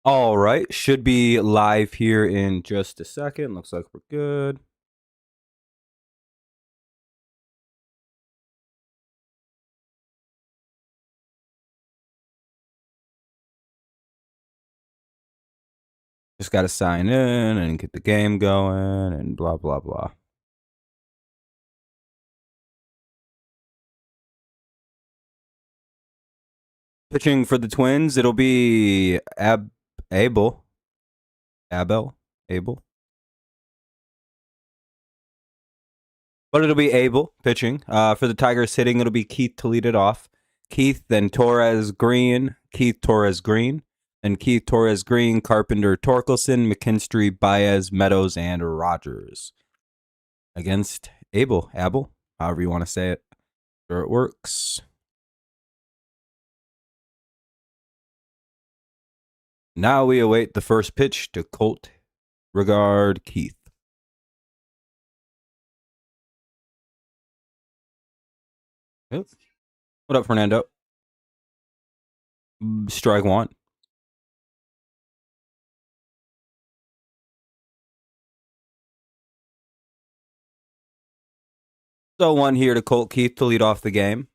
All right, should be live here in just a second. Looks like we're good. Just got to sign in and get the game going and blah, blah, blah. Pitching for the Twins, it'll be Abel. But it'll be Abel pitching. For the Tigers hitting, it'll be Keith to lead it off. Keith, then Torres Green, Keith Torres Green, then Keith Torres Green, Carpenter Torkelson, McKinstry, Baez, Meadows, and Rogers. Against Abel, however you want to say it. Sure it works. Now we await the first pitch to Colt Regard Keith. What up, Fernando? Strike one. So 1 here to Colt Keith to lead off the game.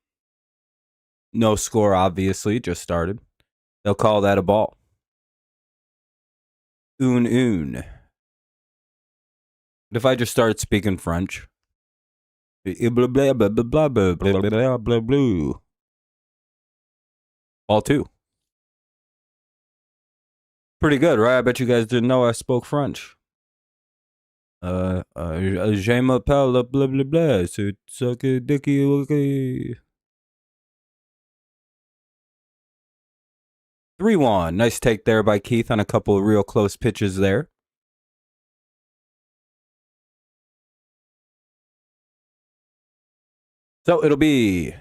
No score, obviously, just started. They'll call that a ball. What if I just started speaking French? Ball 2. Pretty good, right? I bet you guys didn't know I spoke French. Je m'appelle blah blah blah. Suck a dicky okay. 3-1. Nice take there by Keith on a couple of real close pitches there. So it'll be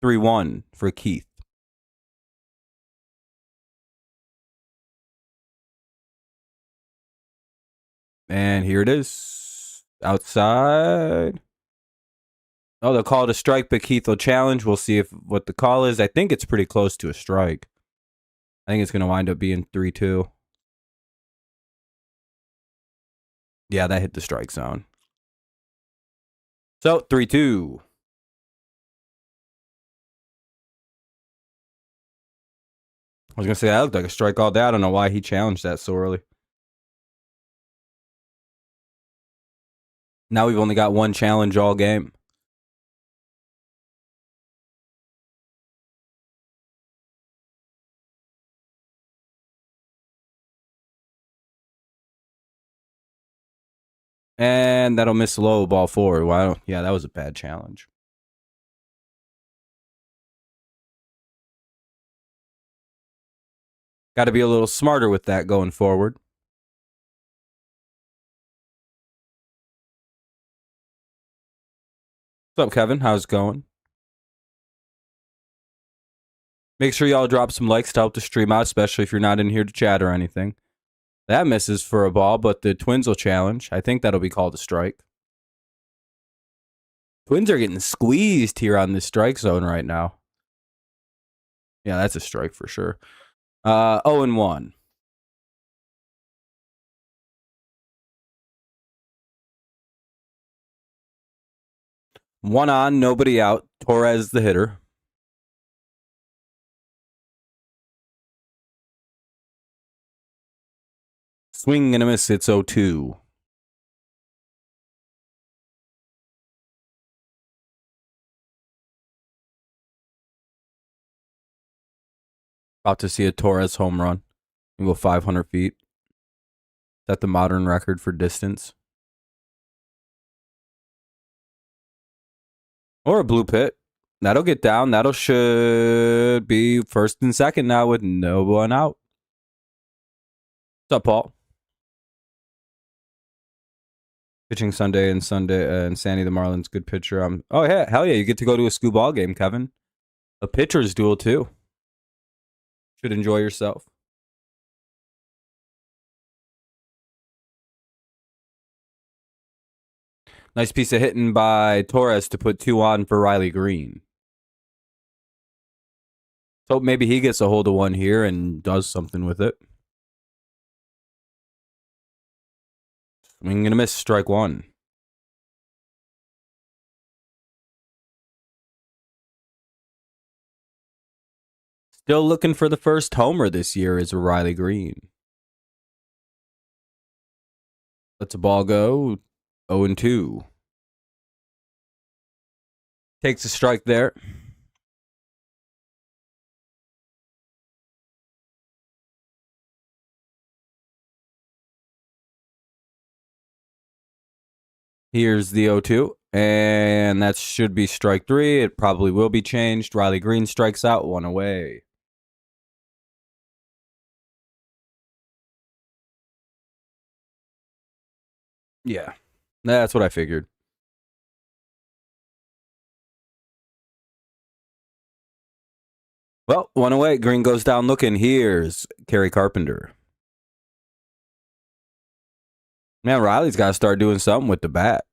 3-1 for Keith. And here it is. Outside. Oh, they'll call it a strike, but Keith will challenge. We'll see what the call is. I think it's pretty close to a strike. I think it's going to wind up being 3-2. Yeah, that hit the strike zone. So, 3-2. I was going to say, that looked like a strike all day. I don't know why he challenged that so early. Now we've only got one challenge all game. And that'll miss low, ball 4. Wow. Yeah, that was a bad challenge. Got to be a little smarter with that going forward. What's up, Kevin? How's it going? Make sure y'all drop some likes to help the stream out, especially if you're not in here to chat or anything. That misses for a ball, but the Twins will challenge. I think that'll be called a strike. Twins are getting squeezed here on this strike zone right now. Yeah, that's a strike for sure. 0-1. One on, nobody out. Torres the hitter. Swing and a miss. It's 0-2. About to see a Torres home run. You go 500 feet. Is that the modern record for distance? Or a blue pit. That'll get down. That'll should be first and second now with no one out. What's up, Paul? Pitching Sunday and Sandy the Marlins, good pitcher. Oh yeah, hell yeah, you get to go to a school ball game, Kevin. A pitcher's duel too. Should enjoy yourself. Nice piece of hitting by Torres to put 2 on for Riley Green. So maybe he gets a hold of one here and does something with it. I'm going to miss strike one. Still looking for the first homer this year is Riley Green. Lets a ball go 0-2. Takes a strike there. Here's the 0-2. And that should be strike three. It probably will be changed. Riley Green strikes out, 1 away. Yeah, that's what I figured. Well, 1 away. Green goes down looking. Here's Kerry Carpenter. Man, Riley's got to start doing something with the bat.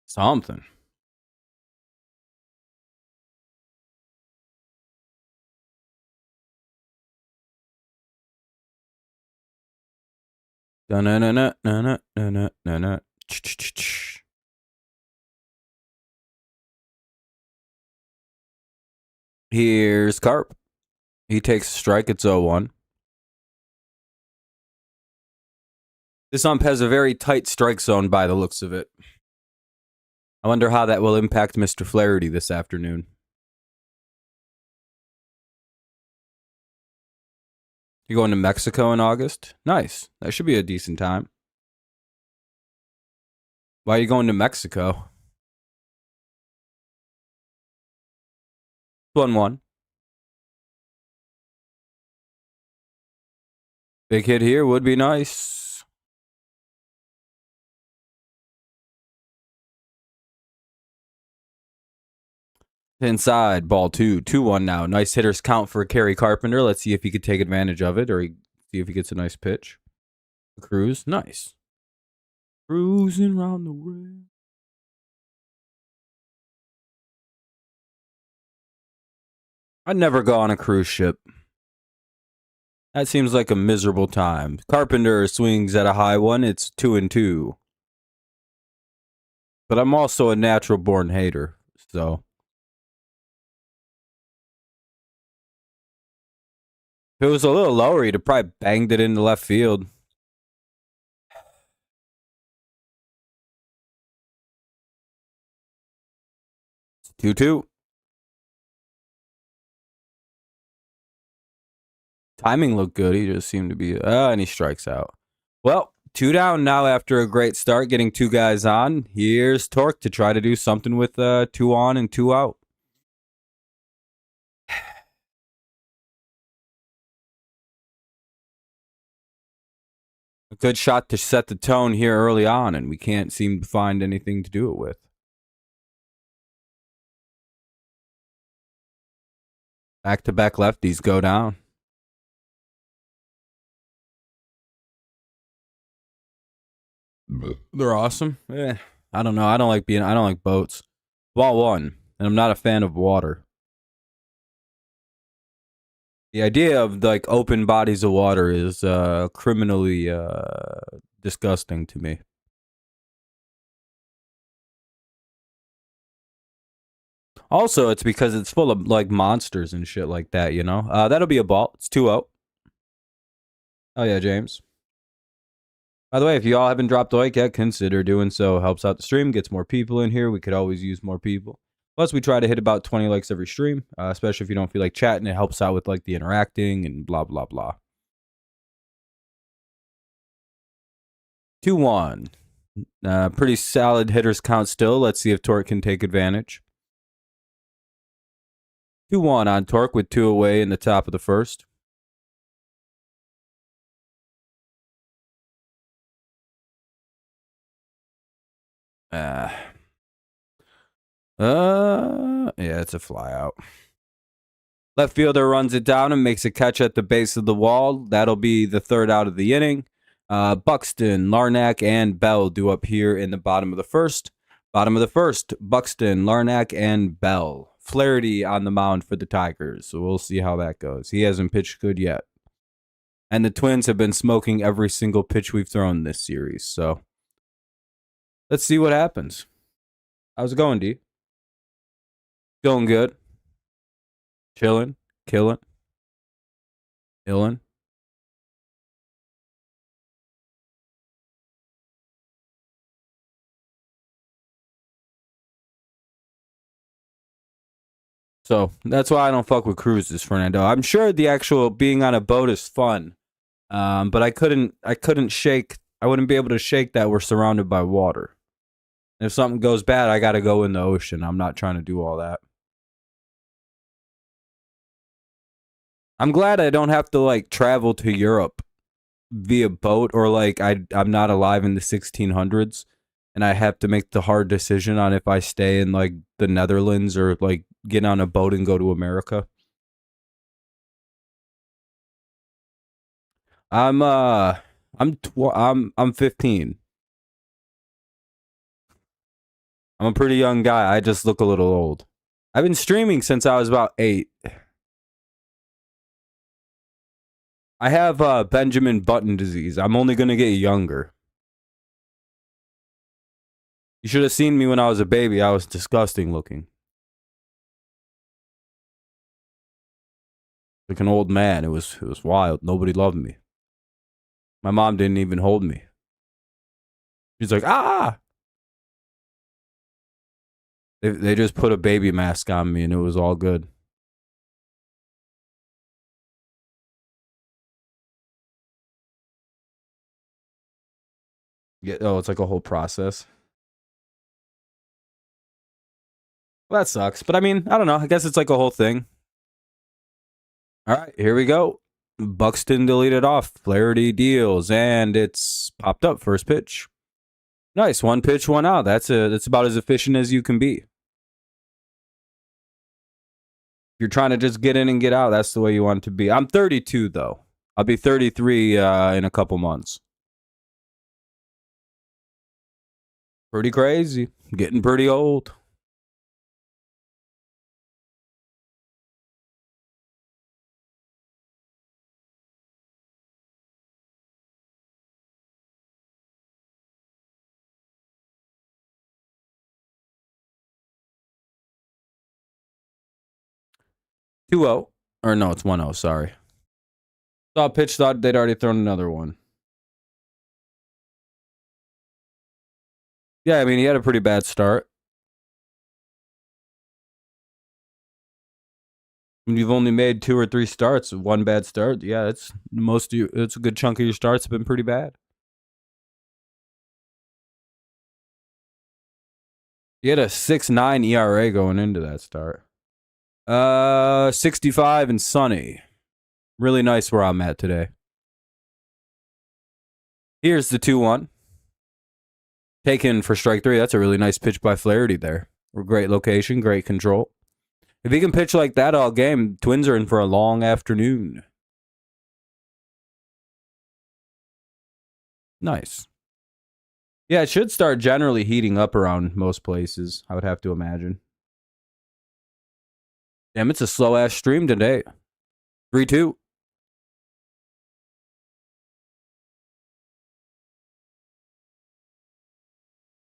Something. Here's Carp. He takes a strike. It's 0-1. This ump has a very tight strike zone by the looks of it. I wonder how that will impact Mr. Flaherty this afternoon. You going to Mexico in August? Nice. That should be a decent time. Why are you going to Mexico? 1-1. Big hit here would be nice. Inside, ball 2. 2-1 now. Nice hitters count for Kerry Carpenter. Let's see if he could take advantage of it or see if he gets a nice pitch. Cruise. Nice. Cruising around the world. I'd never go on a cruise ship. That seems like a miserable time. Carpenter swings at a high one. It's 2-2. But I'm also a natural born hater, so. If it was a little lower, he'd have probably banged it into left field. It's 2-2. Timing looked good. He just seemed to be... and he strikes out. Well, 2 down now after a great start, getting 2 guys on. Here's Torque to try to do something with 2 on and 2 out. A good shot to set the tone here early on, and we can't seem to find anything to do it with. Back-to-back lefties go down. They're awesome. I don't know. I don't like boats. Ball 1, and I'm not a fan of water. The idea of like open bodies of water is criminally disgusting to me. Also, it's because it's full of like monsters and shit like that, you know? That'll be a ball. It's 2-0. Oh yeah, James. By the way, if you all haven't dropped a like yet, consider doing so. Helps out the stream, gets more people in here. We could always use more people. Plus, we try to hit about 20 likes every stream, especially if you don't feel like chatting. It helps out with like the interacting and blah, blah, blah. 2-1. Pretty solid hitters count still. Let's see if Torque can take advantage. 2-1 on Torque with 2 away in the top of the first. Yeah, it's a fly out. Left fielder runs it down and makes a catch at the base of the wall. That'll be the 3rd out of the inning. Buxton, Larnack, and Bell due up here in the bottom of the first. Bottom of the first, Buxton, Larnack, and Bell. Flaherty on the mound for the Tigers, so we'll see how that goes. He hasn't pitched good yet. And the Twins have been smoking every single pitch we've thrown this series. So let's see what happens. How's it going, D? Feeling good. Chilling. Killing. Illin. So that's why I don't fuck with cruises, Fernando. I'm sure the actual being on a boat is fun. But I couldn't shake. I wouldn't be able to shake that we're surrounded by water. And if something goes bad, I got to go in the ocean. I'm not trying to do all that. I'm glad I don't have to like travel to Europe via boat, or like I'm not alive in the 1600s and I have to make the hard decision on if I stay in like the Netherlands or like get on a boat and go to America. I'm 15. I'm a pretty young guy. I just look a little old. I've been streaming since I was about 8. I have Benjamin Button disease. I'm only going to get younger. You should have seen me when I was a baby. I was disgusting looking. Like an old man. It was wild. Nobody loved me. My mom didn't even hold me. She's like, ah! They just put a baby mask on me and it was all good. Yeah, oh, it's like a whole process. Well, that sucks. But I mean, I don't know. I guess it's like a whole thing. All right, here we go. Buxton deleted off. Flaherty deals, and it's popped up. First pitch. Nice. One pitch, one out. That's about as efficient as you can be. If you're trying to just get in and get out, that's the way you want it to be. I'm 32, though. I'll be 33 in a couple months. Pretty crazy. Getting pretty old. Two zero, or no, it's 1-0, sorry. Saw a pitch, thought they'd already thrown another one. Yeah, I mean, he had a pretty bad start. When you've only made 2 or 3 starts, one bad start, yeah, it's it's a good chunk of your starts have been pretty bad. He had a 6.9 ERA going into that start. 65 and sunny. Really nice where I'm at today. Here's the 2-1. Taken for strike 3. That's a really nice pitch by Flaherty there. Great location, great control. If he can pitch like that all game, Twins are in for a long afternoon. Nice. Yeah, it should start generally heating up around most places, I would have to imagine. Damn, it's a slow-ass stream today. 3-2.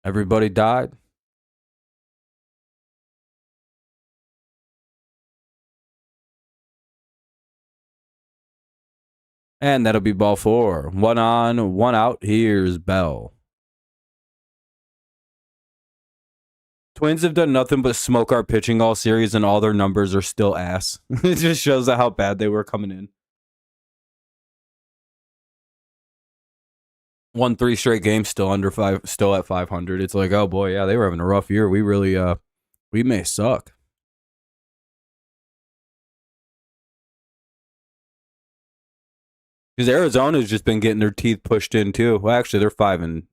Everybody died. And that'll be ball 4. 1 on, 1 out. Here's Bell. Twins have done nothing but smoke our pitching all series, and all their numbers are still ass. It just shows how bad they were coming in. Won 3 straight games, still under 5, still at 500. It's like, oh boy, yeah, they were having a rough year. We really, we may suck. Because Arizona's just been getting their teeth pushed in too. Well, actually, they're 5 and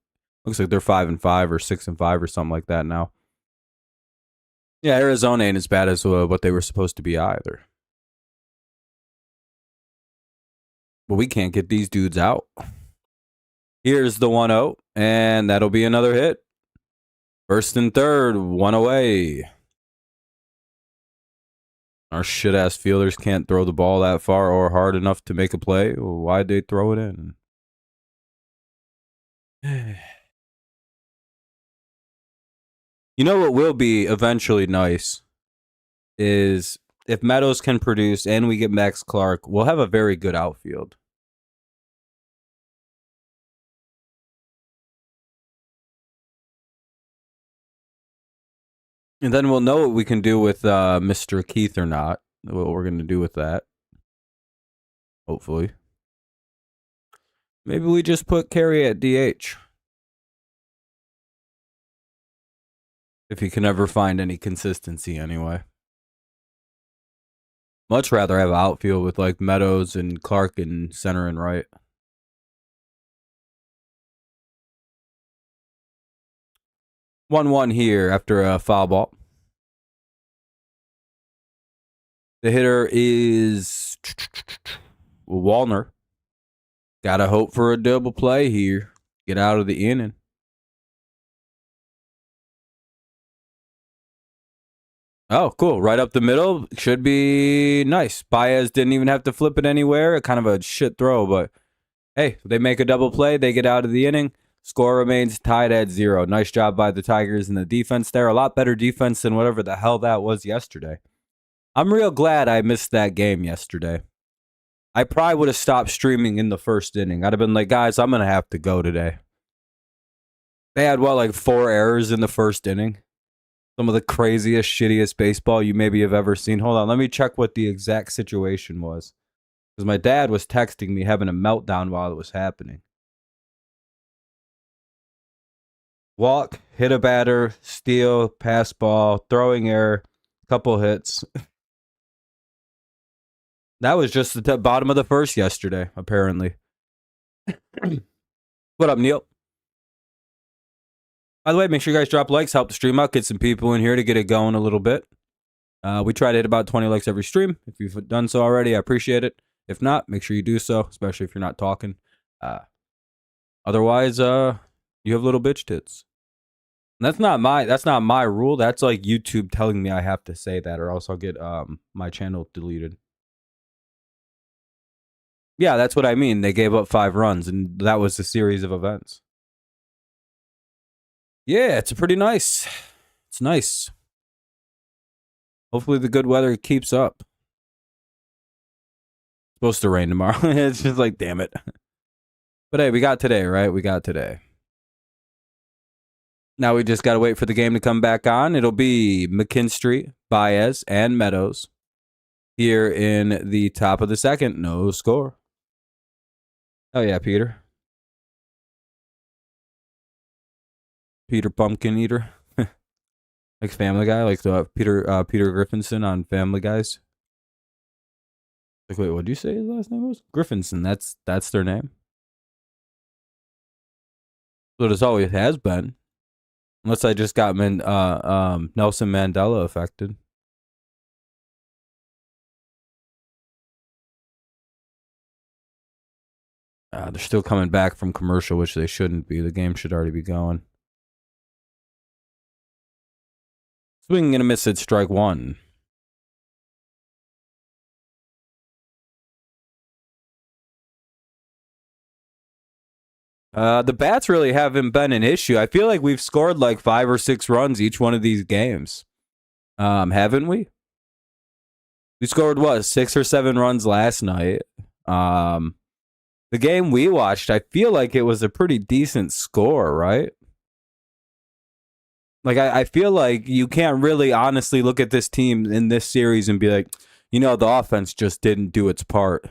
looks like they're 5-5 or 6-5 or something like that now. Yeah, Arizona ain't as bad as what they were supposed to be either. But we can't get these dudes out. Here's the 1-0, and that'll be another hit. First and third, 1 away. Our shit ass fielders can't throw the ball that far or hard enough to make a play. Well, why'd they throw it in? You know what will be eventually nice is if Meadows can produce and we get Max Clark, we'll have a very good outfield. And then we'll know what we can do with Mr. Keith or not. What we're going to do with that. Hopefully. Maybe we just put Carey at DH. If he can ever find any consistency anyway. Much rather have an outfield with like Meadows and Clark in center and right. 1-1 here after a foul ball. The hitter is Wallner. Gotta hope for a double play here. Get out of the inning. Oh, cool. Right up the middle. Should be nice. Baez didn't even have to flip it anywhere. Kind of a shit throw, but hey, they make a double play. They get out of the inning. Score remains tied at 0. Nice job by the Tigers and the defense there. A lot better defense than whatever the hell that was yesterday. I'm real glad I missed that game yesterday. I probably would have stopped streaming in the first inning. I'd have been like, guys, I'm going to have to go today. They had, like 4 errors in the first inning? Some of the craziest, shittiest baseball you maybe have ever seen. Hold on, let me check what the exact situation was. Because my dad was texting me having a meltdown while it was happening. Walk, hit a batter, steal, pass ball, throwing error, couple hits. That was just the bottom of the first yesterday, apparently. What up, Neil? By the way, make sure you guys drop likes, help the stream out, get some people in here to get it going a little bit. We try to hit about 20 likes every stream. If you've done so already, I appreciate it. If not, make sure you do so, especially if you're not talking. Otherwise, you have little bitch tits. And that's not my rule. That's like YouTube telling me I have to say that, or else I'll get my channel deleted. Yeah, that's what I mean. They gave up 5 runs, and that was a series of events. Yeah, it's pretty nice. It's nice. Hopefully the good weather keeps up. It's supposed to rain tomorrow. It's just like, damn it. But hey, we got today, right? We got today. Now we just got to wait for the game to come back on. It'll be McKinstry, Baez, and Meadows here in the top of the second. No score. Oh, yeah, Peter. Peter Pumpkin Eater. Like Family Guy, like Peter Griffinson on Family Guys. Like, wait, what did you say his last name was? Griffinson. That's their name. So it always has been. Unless I just got Nelson Mandela affected. They're still coming back from commercial, which they shouldn't be. The game should already be going. Swinging and a miss at strike 1. The bats really haven't been an issue. I feel like we've scored like 5 or 6 runs each one of these games. Haven't we? We scored, 6 or 7 runs last night. The game we watched, I feel like it was a pretty decent score, right? Like, I feel like you can't really honestly look at this team in this series and be like, the offense just didn't do its part.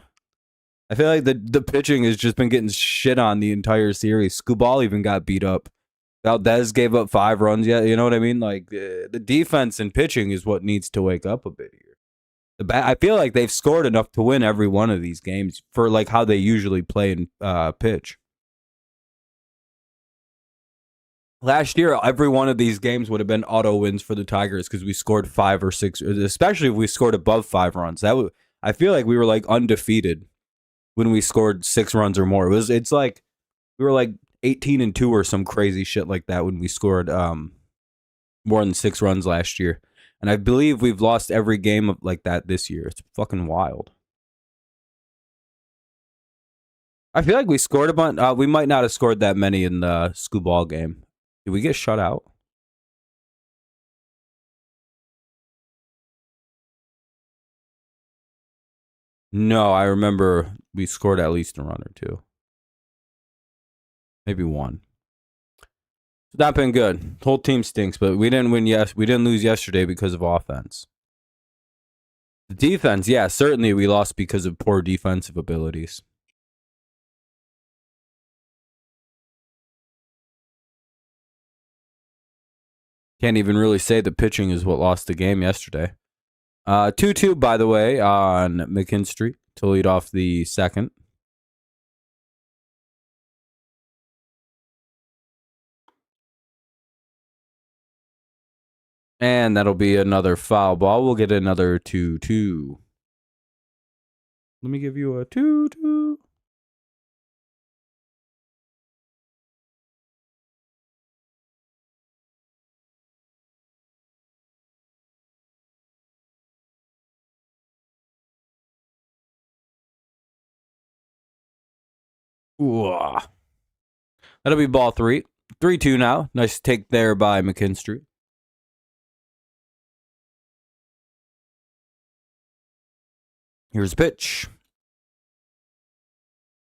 I feel like the pitching has just been getting shit on the entire series. Skubal even got beat up. Valdez gave up 5 runs yet. You know what I mean? Like, the defense and pitching is what needs to wake up a bit here. I feel like they've scored enough to win every one of these games for like how they usually play and pitch. Last year, every one of these games would have been auto wins for the Tigers because we scored 5 or 6, especially if we scored above 5 runs. I feel like we were like undefeated when we scored 6 runs or more. It's like we were like 18-2 or some crazy shit like that when we scored more than 6 runs last year. And I believe we've lost every game of like that this year. It's fucking wild. I feel like we scored a bunch. We might not have scored that many in the school ball game. Did we get shut out? No, I remember we scored at least a run or two. Maybe one. It's not been good. The whole team stinks, but we didn't win. We didn't lose yesterday because of offense. The defense, yeah, certainly we lost because of poor defensive abilities. Can't even really say the pitching is what lost the game yesterday. 2-2, by the way, on McKinstry to lead off the second. And that'll be another foul ball. We'll get another 2-2. Let me give you a 2-2. Ooh. That'll be ball 3. 3-2 now. Nice take there by McKinstry. Here's a pitch.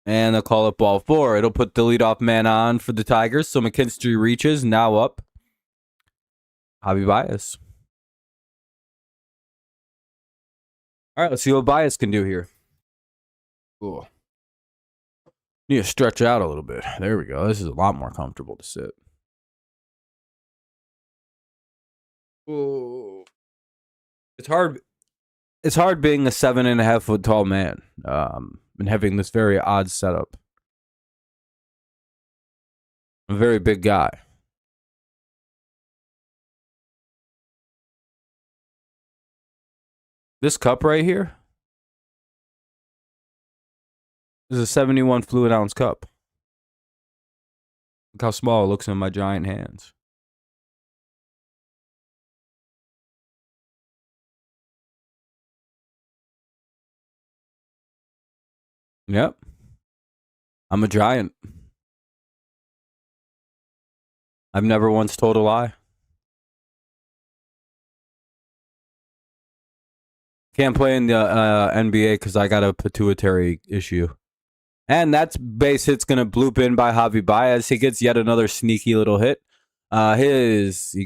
And they'll call it ball 4. It'll put the leadoff man on for the Tigers. So McKinstry reaches, now up. Javi Baez. All right, let's see what Baez can do here. Cool. Need to stretch out a little bit. There we go. This is a lot more comfortable to sit. Ooh. It's hard. It's hard being a 7.5 foot tall man and having this very odd setup. I'm a very big guy. This cup right here is a 71 fluid ounce cup. Look how small it looks in my giant hands. Yep. I'm a giant. I've never once told a lie. Can't play in the NBA because I got a pituitary issue. And that's base hit's going to bloop in by Javi Baez. He gets yet another sneaky little hit. He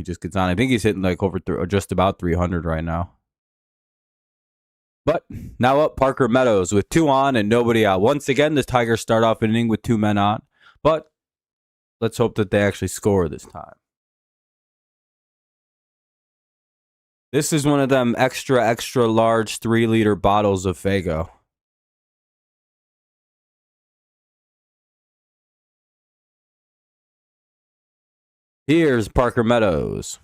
just gets on. I think he's hitting like over just about 300 right now. But now up Parker Meadows with 2 on and nobody out. Once again, the Tigers start off an inning with 2 men on. But let's hope that they actually score this time. This is one of them extra large 3-liter bottles of Faygo. Here's Parker Meadows.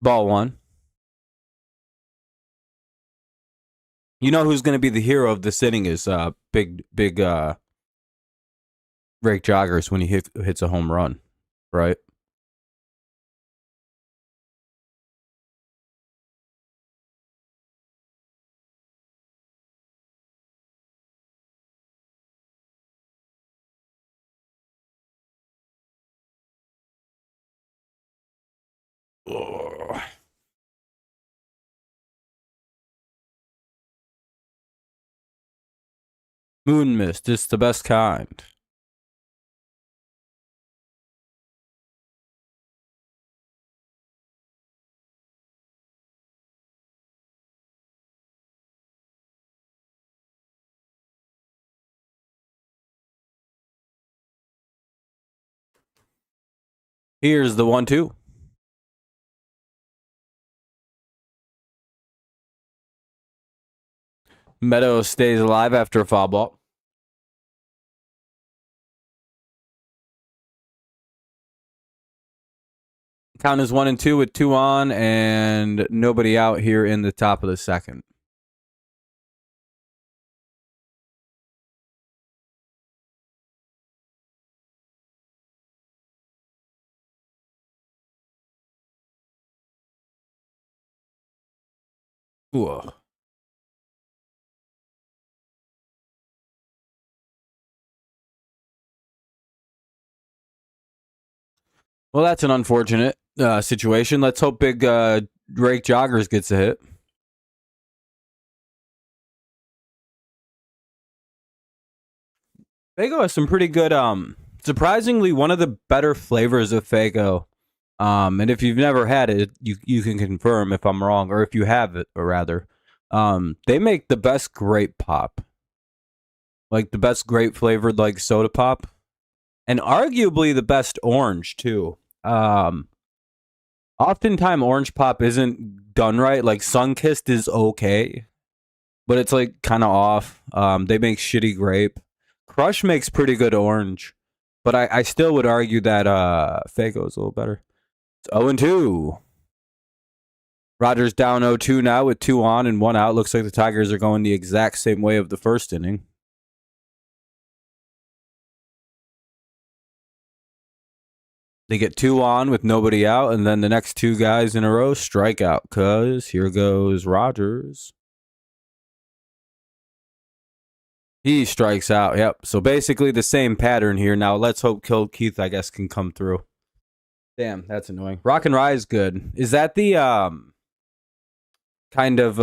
Ball 1. You know who's going to be the hero of this inning is big Rake Joggers when he hits a home run, right? Ugh. Moon mist, it's the best kind. Here's the 1-2. Meadows stays alive after a foul ball. Count is 1-2 with 2 on and nobody out here in the top of the second. Whoa. Well, that's an unfortunate situation. Let's hope big Drake Joggers gets a hit. Fago has some pretty good, surprisingly, one of the better flavors of Fago. And if you've never had it, you can confirm if I'm wrong, or if you have it, or rather. They make the best grape pop. Like the best grape flavored like soda pop. And arguably the best orange too. Oftentimes orange pop isn't done right. Like Sunkissed is okay, but it's like kind of off. They make shitty grape. Crush makes pretty good orange, but I still would argue that Fago is a little better. It's 0-2. Rogers down 0-2 now with 2 on and 1 out. Looks like the Tigers are going the exact same way of the first inning. They get 2 on with nobody out, and then the next 2 guys in a row strike out, because here goes Rogers. He strikes out, yep. So basically the same pattern here. Now let's hope Kill Keith, I guess, can come through. Damn, that's annoying. Rock and Rye is good. Is that the kind of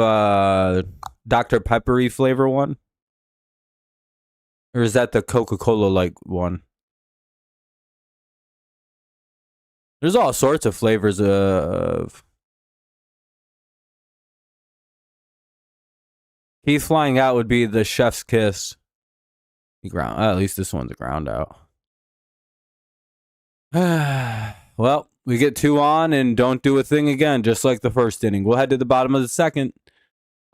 Dr. Peppery flavor one? Or is that the Coca-Cola like one? There's all sorts of flavors of Keith flying out would be the chef's kiss. At least this one's a ground out. Well, we get 2 on and don't do a thing again, just like the first inning. We'll head to the bottom of the second.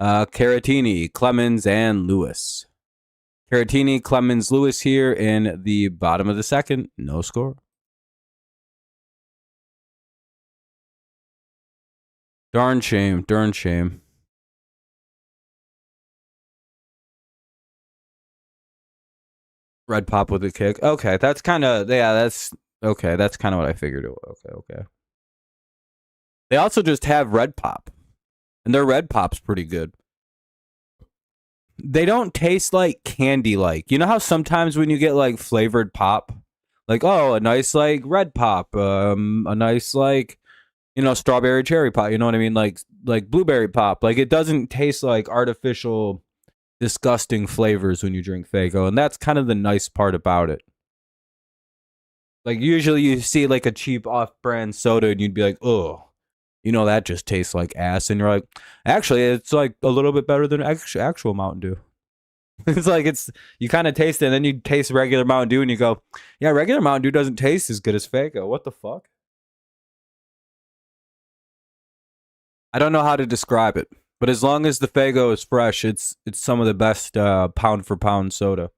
Caratini, Clemens, and Lewis. Caratini, Clemens, Lewis here in the bottom of the second. No score. Darn shame. Darn shame. Red pop with a kick. Okay, that's kind of, yeah, that's, okay, that's kind of what I figured. Okay. They also just have red pop. And their red pop's pretty good. They don't taste like candy like. You know how sometimes when you get like flavored pop, like, oh, a nice like red pop, a nice like, you know, strawberry cherry pop, you know what I mean? Like blueberry pop. Like it doesn't taste like artificial disgusting flavors when you drink Fago, and that's kind of the nice part about it. Like usually you see like a cheap off-brand soda and you'd be like, oh, you know, that just tastes like ass, and you're like, actually it's like a little bit better than actual Mountain Dew. It's like, it's, you kind of taste it and then you taste regular Mountain Dew and you go, yeah, regular Mountain Dew doesn't taste as good as Fago. What the fuck? I don't know how to describe it. But as long as the Fago is fresh, it's some of the best pound for pound soda.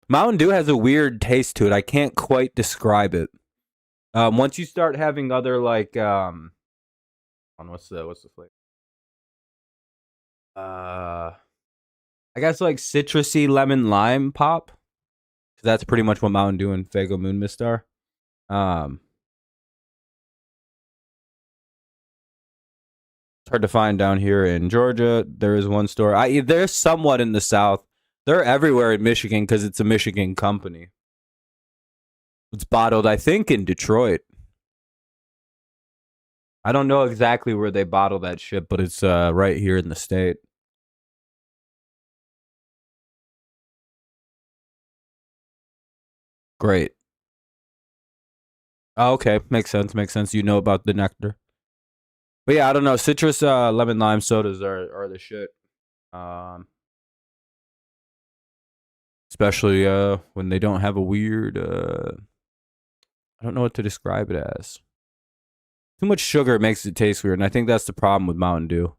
Mountain Dew has a weird taste to it. I can't quite describe it. Once you start having other like what's the flavor? I guess like citrusy lemon lime pop. That's pretty much what Mountain Dew and Fago Moon Mist are. It's hard to find down here in Georgia. There is one store. They're somewhat in the South. They're everywhere in Michigan because it's a Michigan company. It's bottled, I think, in Detroit. I don't know exactly where they bottle that shit, but it's right here in the state. Great. Oh, okay, makes sense. Makes sense. You know about the nectar. But yeah, I don't know. Citrus lemon lime sodas are the shit. Especially when they don't have a weird I don't know what to describe it as. Too much sugar makes it taste weird, and I think that's the problem with Mountain Dew.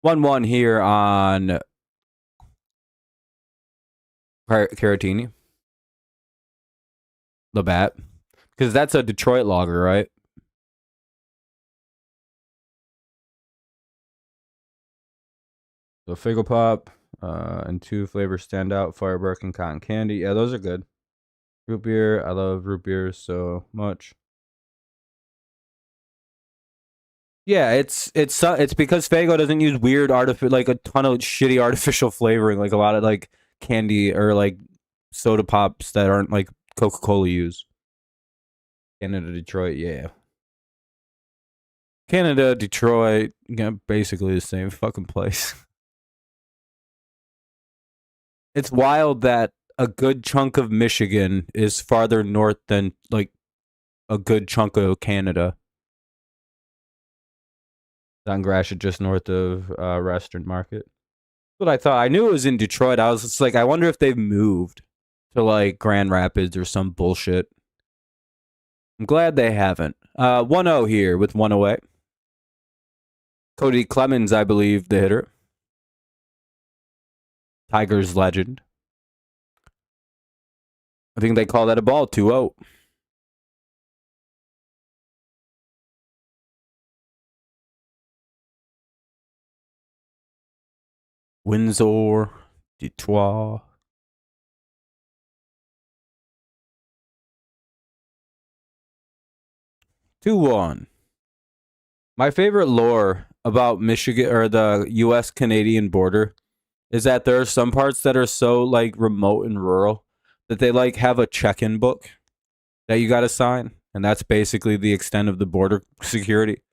1-1 here on Caratini. Labatt. Because that's a Detroit lager, right? So Figgle Pop and 2 flavors stand out. Firebark and Cotton Candy. Yeah, those are good. Root beer. I love root beer so much. Yeah, it's because Fago doesn't use weird like a ton of shitty artificial flavoring, like a lot of like candy or like soda pops that aren't like Coca Cola use. Canada, Detroit, yeah. Canada, Detroit, yeah, basically the same fucking place. It's wild that a good chunk of Michigan is farther north than like a good chunk of Canada. Don Gratiot, just north of Western Market. That's what I thought. I knew it was in Detroit. I was just like, I wonder if they've moved to like Grand Rapids or some bullshit. I'm glad they haven't. 1-0 here with 1 away. Cody Clemens, I believe, the hitter. Tigers legend. I think they call that a ball. 2-0. Windsor, Detroit. 2-1. My favorite lore about Michigan or the U.S. Canadian border is that there are some parts that are so like remote and rural that they like have a check-in book that you got to sign, and that's basically the extent of the border security.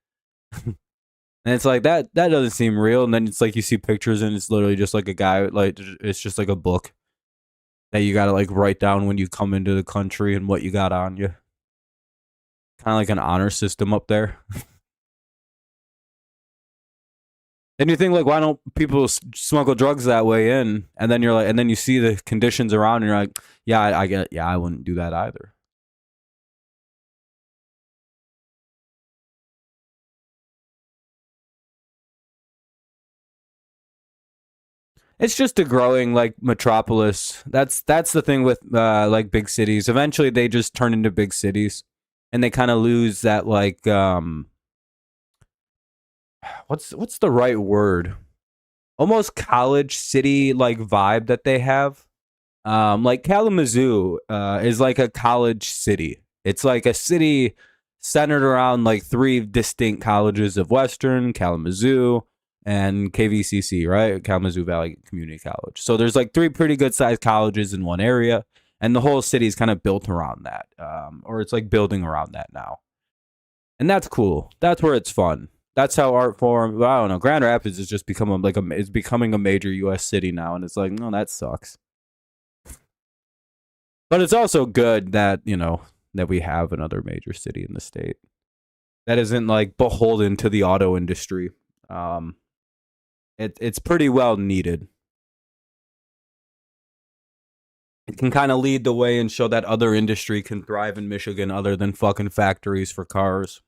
And it's like that doesn't seem real. And then it's like you see pictures, and it's literally just like a guy, like it's just like a book that you got to like write down when you come into the country and what you got on you. Kind of like an honor system up there. And you think like, why don't people smuggle drugs that way in? And then you're like, and then you see the conditions around, and you're like, yeah, I get, yeah, I wouldn't do that either. It's just a growing like metropolis. That's the thing with like big cities. Eventually, they just turn into big cities, and they kind of lose that like what's the right word? Almost college city like vibe that they have. Like Kalamazoo is like a college city. It's like a city centered around like three distinct colleges of Western, Kalamazoo, and KVCC, right? Kalamazoo Valley Community College. So there's like three pretty good sized colleges in one area, and the whole city is kind of built around that, or it's like building around that now, and that's cool. That's where it's fun. That's how art form. I don't know. Grand Rapids has just become it's becoming a major U.S. city now, and it's like, no, that sucks. But it's also good that, that we have another major city in the state that isn't like beholden to the auto industry. Um, it's pretty well needed. It can kind of lead the way and show that other industry can thrive in Michigan other than fucking factories for cars.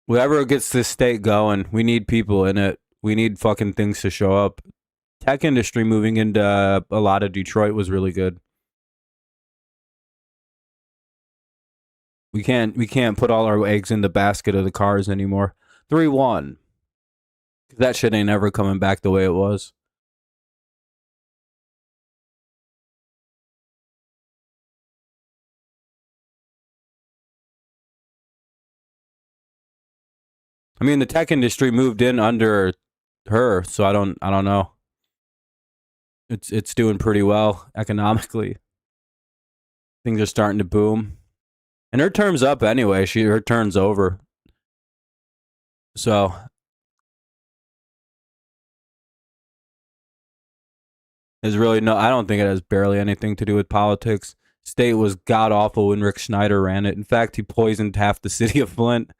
Whoever gets this state going, we need people in it. We need fucking things to show up. Tech industry moving into a lot of Detroit was really good. We can't put all our eggs in the basket of the cars anymore. 3-1. That shit ain't ever coming back the way it was. I mean, the tech industry moved in under her, so I don't know. It's doing pretty well economically. Things are starting to boom. And her term's up anyway. Her turn's over. So there's really no, I don't think it has barely anything to do with politics. State was god awful when Rick Schneider ran it. In fact, he poisoned half the city of Flint.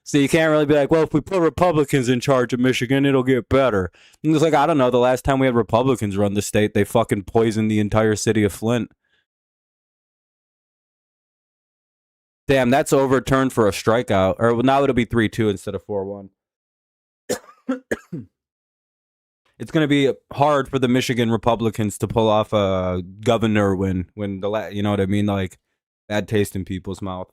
So you can't really be like, well, if we put Republicans in charge of Michigan, it'll get better. And it's like, I don't know. The last time we had Republicans run the state, they fucking poisoned the entire city of Flint. Damn, that's overturned for a strikeout. Or now it'll be 3-2 instead of 4-1. It's going to be hard for the Michigan Republicans to pull off a governor win when you know what I mean? Like, bad taste in people's mouth.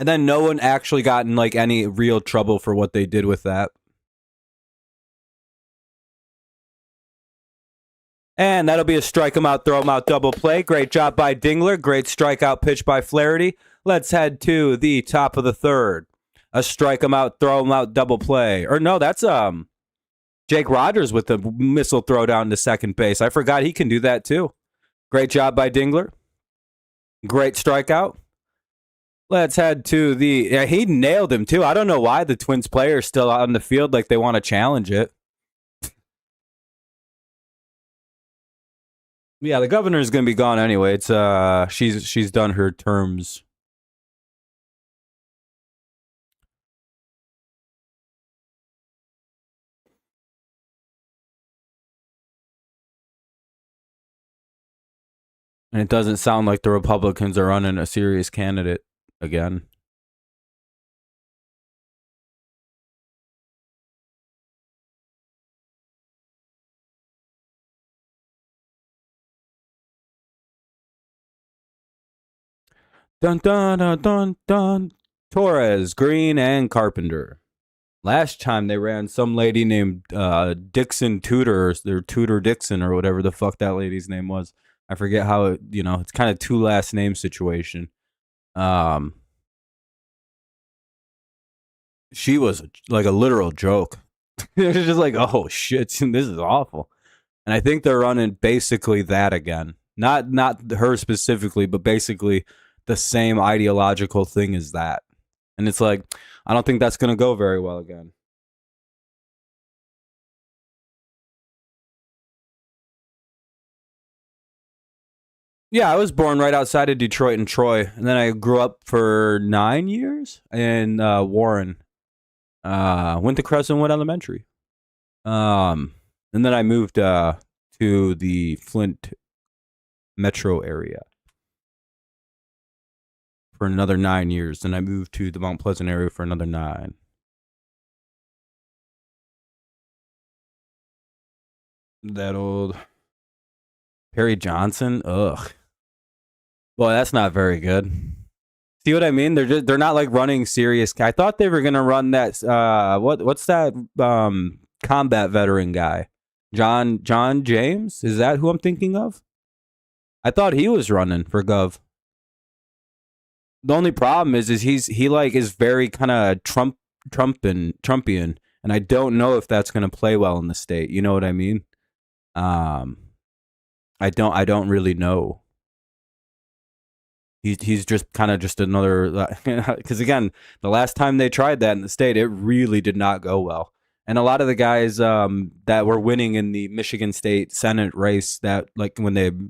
And then no one actually got in like any real trouble for what they did with that. And that'll be a strike him out, throw him out double play. Great job by Dingler. Great strikeout pitch by Flaherty. Let's head to the top of the third. A strike him out, throw him out double play. Or no, that's Jake Rogers with the missile throw down to second base. I forgot he can do that too. Great job by Dingler. Great strikeout. Let's head to the... Yeah, he nailed him too. I don't know why the Twins player is still out on the field like they want to challenge it. Yeah, the governor is going to be gone anyway. It's she's done her terms. And it doesn't sound like the Republicans are running a serious candidate again. Dun dun dun dun dun. Torres, Green, and Carpenter. Last time they ran some lady named Dixon Tudor, or Tudor Dixon, or whatever the fuck that lady's name was. I forget how it, it's kind of two last name situation. She was like a literal joke. It was just like, oh shit, this is awful. And I think they're running basically that again. Not her specifically, but basically the same ideological thing as that. And it's like, I don't think that's going to go very well again. Yeah, I was born right outside of Detroit and Troy. And then I grew up for 9 years in Warren. Went to Crescentwood Elementary. And then I moved to the Flint metro area for another 9 years. Then I moved to the Mount Pleasant area for another 9. That old Perry Johnson. Ugh. Boy, that's not very good. See what I mean? They're not like running serious. I thought they were gonna run that. What's that? Combat veteran guy, John James. Is that who I'm thinking of? I thought he was running for gov. The only problem is he is very kind of Trumpian, and I don't know if that's gonna play well in the state. You know what I mean? I don't really know. He's just kind of just another, because again, the last time they tried that in the state, it really did not go well. And a lot of the guys that were winning in the Michigan State Senate race, that like when the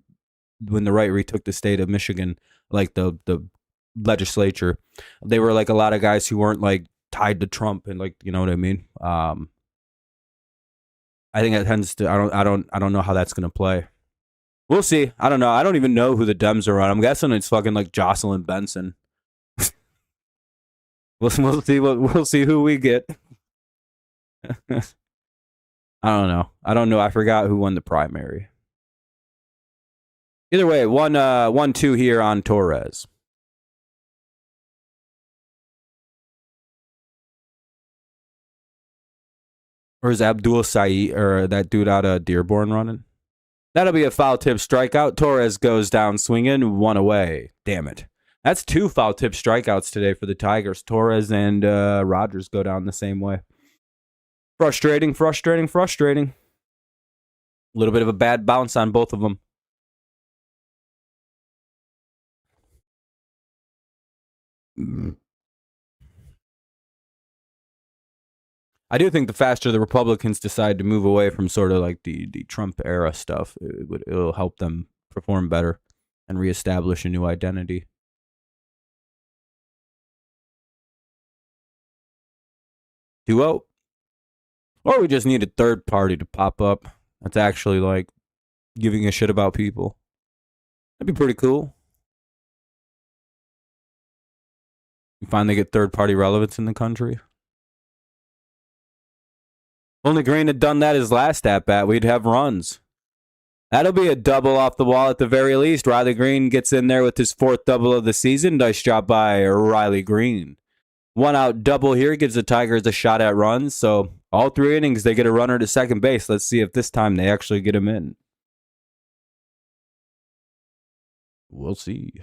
right retook the state of Michigan, like the legislature, they were like a lot of guys who weren't like tied to Trump, and like, you know what I mean. I think it tends to. I don't know how that's gonna play. We'll see. I don't know. I don't even know who the Dems are on. I'm guessing it's fucking like Jocelyn Benson. We'll see who we get. I don't know. I forgot who won the primary. Either way, 1-2 here on Torres. Or is Abdul Saeed or that dude out of Dearborn running? That'll be a foul tip strikeout. Torres goes down swinging, 1 away. Damn it. That's 2 foul tip strikeouts today for the Tigers. Torres and Rogers go down the same way. Frustrating. A little bit of a bad bounce on both of them. I do think the faster the Republicans decide to move away from sort of like the Trump era stuff, it'll help them perform better and reestablish a new identity. Duo. Or we just need a third party to pop up that's actually like giving a shit about people. That'd be pretty cool. We finally get third party relevance in the country. Only Green had done that his last at bat, we'd have runs. That'll be a double off the wall at the very least. Riley Green gets in there with his 4th double of the season. Nice job by Riley Green. 1 out double here gives the Tigers a shot at runs. So all 3 innings, they get a runner to second base. Let's see if this time they actually get him in. We'll see.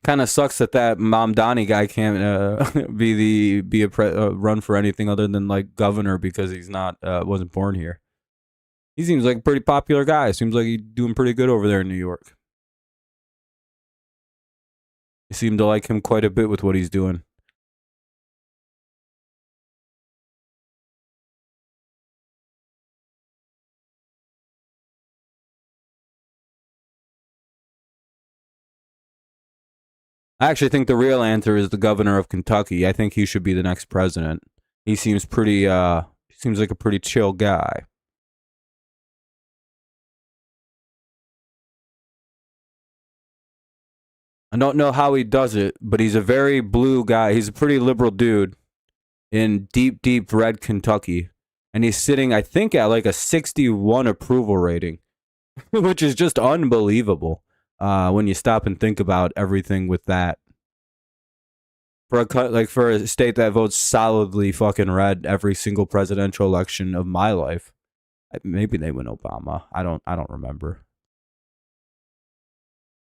Kind of sucks that Mom Donnie guy can't run for anything other than like governor because he's not wasn't born here. He seems like a pretty popular guy. Seems like he's doing pretty good over there in New York. You seem to like him quite a bit with what he's doing. I actually think the real answer is the governor of Kentucky. I think he should be the next president. He seems pretty seems like a pretty chill guy. I don't know how he does it, but he's a very blue guy. He's a pretty liberal dude in deep, deep red Kentucky. And he's sitting, I think, at like a 61 approval rating, which is just unbelievable when you stop and think about everything with that. For a state that votes solidly fucking red every single presidential election of my life. Maybe they win Obama. I don't remember.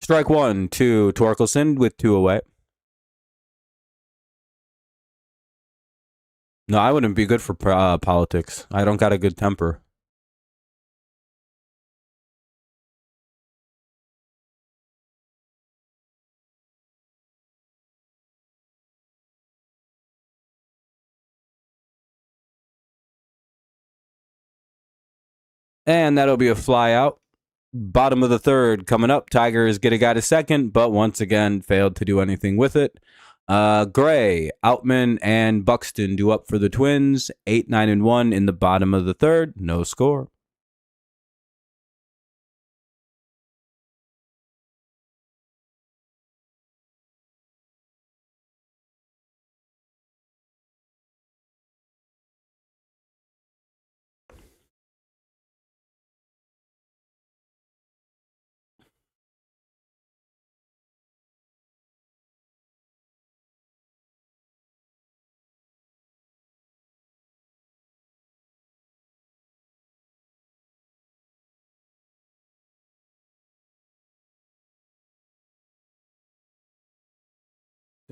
Strike 1 to Torkelson with 2 away. No, I wouldn't be good for politics. I don't got a good temper. And that'll be a fly out. Bottom of the 3rd coming up. Tigers get a guy to second, but once again failed to do anything with it. Gray, Outman, and Buxton do up for the Twins. 8, 9, and 1 in the bottom of the 3rd. No score.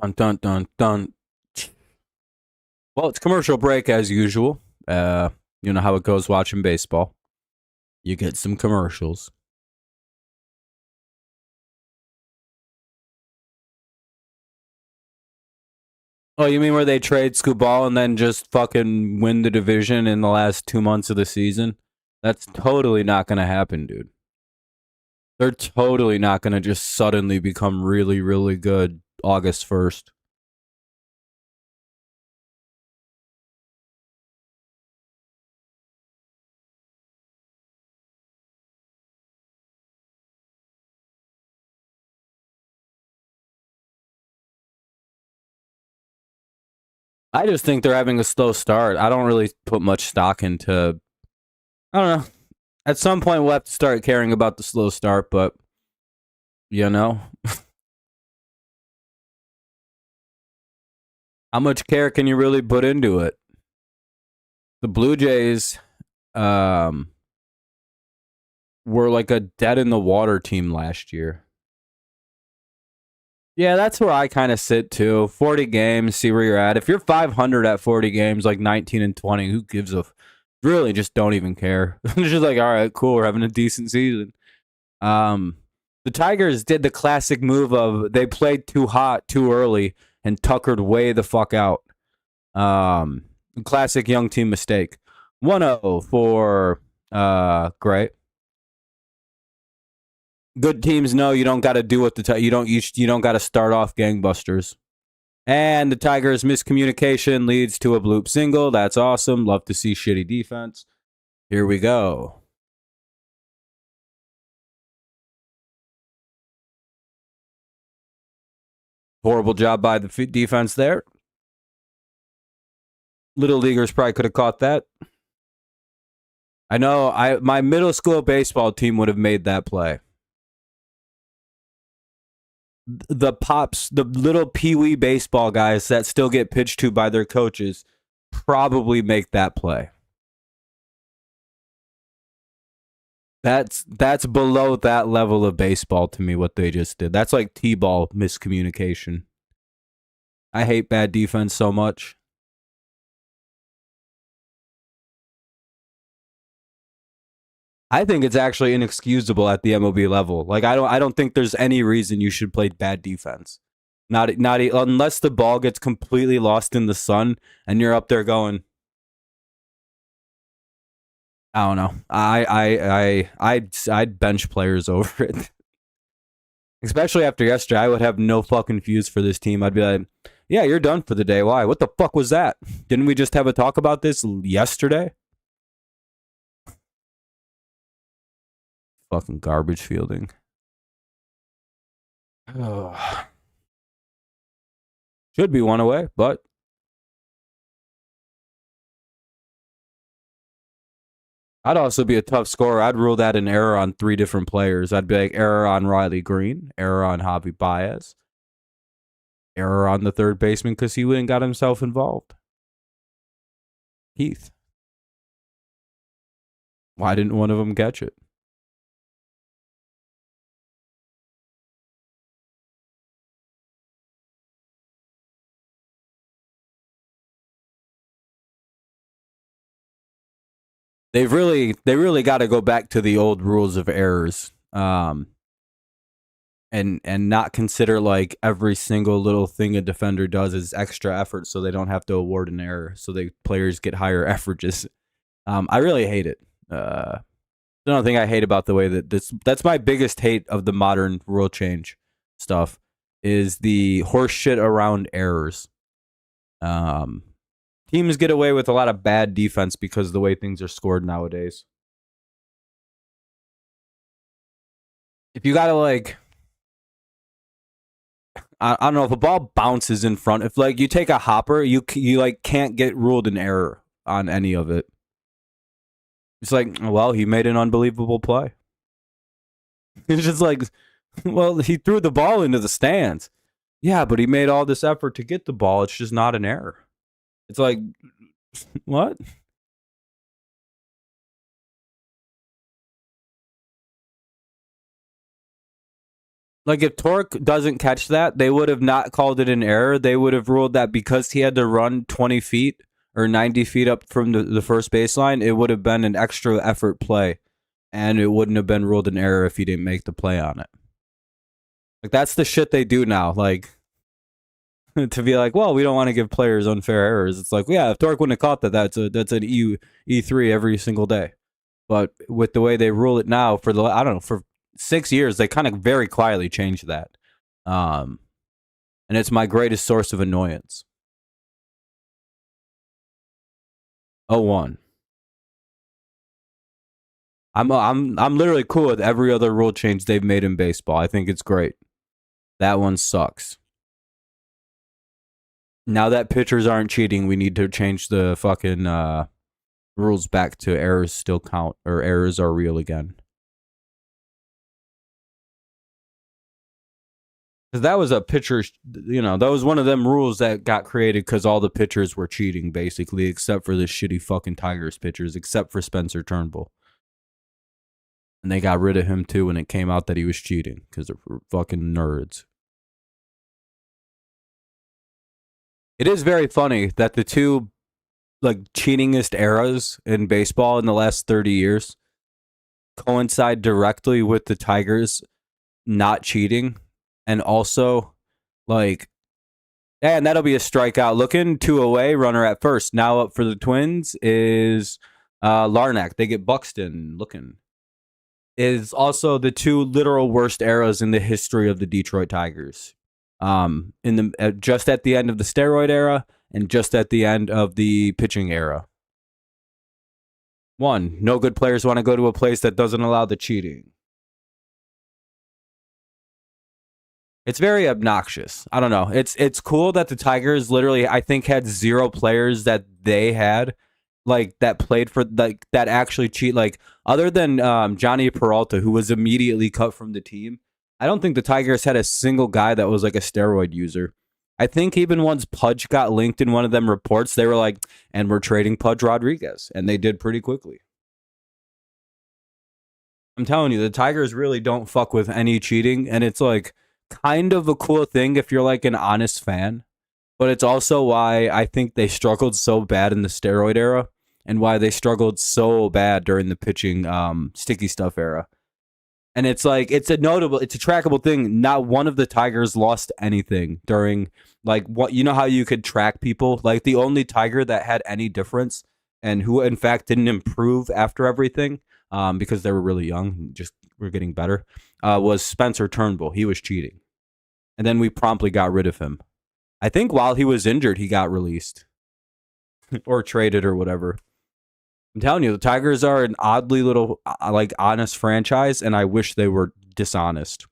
Dun, dun, dun, dun. Well, it's commercial break as usual. You know how it goes watching baseball. You get some commercials. Oh, you mean where they trade Scooball and then just fucking win the division in the last 2 months of the season? That's totally not going to happen, dude. They're totally not going to just suddenly become really, really good August 1st. I just think they're having a slow start. I don't really put much stock into. I don't know. At some point, we'll have to start caring about the slow start, but you know, how much care can you really put into it? The Blue Jays were like a dead in the water team last year. Yeah, that's where I kind of sit too. 40 games, see where you're at. If you're 500 at 40 games, like 19 and 20, who gives a really just don't even care. It's just like, all right, cool, we're having a decent season. The Tigers did the classic move of they played too hot too early and tuckered way the fuck out. Classic young team mistake. 1-0 for Gray. Good teams know you don't got to do what you don't got to start off gangbusters. And the Tigers' miscommunication leads to a bloop single. That's awesome. Love to see shitty defense. Here we go. Horrible job by the defense there. Little leaguers probably could have caught that. I know my middle school baseball team would have made that play. The pops, the little peewee baseball guys that still get pitched to by their coaches probably make that play. That's below that level of baseball to me, what they just did. That's like T-ball miscommunication. I hate bad defense so much. I think it's actually inexcusable at the MLB level. Like I don't think there's any reason you should play bad defense. Not unless the ball gets completely lost in the sun and you're up there going, I don't know. I'd bench players over it. Especially after yesterday, I would have no fucking fuse for this team. I'd be like, yeah, you're done for the day. Why? What the fuck was that? Didn't we just have a talk about this yesterday? Fucking garbage fielding. Should be one away, but I'd also be a tough scorer. I'd rule that an error on 3 different players. I'd be like error on Riley Green, error on Javi Baez, error on the third baseman because he wouldn't got himself involved. Heath. Why didn't one of them catch it? They really got to go back to the old rules of errors, and not consider like every single little thing a defender does is extra effort, so they don't have to award an error, so the players get higher averages. I really hate it. The only thing I hate about the way that that's my biggest hate of the modern rule change stuff is the horse shit around errors. Teams get away with a lot of bad defense because of the way things are scored nowadays. If you gotta like, I don't know, if a ball bounces in front, if like you take a hopper, you like can't get ruled an error on any of it. It's like, well, he made an unbelievable play. It's just like, well, he threw the ball into the stands. Yeah, but he made all this effort to get the ball. It's just not an error. It's like, what? Like if Torque doesn't catch that, they would have not called it an error. They would have ruled that because he had to run 20 feet or 90 feet up from the first baseline, it would have been an extra effort play. And it wouldn't have been ruled an error if he didn't make the play on it. Like that's the shit they do now. Like to be like, well, we don't want to give players unfair errors. It's like, yeah, if Torque wouldn't have caught that, that's an E3 every single day. But with the way they rule it now, for the I don't know, for 6 years, they kind of very quietly changed that. And it's my greatest source of annoyance. 0-1. I'm literally cool with every other rule change they've made in baseball. I think it's great. That one sucks. Now that pitchers aren't cheating, we need to change the fucking rules back to errors still count, or errors are real again. Because that was a pitcher, that was one of them rules that got created because all the pitchers were cheating, basically, except for the shitty fucking Tigers pitchers, except for Spencer Turnbull. And they got rid of him too when it came out that he was cheating because they're fucking nerds. It is very funny that the two like cheatingest eras in baseball in the last 30 years coincide directly with the Tigers not cheating, and also like, and that'll be a strikeout. Looking 2 away, runner at first. Now up for the Twins is Larnack. They get Buxton. Looking is also the two literal worst eras in the history of the Detroit Tigers. in the just at the end of the steroid era and just at the end of the pitching era. One, no good players want to go to a place that doesn't allow the cheating. It's very obnoxious. I don't know. It's cool that the Tigers literally, I think, had 0 players that they had, like, that played for, like, that actually cheat. Like, other than Johnny Peralta, who was immediately cut from the team, I don't think the Tigers had a single guy that was like a steroid user. I think even once Pudge got linked in one of them reports, they were like, and we're trading Pudge Rodriguez. And they did pretty quickly. I'm telling you, the Tigers really don't fuck with any cheating. And it's like kind of a cool thing if you're like an honest fan. But it's also why I think they struggled so bad in the steroid era and why they struggled so bad during the pitching sticky stuff era. And it's like, it's a trackable thing. Not one of the Tigers lost anything during, like, what, you know how you could track people? Like, the only Tiger that had any difference and who, in fact, didn't improve after everything, because they were really young, just were getting better, was Spencer Turnbull. He was cheating. And then we promptly got rid of him. I think while he was injured, he got released or traded or whatever. I'm telling you, the Tigers are an oddly little, like, honest franchise, and I wish they were dishonest.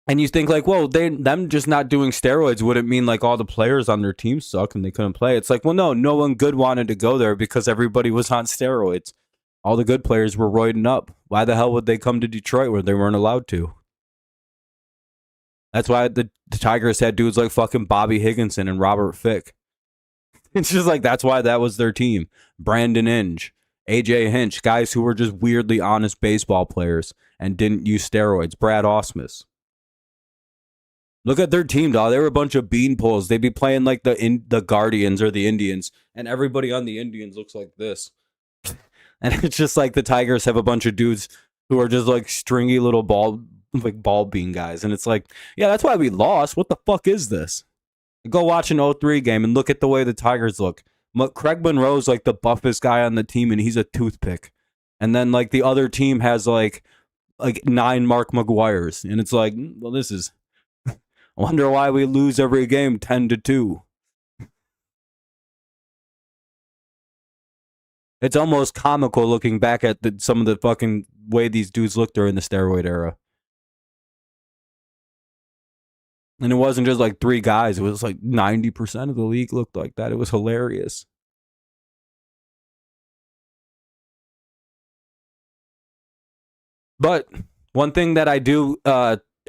And you think, like, well, them just not doing steroids wouldn't mean, like, all the players on their team suck and they couldn't play. It's like, well, no one good wanted to go there because everybody was on steroids. All the good players were roiding up. Why the hell would they come to Detroit where they weren't allowed to? That's why the Tigers had dudes like fucking Bobby Higginson and Robert Fick. It's just like, that's why that was their team. Brandon Inge, AJ Hinch, guys who were just weirdly honest baseball players and didn't use steroids. Brad Ausmus. Look at their team, dog. They were a bunch of beanpoles. They'd be playing like the Guardians or the Indians, and everybody on the Indians looks like this. And it's just like the Tigers have a bunch of dudes who are just like stringy little ball bean guys. And it's like, yeah, that's why we lost. What the fuck is this? Go watch an 0-3 game and look at the way the Tigers look. Craig Monroe's like the buffest guy on the team, and he's a toothpick. And then like the other team has like 9 Mark McGuires, and it's like, well, this is. I wonder why we lose every game 10-2. It's almost comical looking back at some of the fucking way these dudes looked during the steroid era. And it wasn't just like 3 guys. It was like 90% of the league looked like that. It was hilarious. But one thing that I do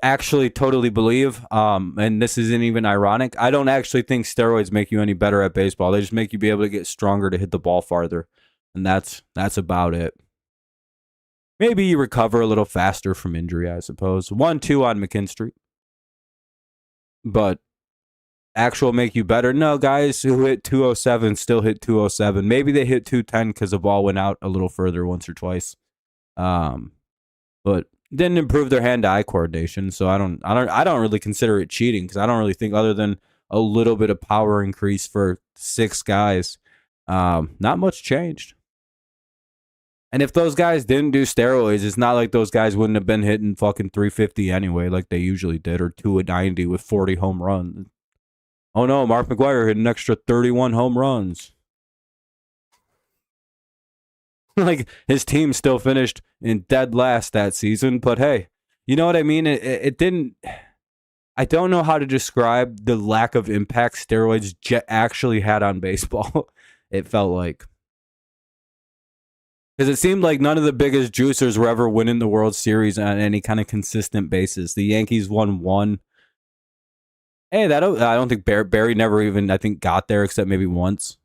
actually totally believe, and this isn't even ironic, I don't actually think steroids make you any better at baseball. They just make you be able to get stronger to hit the ball farther. And that's about it. Maybe you recover a little faster from injury, I suppose. 1-2 on McKinstry. But actual make you better? No, guys who hit 207 still hit 207. Maybe they hit 210 because the ball went out a little further once or twice. But didn't improve their hand-eye coordination. So I don't really consider it cheating because I don't really think, other than a little bit of power increase for 6 guys, not much changed. And if those guys didn't do steroids, it's not like those guys wouldn't have been hitting fucking 350 anyway, like they usually did, or 290 with 40 home runs. Oh no, Mark McGwire hit an extra 31 home runs. Like, his team still finished in dead last that season, but hey, you know what I mean? It didn't. I don't know how to describe the lack of impact steroids actually had on baseball. It felt like. Because it seemed like none of the biggest juicers were ever winning the World Series on any kind of consistent basis. The Yankees won 1. Hey, I don't think Barry never even, I think, got there except maybe once.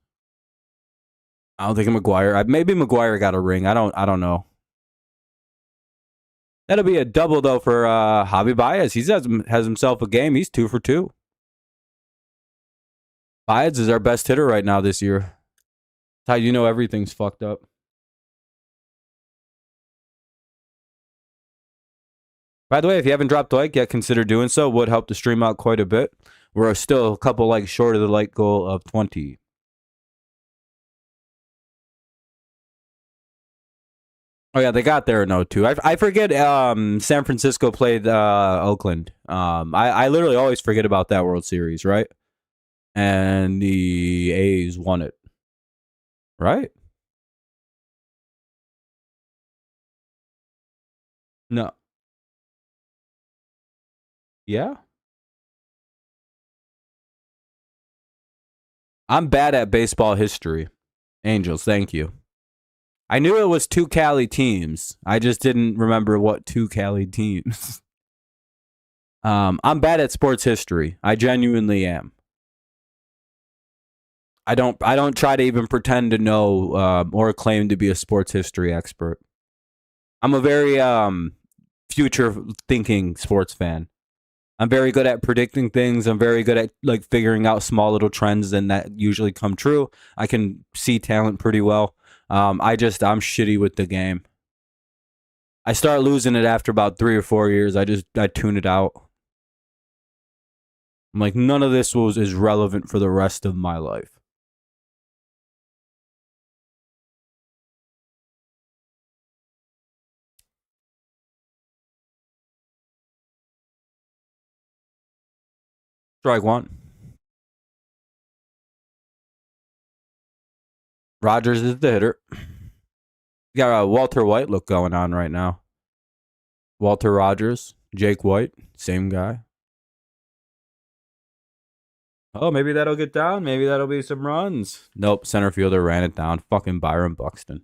I don't think McGwire. Maybe McGwire got a ring. I don't know. That'll be a double though for Javi Baez. He has himself a game. He's 2 for 2. Baez is our best hitter right now this year. That's how you know everything's fucked up. By the way, if you haven't dropped a like yet, consider doing so. Would help the stream out quite a bit. We're still a couple likes short of the like goal of 20. Oh yeah, they got there in '02. I forget. San Francisco played Oakland. I literally always forget about that World Series, right? And the A's won it, right? No, yeah. I'm bad at baseball history. Angels, thank you. I knew it was two Cali teams. I just didn't remember what two Cali teams. I'm bad at sports history. I genuinely am. I don't try to even pretend to know or claim to be a sports history expert. I'm a very future thinking sports fan. I'm very good at predicting things. I'm very good at like figuring out small little trends and that usually come true. I can see talent pretty well. I'm shitty with the game. I start losing it after about 3 or 4 years. I tune it out. I'm like, none of this is relevant for the rest of my life. Strike one. Rogers is the hitter. You got a Walter White look going on right now. Walter Rogers, Jake White, same guy. Oh, maybe that'll get down. Maybe that'll be some runs. Nope, center fielder ran it down. Fucking Byron Buxton.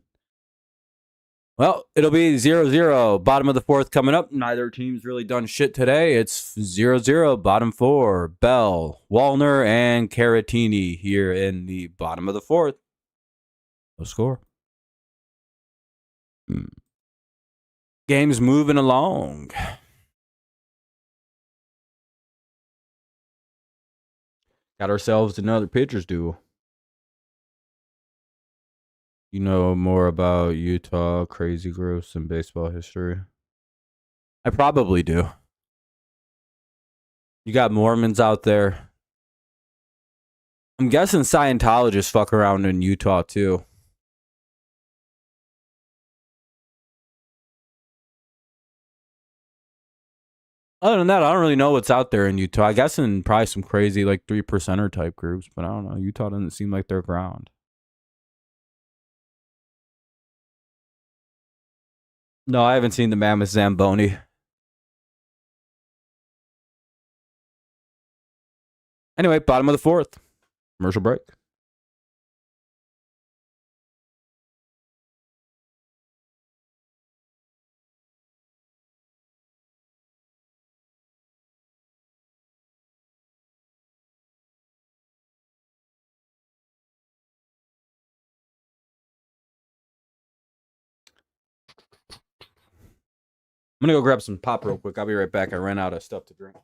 Well, it'll be 0-0. Bottom of the fourth coming up. Neither team's really done shit today. It's 0-0. Bottom four. Bell, Wallner, and Caratini here in the bottom of the fourth. No score. Game's moving along. Got ourselves another pitcher's duel. You know more about Utah crazy gross and baseball history? I probably do. You got Mormons out there. I'm guessing Scientologists fuck around in Utah too. Other than that, I don't really know what's out there in Utah. I guess in probably some crazy like 3%er type groups, but I don't know. Utah doesn't seem like their ground. No, I haven't seen the Mammoth Zamboni. Anyway, bottom of the fourth. Commercial break. I'm gonna go grab some pop real quick. I'll be right back. I ran out of stuff to drink.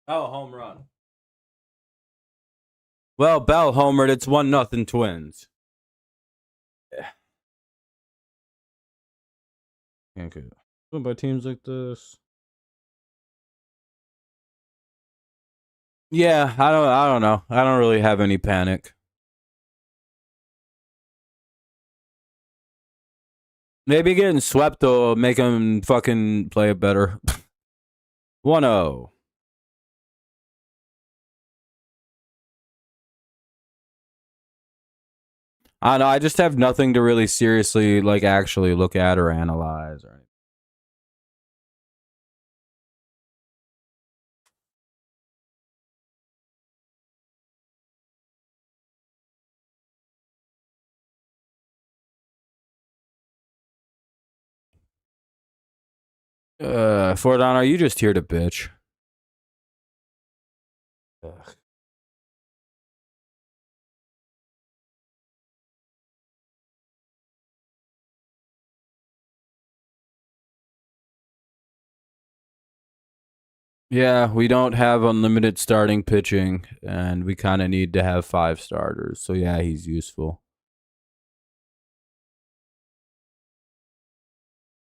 Oh, home run. Well, Bell homered. It's 1-0 Twins. Okay. What about teams like this? Yeah, I don't know. I don't really have any panic. Maybe getting swept will make them fucking play it better. 1-0. I don't know. I just have nothing to really seriously like actually look at or analyze or anything. Fordon, are you just here to bitch? Ugh. Yeah, we don't have unlimited starting pitching, and we kind of need to have 5 starters. So yeah, he's useful.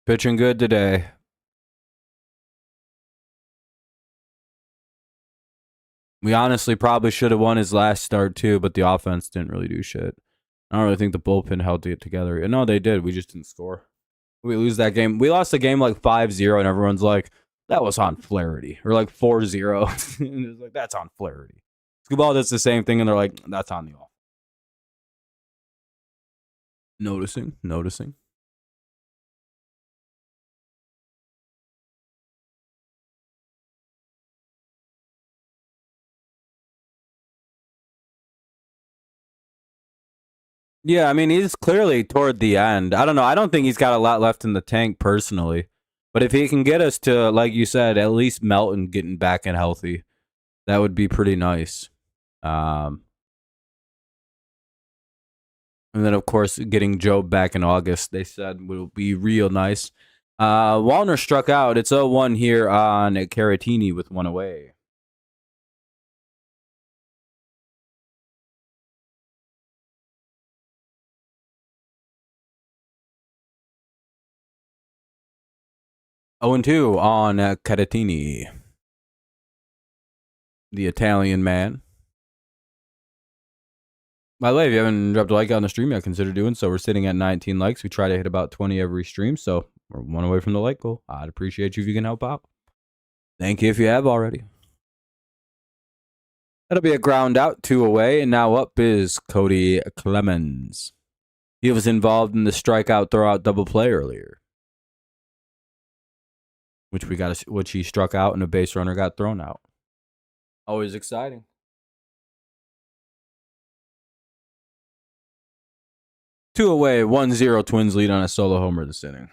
Pitching good today. We honestly probably should have won his last start too, but the offense didn't really do shit. I don't really think the bullpen held it together. No, they did. We just didn't score. We lose that game. We lost the game like 5-0, and everyone's like, that was on Flaherty. Or like 4-0. And it's like, that's on Flaherty. Scuball does the same thing, and they're like, that's on the off. Noticing. Yeah, I mean, he's clearly toward the end. I don't know. I don't think he's got a lot left in the tank personally. But if he can get us to, like you said, at least Melton getting back and healthy, that would be pretty nice. Um, and then, of course, getting Joe back in August, they said will be real nice. Wallner struck out. It's 0-1 here on Caratini with 1 away. Oh and 2 on Caratini, the Italian man. By the way, if you haven't dropped a like on the stream yet, consider doing so. We're sitting at 19 likes. We try to hit about 20 every stream, so we're 1 away from the like goal. I'd appreciate you if you can help out. Thank you if you have already. That'll be a ground out, 2 away, and now up is Cody Clemens. He was involved in the strikeout throwout double play earlier, which he struck out and a base runner got thrown out. Always exciting. 2 away, 1-0 Twins lead on a solo homer this inning.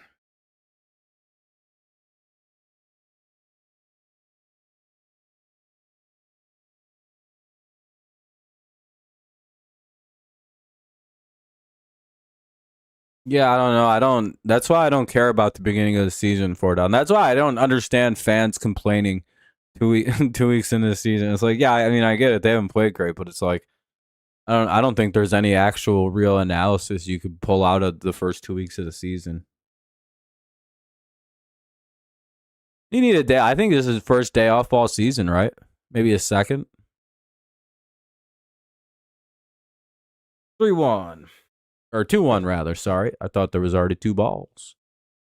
Yeah, I don't know. That's why I don't care about the beginning of the season for down. That's why I don't understand fans complaining 2 weeks into the season. It's like, yeah, I mean, I get it. They haven't played great, but it's like, I don't think there's any actual real analysis you could pull out of the first 2 weeks of the season. You need a day. I think this is his first day off all season, right? Maybe a second. 3-1. Or 2-1, rather. Sorry. I thought there was already 2 balls.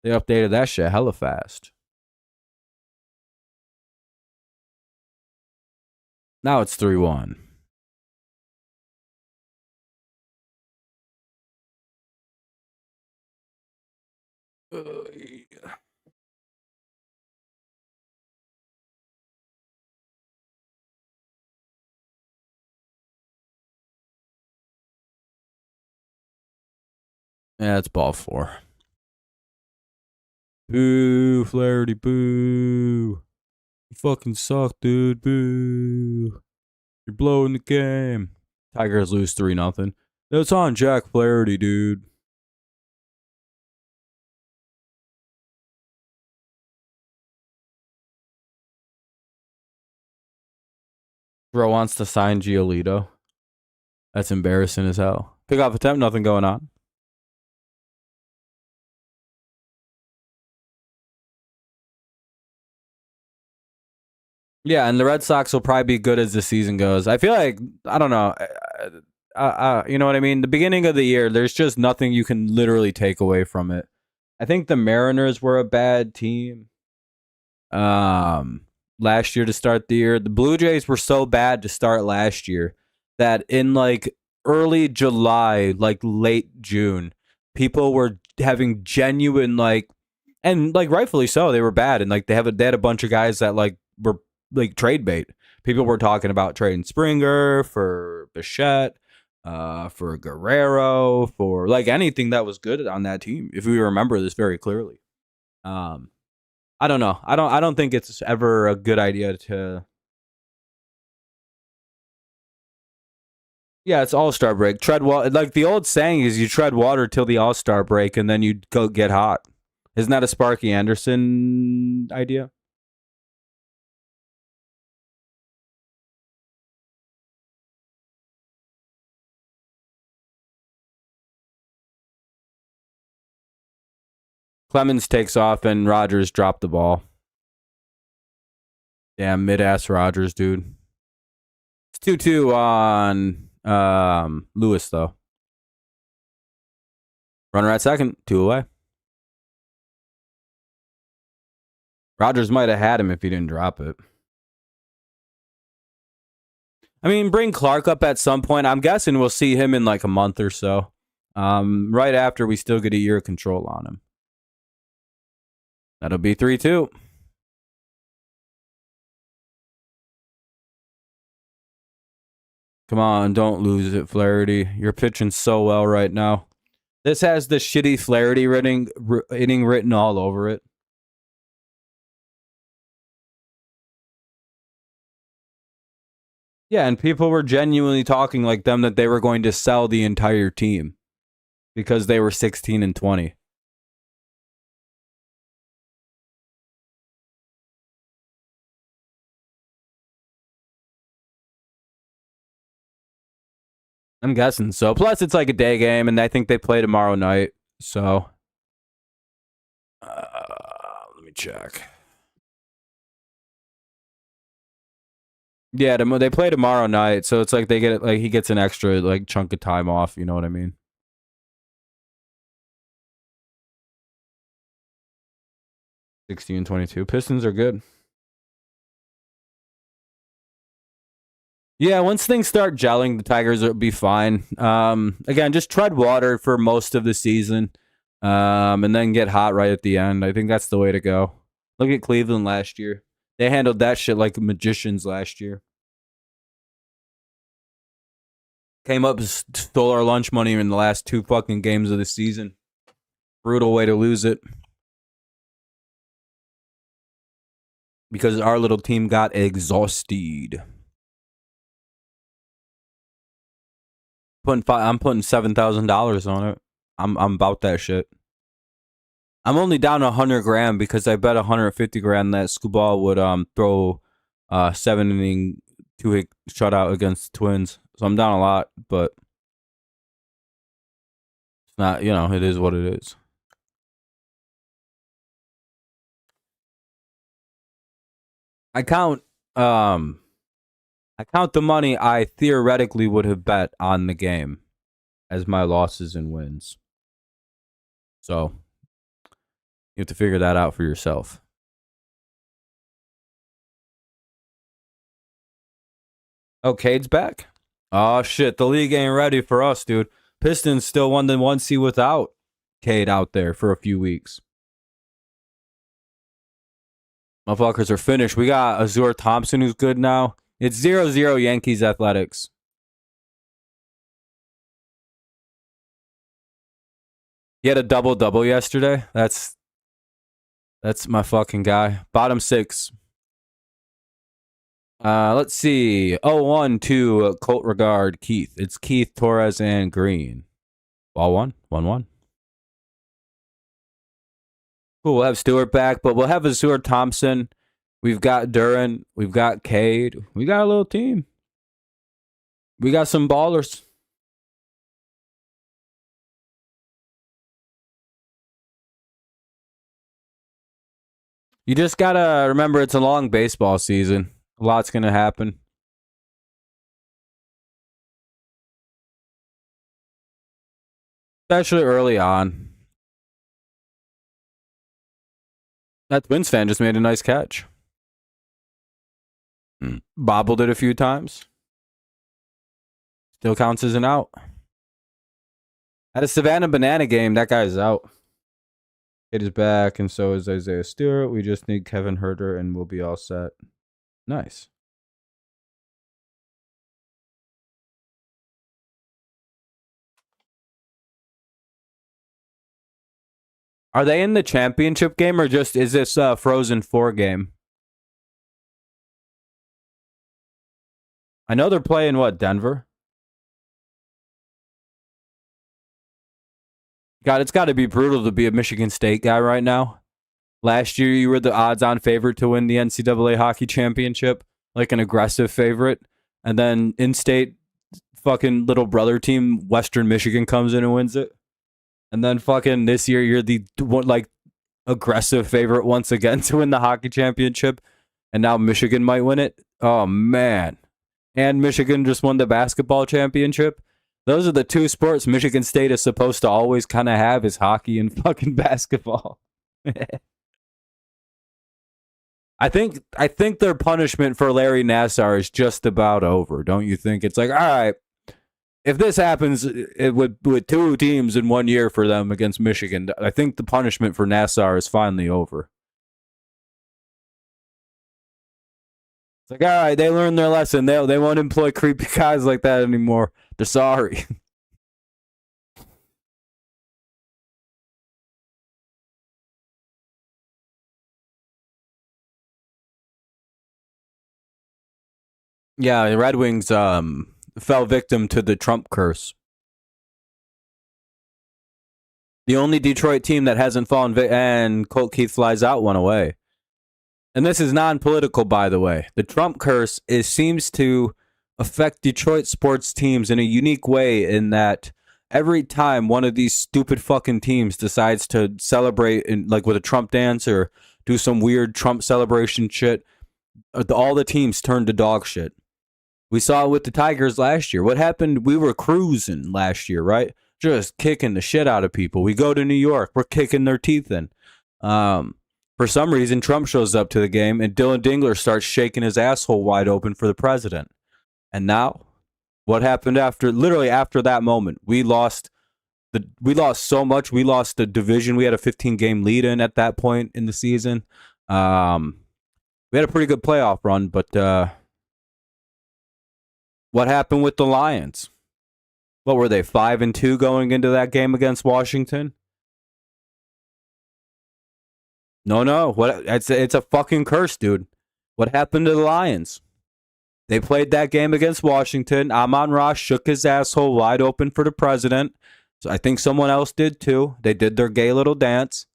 They updated that shit hella fast. Now it's 3-1. Yeah. Yeah, it's ball 4. Boo, Flaherty, boo. You fucking suck, dude. Boo. You're blowing the game. Tigers lose 3-0. It's on Jack Flaherty, dude. Bro wants to sign Giolito. That's embarrassing as hell. Pick off attempt, nothing going on. Yeah, and the Red Sox will probably be good as the season goes. I feel like, I don't know. You know what I mean? The beginning of the year, there's just nothing you can literally take away from it. I think the Mariners were a bad team last year to start the year. The Blue Jays were so bad to start last year that in like early July, like late June, people were having genuine like, and like rightfully so, they were bad, and like they had a bunch of guys that like were like trade bait. People were talking about trading Springer for Bichette, for Guerrero, for like anything that was good on that team. If we remember this very clearly, I don't know. I don't think it's ever a good idea to. Yeah, it's All-Star break. Tread water. Like the old saying is, you tread water till the All-Star break, and then you go get hot. Isn't that a Sparky Anderson idea? Clemens takes off, and Rogers dropped the ball. Damn, mid-ass Rogers, dude. It's 2-2 on Lewis, though. Runner at second, 2 away. Rogers might have had him if he didn't drop it. I mean, bring Clark up at some point. I'm guessing we'll see him in like a month or so. Right after we still get a year of control on him. That'll be 3-2. Come on, don't lose it, Flaherty. You're pitching so well right now. This has the shitty Flaherty inning written all over it. Yeah, and people were genuinely talking like them that they were going to sell the entire team because they were 16-20. I'm guessing so. Plus, it's like a day game, and I think they play tomorrow night. So, let me check. Yeah, they play tomorrow night, so it's like they get like he gets an extra like chunk of time off. You know what I mean? 16-22. Pistons are good. Yeah, once things start gelling, the Tigers will be fine. Again, just tread water for most of the season, and then get hot right at the end. I think that's the way to go. Look at Cleveland last year; they handled that shit like magicians last year. Came up, stole our lunch money in the last 2 fucking games of the season. Brutal way to lose it. Because our little team got exhausted. I'm putting $7,000 on it. I'm about that shit. I'm only down 100 grand because I bet 150 grand that Scuball would throw 7-inning 2-hit shutout against the Twins. So I'm down a lot, but it's not. It is what it is. I count the money I theoretically would have bet on the game as my losses and wins. So you have to figure that out for yourself. Oh, Cade's back? Oh, shit. The league ain't ready for us, dude. Pistons still won the 1 seed without Cade out there for a few weeks. Motherfuckers are finished. We got Azure Thompson, who's good now. It's 0-0 Yankees Athletics. He had a double-double yesterday. That's my fucking guy. Bottom 6. Let's see. 0-1 to Colt Regard, Keith. It's Keith, Torres, and Green. Ball 1. 1-1. Cool, we'll have Stewart back, but we'll have Azure Thompson. We've got Duran. We've got Cade. We got a little team. We got some ballers. You just gotta remember it's a long baseball season. A lot's gonna happen. Especially early on. That Twins fan just made a nice catch. Bobbled it a few times. Still counts as an out. At a Savannah Banana game, that guy's out. It is back, and so is Isaiah Stewart. We just need Kevin Herter, and we'll be all set. Nice. Are they in the championship game or just is this a Frozen 4 game? I know they're playing what, Denver? God, it's got to be brutal to be a Michigan State guy right now. Last year, you were the odds-on favorite to win the NCAA hockey championship, like an aggressive favorite. And then in-state fucking little brother team, Western Michigan, comes in and wins it. And then fucking this year, you're the like aggressive favorite once again to win the hockey championship. And now Michigan might win it. Oh, man. And Michigan just won the basketball championship. Those are the two sports Michigan State is supposed to always kind of have, is hockey and fucking basketball. I think their punishment for Larry Nassar is just about over. Don't you think? It's like, all right, if this happens with two teams in 1 year for them against Michigan, I think the punishment for Nassar is finally over. It's like, all right, they learned their lesson. They won't employ creepy guys like that anymore. They're sorry. Yeah, the Red Wings fell victim to the Trump curse. The only Detroit team that hasn't fallen and Colt Keith flies out one away. And this is non-political, by the way. The Trump curse seems to affect Detroit sports teams in a unique way, in that every time one of these stupid fucking teams decides to celebrate like with a Trump dance or do some weird Trump celebration shit, all the teams turn to dog shit. We saw it with the Tigers last year. What happened? We were cruising last year, right? Just kicking the shit out of people. We go to New York. We're kicking their teeth in. For some reason, Trump shows up to the game, and Dylan Dingler starts shaking his asshole wide open for the president. And now, what happened after that moment? We lost so much. We lost the division. We had a 15-game lead in at that point in the season. We had a pretty good playoff run, but what happened with the Lions? What were they, 5-2 going into that game against Washington? No. It's a fucking curse, dude. What happened to the Lions? They played that game against Washington. Amon-Ra shook his asshole wide open for the president. So I think someone else did too. They did their gay little dance,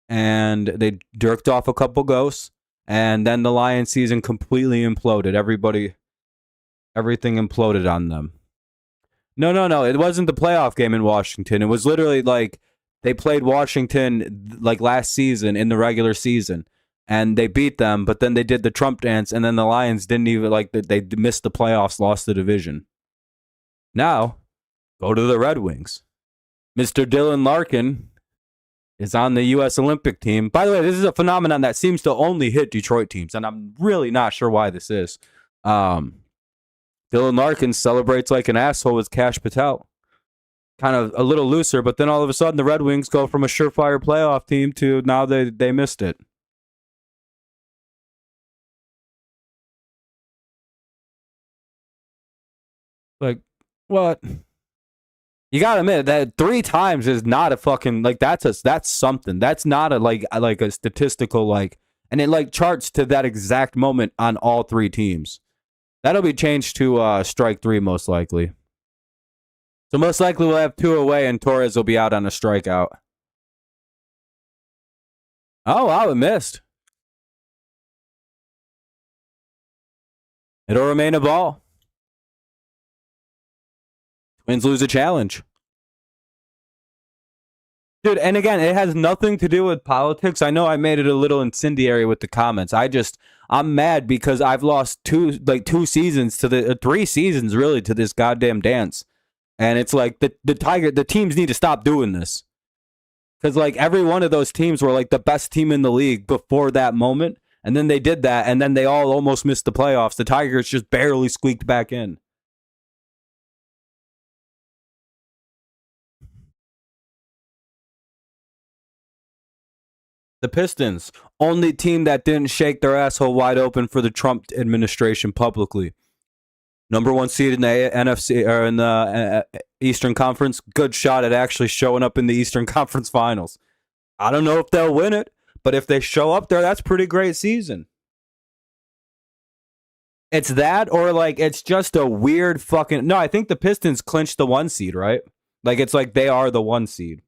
and they jerked off a couple ghosts, and then the Lions season completely imploded. Everything imploded on them. No. It wasn't the playoff game in Washington. It was literally like they played Washington like last season in the regular season, and they beat them, but then they did the Trump dance, and then the Lions didn't even, like, they missed the playoffs, lost the division. Now, go to the Red Wings. Mr. Dylan Larkin is on the U.S. Olympic team. By the way, this is a phenomenon that seems to only hit Detroit teams, and I'm really not sure why this is. Dylan Larkin celebrates like an asshole with Cash Patel. Kind of a little looser, but then all of a sudden the Red Wings go from a surefire playoff team to now they missed it. Like, what? You gotta admit that 3 times is not a fucking, like, that's something. That's not a like a statistical, like, and it like charts to that exact moment on all 3 teams. That'll be changed to strike 3 most likely. So most likely we'll have 2 away and Torres will be out on a strikeout. Oh, wow, it missed. It'll remain a ball. Twins lose a challenge. Dude, and again, it has nothing to do with politics. I know I made it a little incendiary with the comments. I'm mad because I've lost 2 seasons to the 3 seasons really to this goddamn dance. And it's like the teams need to stop doing this. Because like every one of those teams were like the best team in the league before that moment. And then they did that, and then they all almost missed the playoffs. The Tigers just barely squeaked back in. The Pistons, only team that didn't shake their asshole wide open for the Trump administration publicly. Number 1 seed in the NFC or in the Eastern Conference. Good shot at actually showing up in the Eastern Conference Finals. I don't know if they'll win it, but if they show up there, that's a pretty great season. It's that, or like it's just a weird fucking. No, I think the Pistons clinched the 1 seed, right? Like it's like they are the 1 seed.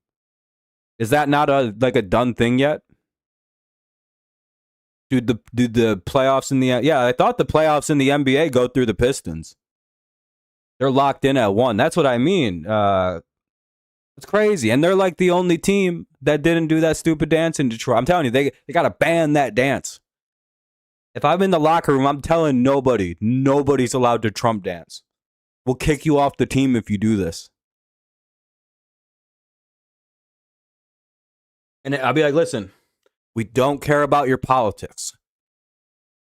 Is that not a like a done thing yet? Dude, the playoffs in the I thought the playoffs in the NBA go through the Pistons. They're locked in at 1. That's what I mean. It's crazy, and they're like the only team that didn't do that stupid dance in Detroit. I'm telling you, they gotta ban that dance. If I'm in the locker room, I'm telling nobody's allowed to Trump dance. We'll kick you off the team if you do this. And I'll be like, listen, we don't care about your politics.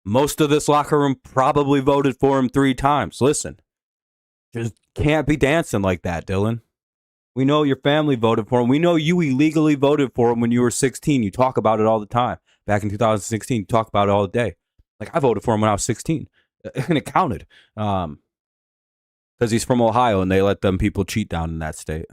Most of this locker room probably voted for him 3 times. Listen, just can't be dancing like that, Dylan. We know your family voted for him. We know you illegally voted for him when you were 16. You talk about it all the time. Back in 2016, you talk about it all day. Like, I voted for him when I was 16, and it counted. Because he's from Ohio, and they let them people cheat down in that state.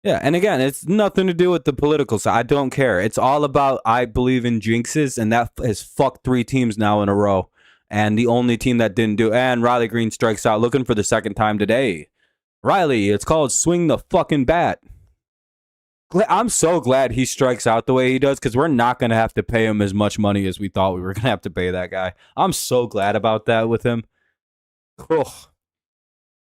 Yeah, and again, it's nothing to do with the political side. I don't care. It's all about I believe in jinxes, and that has fucked 3 teams now in a row. And the only team that didn't do, and Riley Green strikes out looking for the second time today. Riley, it's called swing the fucking bat. I'm so glad he strikes out the way he does, because we're not going to have to pay him as much money as we thought we were going to have to pay that guy. I'm so glad about that with him. Ugh.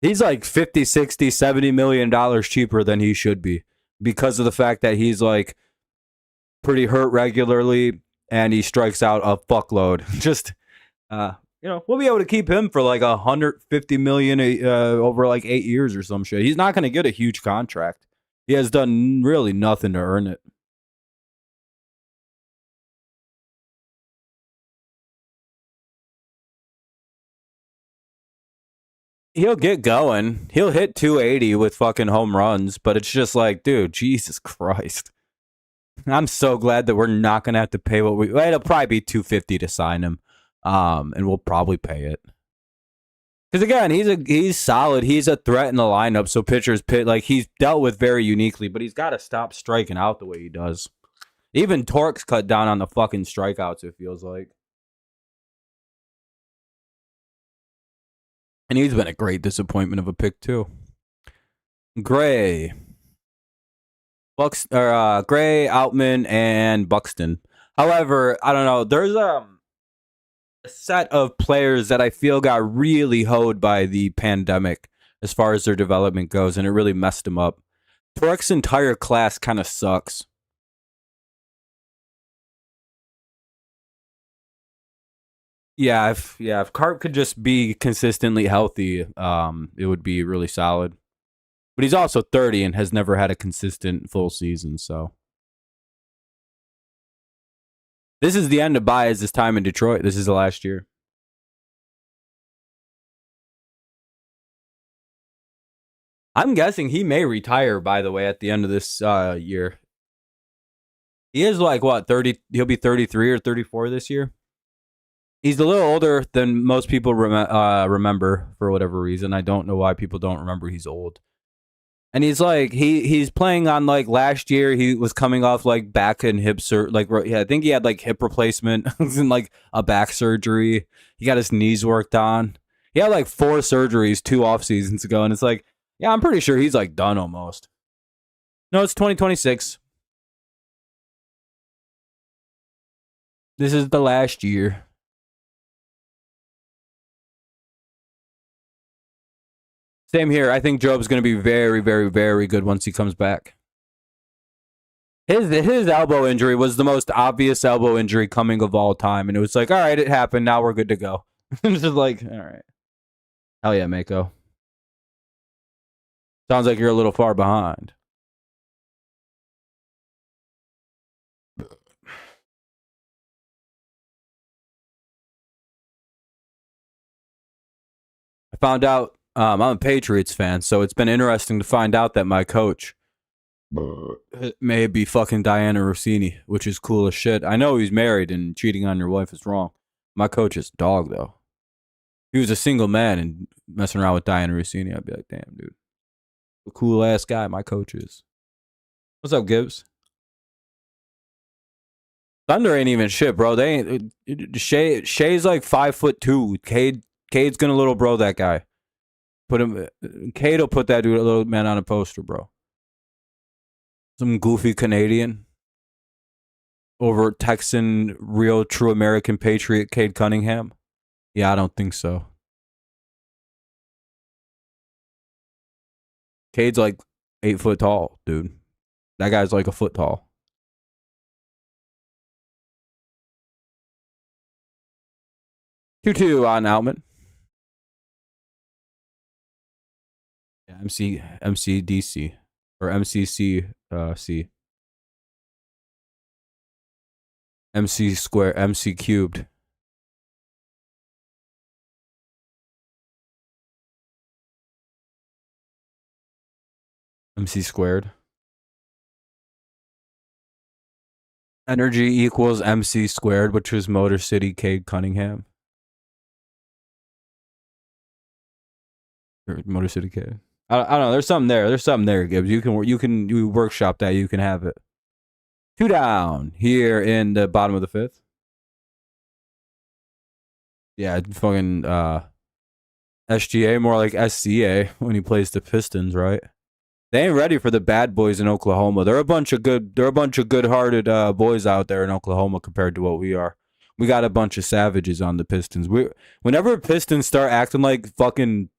He's like 50, 60, 70 million dollars cheaper than he should be, because of the fact that he's like pretty hurt regularly and he strikes out a fuckload. Just, we'll be able to keep him for like 150 million over like 8 years or some shit. He's not going to get a huge contract. He has done really nothing to earn it. He'll get going. He'll hit 280 with fucking home runs, but it's just like, dude, Jesus Christ. I'm so glad that we're not going to have to pay what we... It'll probably be 250 to sign him, and we'll probably pay it. Because again, he's solid. He's a threat in the lineup, so pitchers he's dealt with very uniquely, but he's got to stop striking out the way he does. Even Torque's cut down on the fucking strikeouts, it feels like. And he's been a great disappointment of a pick too. Gray, Gray, Outman, and Buxton. However, I don't know. There's a set of players that I feel got really hoed by the pandemic as far as their development goes, and it really messed them up. Torque's entire class kind of sucks. Yeah, if Carp could just be consistently healthy, it would be really solid. But he's also 30 and has never had a consistent full season, so. This is the end of Baez's time in Detroit. This is the last year. I'm guessing he may retire, by the way, at the end of this year. He is like, what, 30? He'll be 33 or 34 this year. He's a little older than most people remember for whatever reason. I don't know why people don't remember he's old. And he's like, he's playing on like last year. He was coming off like back and hip I think he had like hip replacement and like a back surgery. He got his knees worked on. He had like 4 surgeries 2 off seasons ago, and it's like, yeah, I'm pretty sure he's like done almost. No, it's 2026. This is the last year. Same here. I think Job's going to be very, very, very good once he comes back. His elbow injury was the most obvious elbow injury coming of all time, and it was like, all right, it happened. Now we're good to go. It's just like, all right. Hell yeah, Mako. Sounds like you're a little far behind. I found out I'm a Patriots fan, so it's been interesting to find out that my coach may be fucking Diana Rossini, which is cool as shit. I know he's married and cheating on your wife is wrong. My coach is a dog, though. If he was a single man and messing around with Diana Rossini, I'd be like, damn, dude. A cool ass guy, my coach is. What's up, Gibbs? Thunder ain't even shit, bro. They ain't. Shay's like 5'2". Cade's gonna little bro that guy. Put him. Cade will put that dude, a little man, on a poster, bro. Some goofy Canadian over Texan, real true American patriot Cade Cunningham. Yeah, I don't think so. Cade's like 8 foot tall, dude. That guy's like a foot tall. 2-2 on Outman. Yeah, MCDC or MCC C. MC square, MC cubed. MC squared. Energy equals MC squared, which is Motor City Cade Cunningham. Or Motor City Cade. I don't know. There's something there. There's something there, Gibbs. You workshop that. You can have it. 2 down here in the bottom of the 5th. Yeah, fucking SGA, more like SCA when he plays the Pistons, right? They ain't ready for the bad boys in Oklahoma. They're a bunch of good-hearted boys out there in Oklahoma compared to what we are. We got a bunch of savages on the Pistons. Whenever Pistons start acting like fucking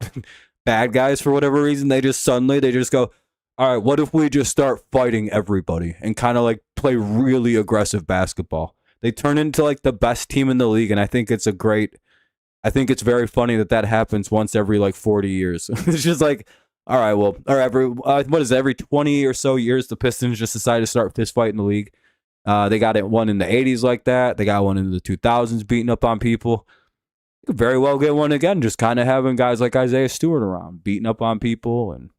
bad guys for whatever reason, they just go, all right, what if we just start fighting everybody and kind of like play really aggressive basketball? They turn into like the best team in the league, and I think it's very funny that happens once every like 40 years. It's just like, all right, well, or every 20 or so years, the Pistons just decide to start fist fight in the league. They got one in the 80s like that. They got one in the 2000s beating up on people. You could very well get one again, just kind of having guys like Isaiah Stewart around, beating up on people. And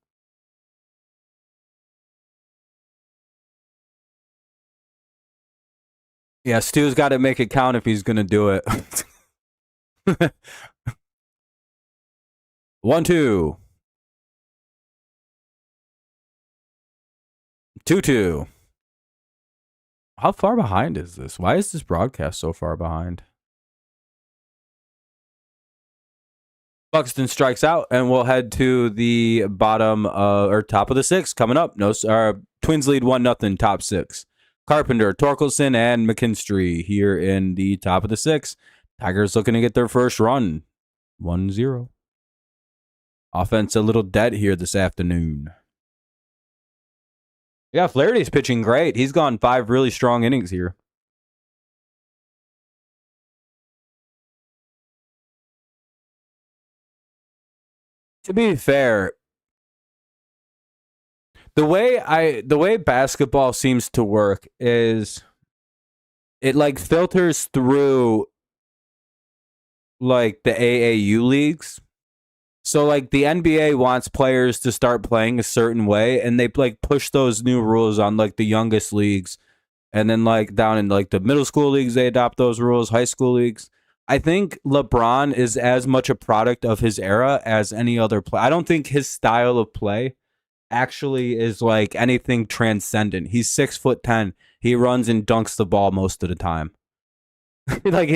yeah, Stu's got to make it count if he's going to do it. 1-2. 2-2. How far behind is this? Why is this broadcast so far behind? Buxton strikes out, and we'll head to the bottom or top of the 6th coming up. Twins lead 1-0, top 6. Carpenter, Torkelson, and McKinstry here in the top of the 6th. Tigers looking to get their first run. 1-0. Offense a little dead here this afternoon. Yeah, Flaherty's pitching great. He's gone 5 really strong innings here. To be fair, the way basketball seems to work is it like filters through like the AAU leagues. So like the NBA wants players to start playing a certain way, and they like push those new rules on like the youngest leagues, and then like down in like the middle school leagues they adopt those rules, high school leagues. I think LeBron is as much a product of his era as any other player. I don't think his style of play actually is like anything transcendent. He's 6'10". He runs and dunks the ball most of the time. Like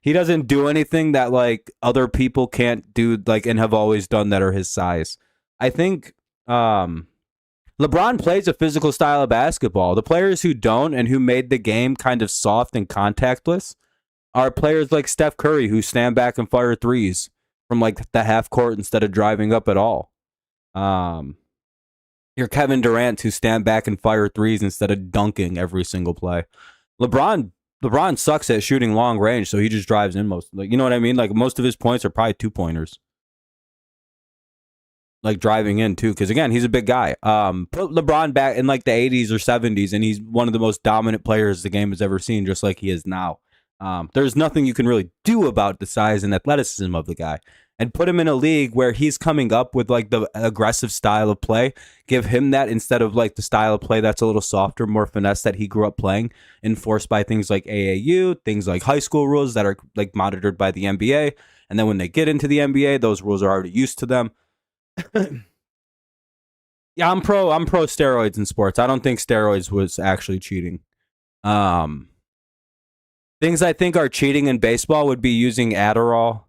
he doesn't do anything that like other people can't do, like, and have always done that are his size. I think LeBron plays a physical style of basketball. The players who don't and who made the game kind of soft and contactless are players like Steph Curry, who stand back and fire threes from like the half court instead of driving up at all. Your Kevin Durant, who stand back and fire threes instead of dunking every single play. LeBron sucks at shooting long range, so he just drives in most. Like, you know what I mean? Like most of his points are probably 2-pointers. Like driving in too, because again, he's a big guy. Put LeBron back in like the 80s or 70s, and he's one of the most dominant players the game has ever seen, just like he is now. There's nothing you can really do about the size and athleticism of the guy. And put him in a league where he's coming up with like the aggressive style of play. Give him that instead of like the style of play that's a little softer, more finesse that he grew up playing, enforced by things like AAU, things like high school rules that are like monitored by the NBA. And then when they get into the NBA, those rules are already used to them. Yeah, I'm pro steroids in sports. I don't think steroids was actually cheating. Um, Things I think are cheating in baseball would be using Adderall.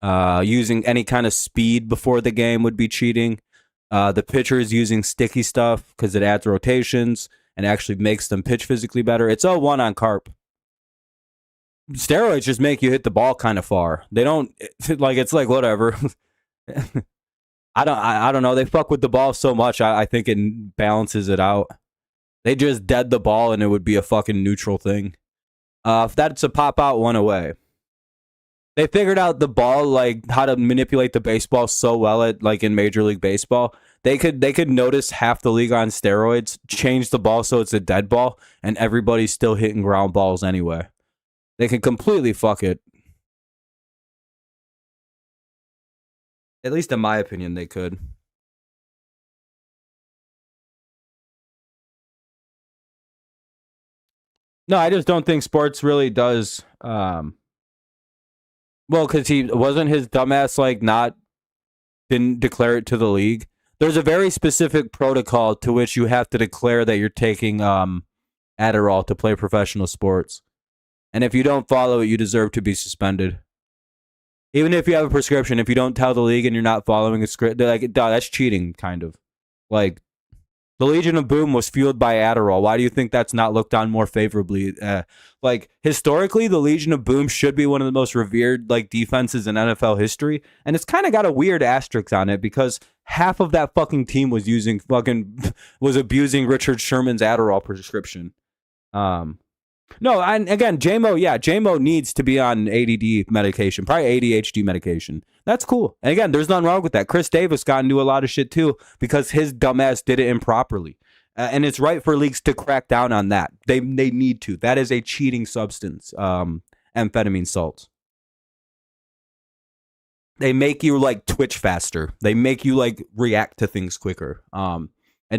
Using any kind of speed before the game would be cheating. The pitchers using sticky stuff because it adds rotations and actually makes them pitch physically better. It's 0-1 on Carp. Steroids just make you hit the ball kind of far. They don't like it's like whatever. I don't know. They fuck with the ball so much. I think it balances it out. They just dead the ball and it would be a fucking neutral thing. If that's a pop out, one away. They figured out the ball, like how to manipulate the baseball so well at like in Major League Baseball. They could notice half the league on steroids, change the ball so it's a dead ball, and everybody's still hitting ground balls anyway. They can completely fuck it. At least in my opinion, they could. No, I just don't think sports really does. Well, because he wasn't his dumbass like not didn't declare it to the league. There's a very specific protocol to which you have to declare that you're taking Adderall to play professional sports, and if you don't follow it, you deserve to be suspended. Even if you have a prescription, if you don't tell the league and you're not following a script, they're like, "Duh, that's cheating, kind of." Like the Legion of Boom was fueled by Adderall. Why do you think that's not looked on more favorably? Like historically, the Legion of Boom should be one of the most revered like defenses in NFL history, and it's kind of got a weird asterisk on it because half of that fucking team was using fucking was abusing Richard Sherman's Adderall prescription. Um, no, and again, JMO needs to be on ADD medication, probably ADHD medication. That's cool. And again, there's nothing wrong with that. Chris Davis got into a lot of shit too because his dumbass did it improperly. And it's right for leagues to crack down on that. They need to. That is a cheating substance, amphetamine salts. They make you like twitch faster. They make you like react to things quicker. And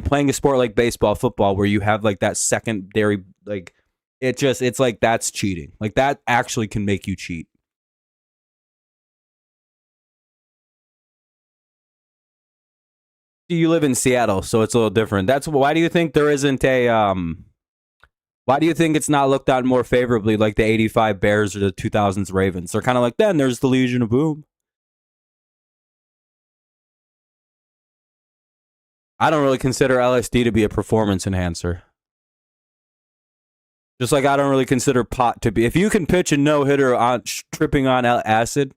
playing a sport like baseball, football, where you have like that secondary like it's like that's cheating. Like that actually can make you cheat. You live in Seattle, so it's a little different. That's why do you think there isn't a why do you think it's not looked on more favorably like the 85 Bears or the 2000s Ravens? They're kind of like, then there's the Legion of Boom. I don't really consider LSD to be a performance enhancer. Just like I don't really consider pot to be. If you can pitch a no hitter on tripping on acid,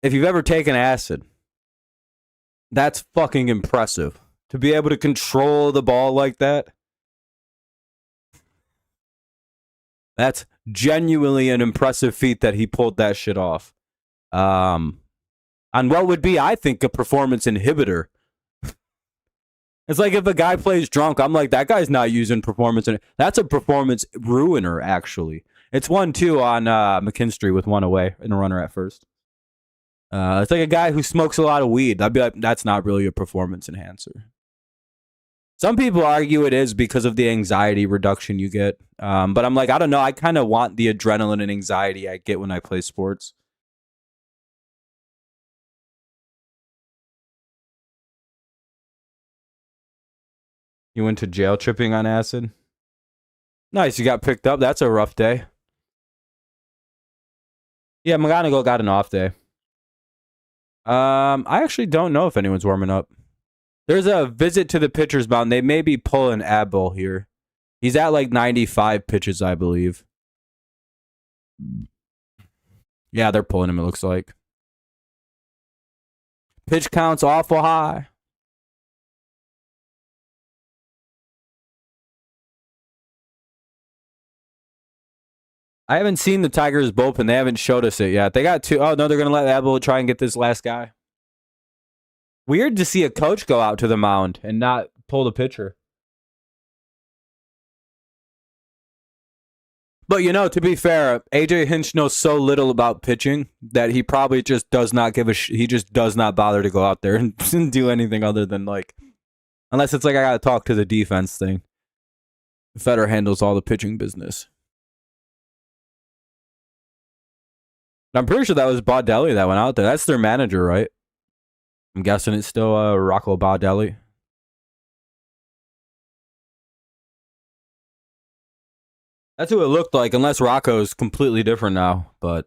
if you've ever taken acid, that's fucking impressive. To be able to control the ball like that, that's genuinely an impressive feat that he pulled that shit off. On what would be, I think, a performance inhibitor. It's like if a guy plays drunk, I'm like, that guy's not using performance. That's a performance ruiner, actually. It's 1-2 on McKinstry with one away and a runner at first. It's like a guy who smokes a lot of weed. I'd be like, that's not really a performance enhancer. Some people argue it is because of the anxiety reduction you get. But I'm like, I don't know. I kind of want the adrenaline and anxiety I get when I play sports. You went to jail tripping on acid? Nice. You got picked up. That's a rough day. Yeah, McGonagall got an off day. I actually don't know if anyone's warming up. There's a visit to the pitcher's mound. They may be pulling Abel here. He's at like 95 pitches, I believe. Yeah, they're pulling him, it looks like. Pitch count's awful high. I haven't seen the Tigers bullpen. They haven't showed us it yet. They got two. Oh, no, they're going to let Abel try and get this last guy. Weird to see a coach go out to the mound and not pull the pitcher. But, you know, to be fair, AJ Hinch knows so little about pitching that he probably just does not give a he just does not bother to go out there and do anything other than, like, unless it's like I got to talk to the defense thing. Federer handles all the pitching business. I'm pretty sure that was Baudelli that went out there. That's their manager, right? I'm guessing it's still Rocco Baudelli. That's who it looked like, unless Rocco's completely different now. But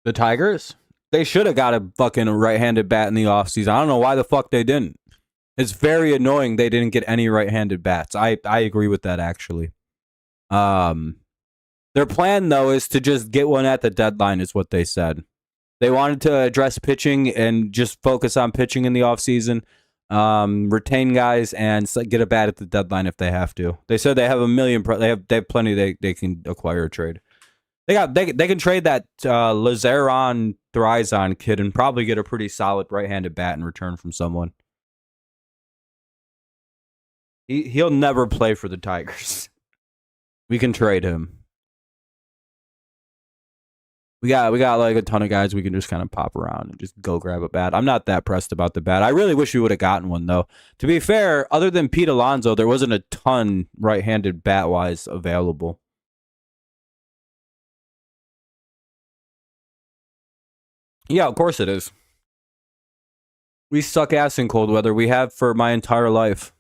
the Tigers, they should have got a fucking right-handed bat in the offseason. I don't know why the fuck they didn't. It's very annoying they didn't get any right-handed bats. I agree with that, actually. Their plan, though, is to just get one at the deadline, is what they said. They wanted to address pitching and just focus on pitching in the offseason, retain guys, and get a bat at the deadline if they have to. They said they have a million. They have plenty they can acquire or trade. They can trade that Lazaron Thrizon kid and probably get a pretty solid right-handed bat in return from someone. He'll never play for the Tigers. We can trade him. We got like a ton of guys we can just kind of pop around and just go grab a bat. I'm not that pressed about the bat. I really wish we would have gotten one, though. To be fair, other than Pete Alonso, there wasn't a ton right-handed bat-wise available. Yeah, of course it is. We suck ass in cold weather. We have for my entire life.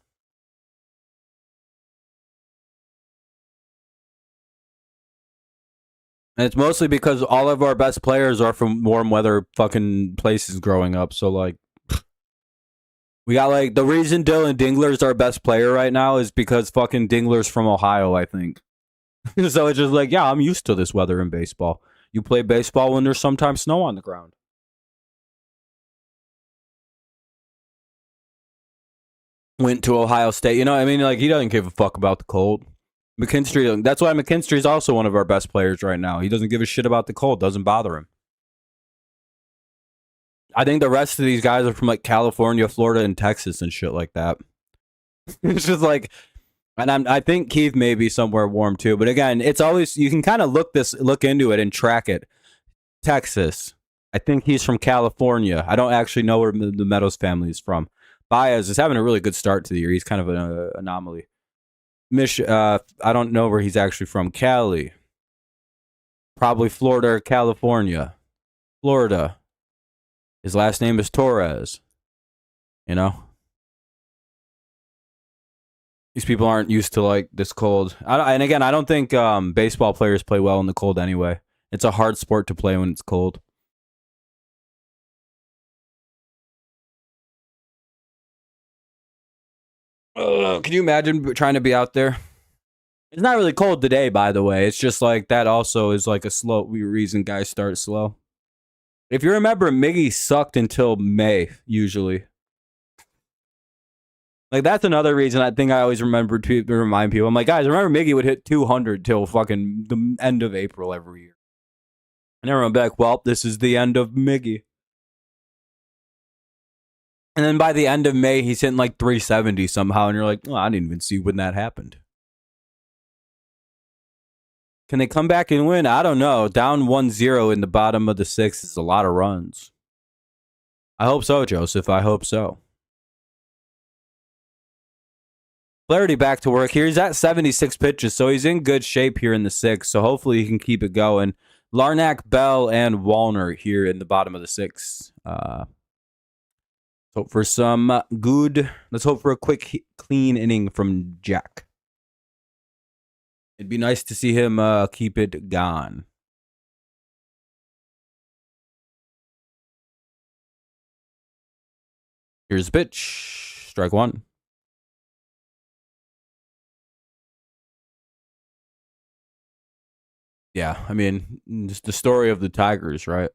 And it's mostly because all of our best players are from warm weather fucking places growing up. So, like, we got, like, the reason Dylan Dingler's our best player right now is because fucking Dingler's from Ohio, I think. So it's just like, yeah, I'm used to this weather in baseball. You play baseball when there's sometimes snow on the ground. Went to Ohio State. You know what I mean? Like, he doesn't give a fuck about the cold. McKinstry, that's why McKinstry's also one of our best players right now. He doesn't give a shit about the cold. Doesn't bother him. I think the rest of these guys are from like California, Florida, and Texas and shit like that. It's just like, and I think Keith may be somewhere warm too. But again, it's always, you can kind of look into it and track it. Texas. I think he's from California. I don't actually know where the Meadows family is from. Baez is having a really good start to the year. He's kind of an anomaly. I don't know where he's actually from. Cali. Probably Florida or California. Florida. His last name is Torres. You know? These people aren't used to, like, this cold. And again, I don't think baseball players play well in the cold anyway. It's a hard sport to play when it's cold. Can you imagine trying to be out there? It's not really cold today, by the way. It's just like that also is like a slow reason guys start slow. If you remember, Miggy sucked until May, usually. Like, that's another reason I think I always remember to remind people. I'm like, guys, remember Miggy would hit 200 till fucking the end of April every year. And everyone would be like, well, this is the end of Miggy. And then by the end of May, he's hitting like 370 somehow. And you're like, oh, I didn't even see when that happened. Can they come back and win? I don't know. Down 1-0 in the bottom of the sixth is a lot of runs. I hope so, Joseph. I hope so. Flaherty back to work here. He's at 76 pitches, so he's in good shape here in the sixth. So hopefully he can keep it going. Larnack, Bell, and Wallner here in the bottom of the sixth. Hope for some good. Let's hope for a quick, clean inning from Jack. It'd be nice to see him keep it gone. Here's a pitch. Strike one. Yeah, I mean, just the story of the Tigers, right?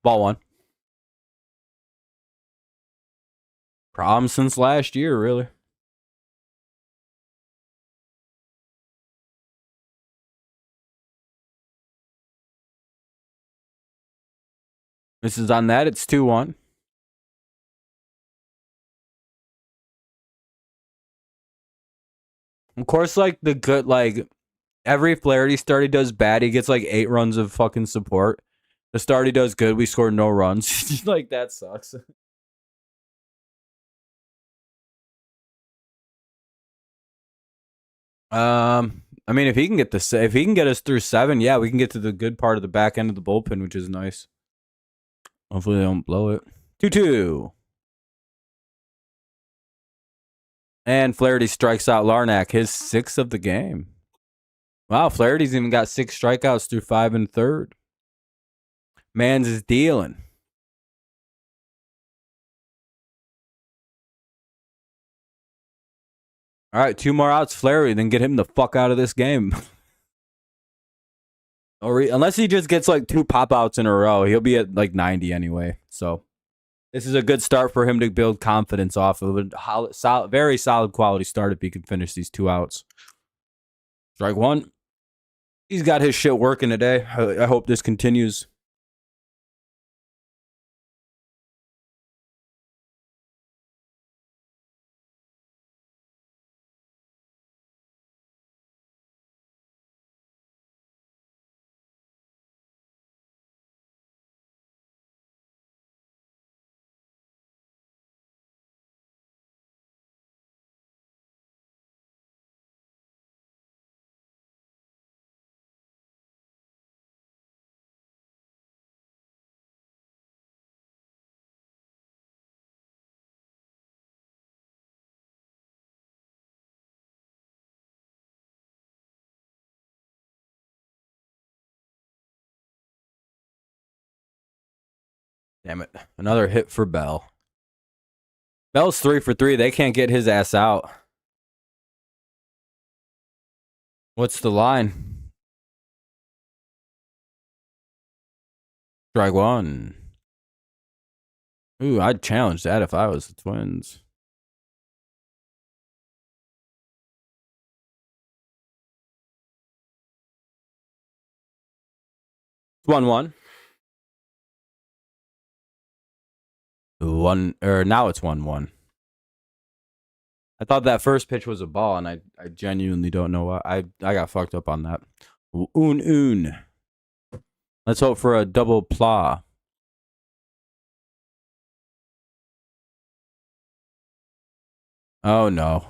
Ball one. Problem since last year, really. This is on that. It's 2-1. Of course, like the good, like every Flaherty start he does bad, he gets like 8 runs of fucking support. The start he does good, we score no runs. Like, that sucks. I mean, if he can get if he can get us through 7, yeah, we can get to the good part of the back end of the bullpen, which is nice. Hopefully they don't blow it. 2-2. And Flaherty strikes out Larnack, his 6th of the game. Wow, Flaherty's even got 6 strikeouts through 5 1/3. Mans is dealing. All right, 2 more outs, Flaherty, then get him the fuck out of this game. Or unless he just gets like 2 pop outs in a row, he'll be at like 90 anyway. So this is a good start for him to build confidence off of a very solid quality start if he can finish these 2 outs. Strike 1. He's got his shit working today. I hope this continues. Damn it. Another hit for Bell. Bell's 3 for 3. They can't get his ass out. What's the line? Strike 1. Ooh, I'd challenge that if I was the Twins. It's 1-1. Now it's 1-1. I thought that first pitch was a ball, and I genuinely don't know why. I got fucked up on that. Un. Let's hope for a double pla. Oh no.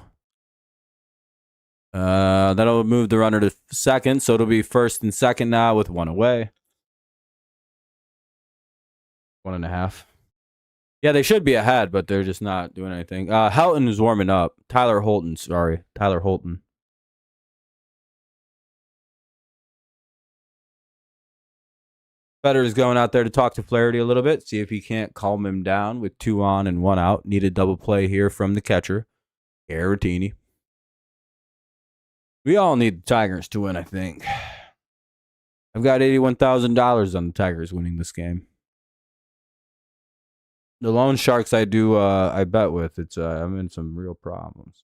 That'll move the runner to second, so it'll be first and second now with 1 away. 1.5. Yeah, they should be ahead, but they're just not doing anything. Helton is warming up. Tyler Holton. Fetter is going out there to talk to Flaherty a little bit, see if he can't calm him down with 2 on and 1 out. Need a double play here from the catcher, Caratini. We all need the Tigers to win, I think. I've got $81,000 on the Tigers winning this game. The loan sharks I bet with, I'm in some real problems.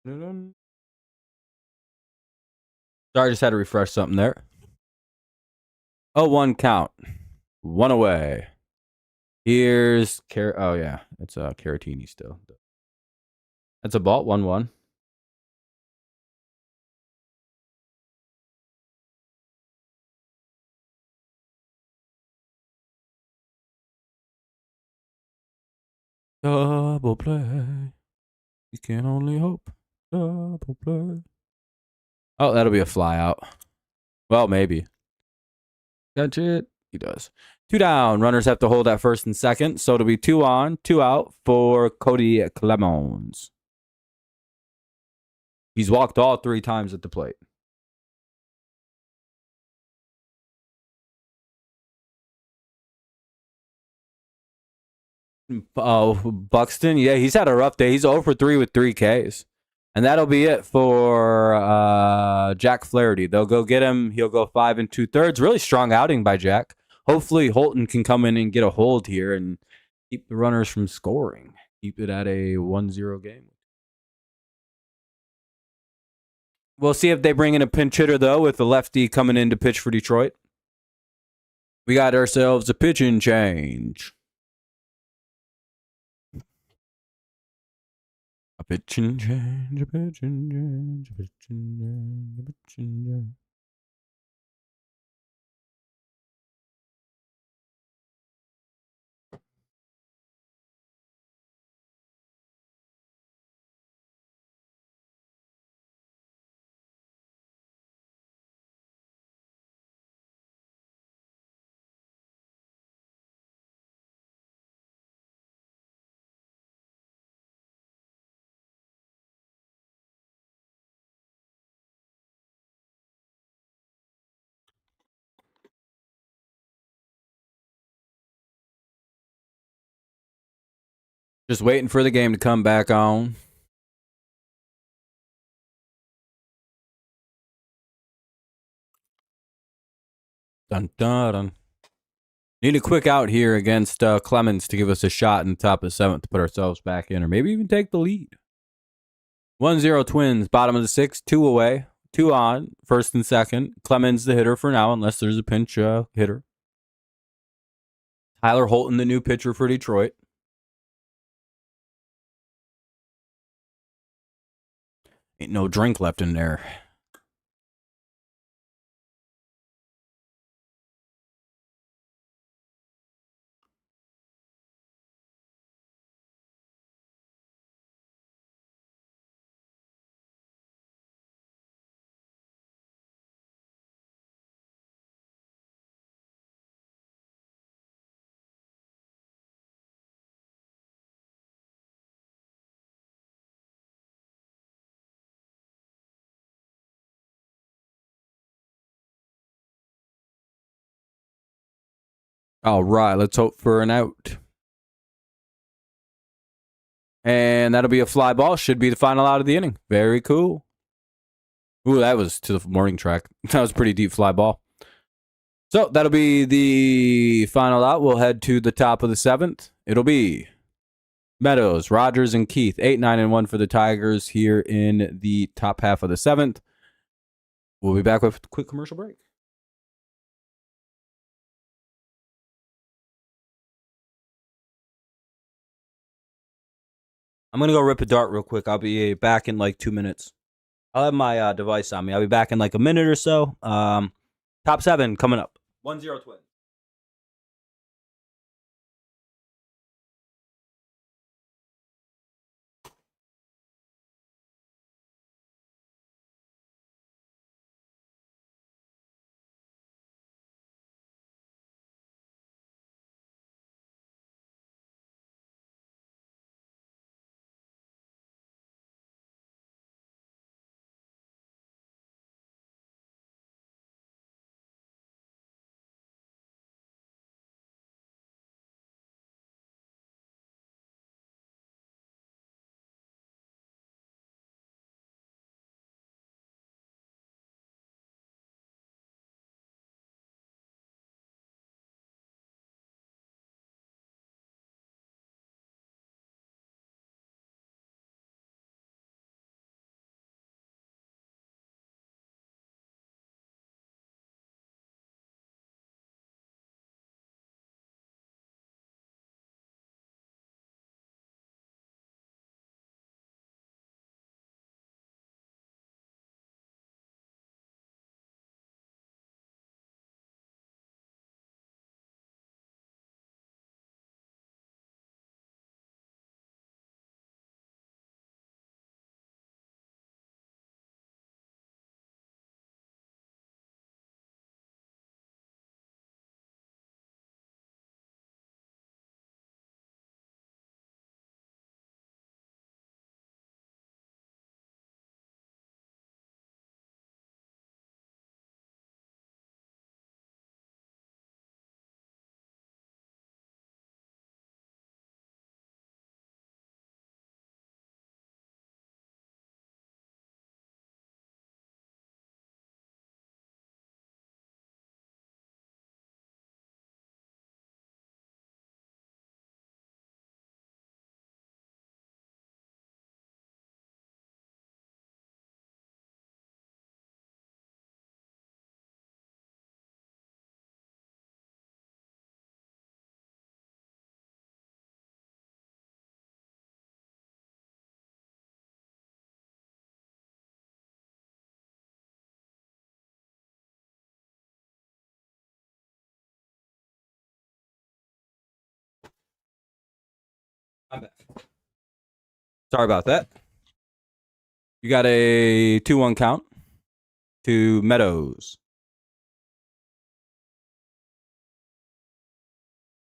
Sorry, I just had to refresh something there. 0-1 count. 1 away. Here's oh yeah, it's Caratini still. That's a ball. 1-1. Double play. You can only hope. Double play. Oh, that'll be a fly out. Well, maybe. Catch it. He does. 2 down. Runners have to hold at first and second. So it'll be 2 on, 2 out for Cody Clemons. He's walked all 3 times at the plate. Buxton, yeah, he's had a rough day. He's 0 for 3 with 3 Ks. And that'll be it for Jack Flaherty. They'll go get him. He'll go 5 2/3. Really strong outing by Jack. Hopefully Holton can come in and get a hold here and keep the runners from scoring. Keep it at a 1-0 game. We'll see if they bring in a pinch hitter, though, with the lefty coming in to pitch for Detroit. We got ourselves a pitching change. A pitching change, a pitching change, a pitching change, a pitching change. Just waiting for the game to come back on. Dun, dun, dun. Need a quick out here against Clemens to give us a shot in the top of the 7th to put ourselves back in, or maybe even take the lead. 1-0 Twins, bottom of the 6th, 2 away, 2 on, first and second. Clemens the hitter for now, unless there's a pinch hitter. Tyler Holton, the new pitcher for Detroit. Ain't no drink left in there. All right, let's hope for an out. And that'll be a fly ball. Should be the final out of the inning. Very cool. Ooh, that was to the morning track. That was a pretty deep fly ball. So that'll be the final out. We'll head to the top of the 7th. It'll be Meadows, Rogers, and Keith. 8, 9, and 1 for the Tigers here in the top half of the 7th. We'll be back with a quick commercial break. I'm going to go rip a dart real quick. I'll be back in like 2 minutes. I'll have my device on me. I'll be back in like a minute or so. Top 7 coming up. 1-0 Twins. My bad. Sorry about that. You got a 2-1 count to Meadows.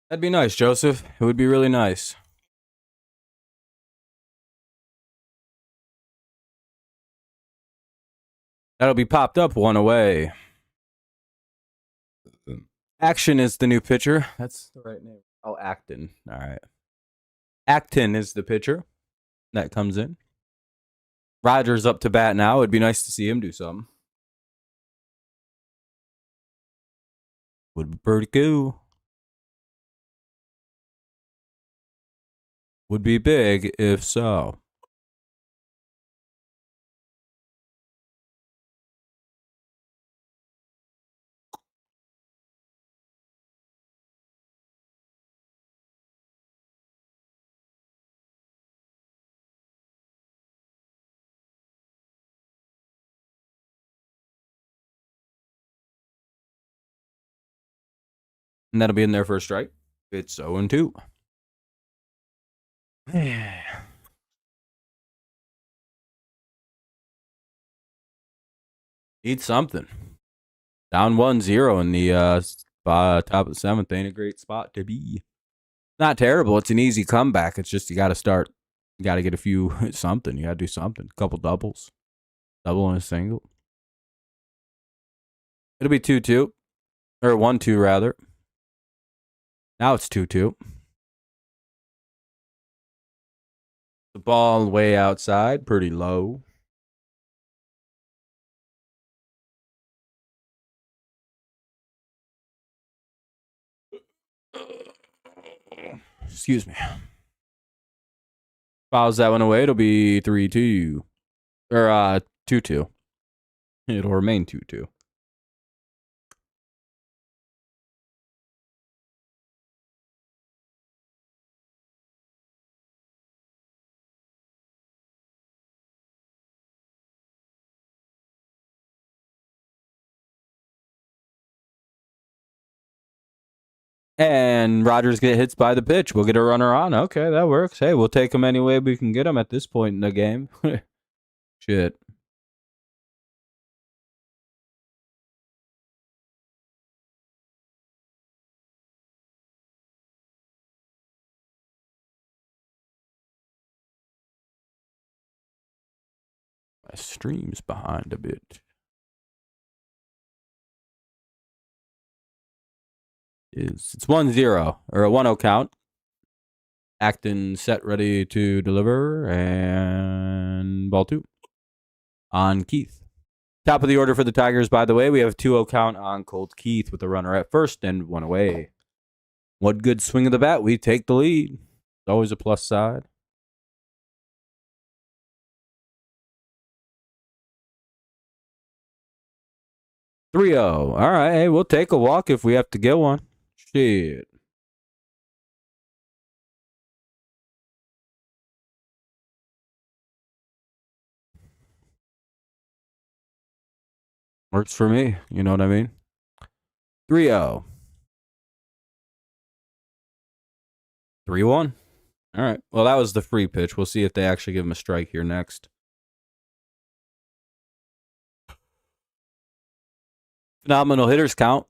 That'd be nice, Joseph. It would be really nice. That'll be popped up 1 away. Action is the new pitcher. That's the right name. Oh, Acton. All right. Acton is the pitcher that comes in. Rogers up to bat now. It'd be nice to see him do something. Would be pretty cool. Would be big if so. And that'll be in there for a strike. It's 0-2. Need something. Down 1-0 in the top of the 7th. Ain't a great spot to be. Not terrible. It's an easy comeback. It's just you got to start. You got to get a few something. You got to do something. A couple doubles. Double and a single. It'll be 2-2. Or 1-2, rather. Now it's 2-2. The ball way outside. Pretty low. Excuse me. Fouls that one away. It'll be 3-2. Or 2-2. It'll remain 2-2. And Rogers get hits by the pitch. We'll get a runner on. Okay, that works. Hey, we'll take him any way we can get him at this point in the game. Shit. My stream's behind a bit. It's 1-0 or a 1-0 count. Acton set, ready to deliver, and ball 2 on Keith. Top of the order for the Tigers, by the way. We have a 2-0 count on Colt Keith with a runner at first and 1 away. One good swing of the bat, we take the lead. It's always a plus side. Three-0. All right, hey, we'll take a walk if we have to get one. Shit. Works for me. You know what I mean? 3-0. 3-1. All right. Well, that was the free pitch. We'll see if they actually give him a strike here next. Phenomenal hitters count.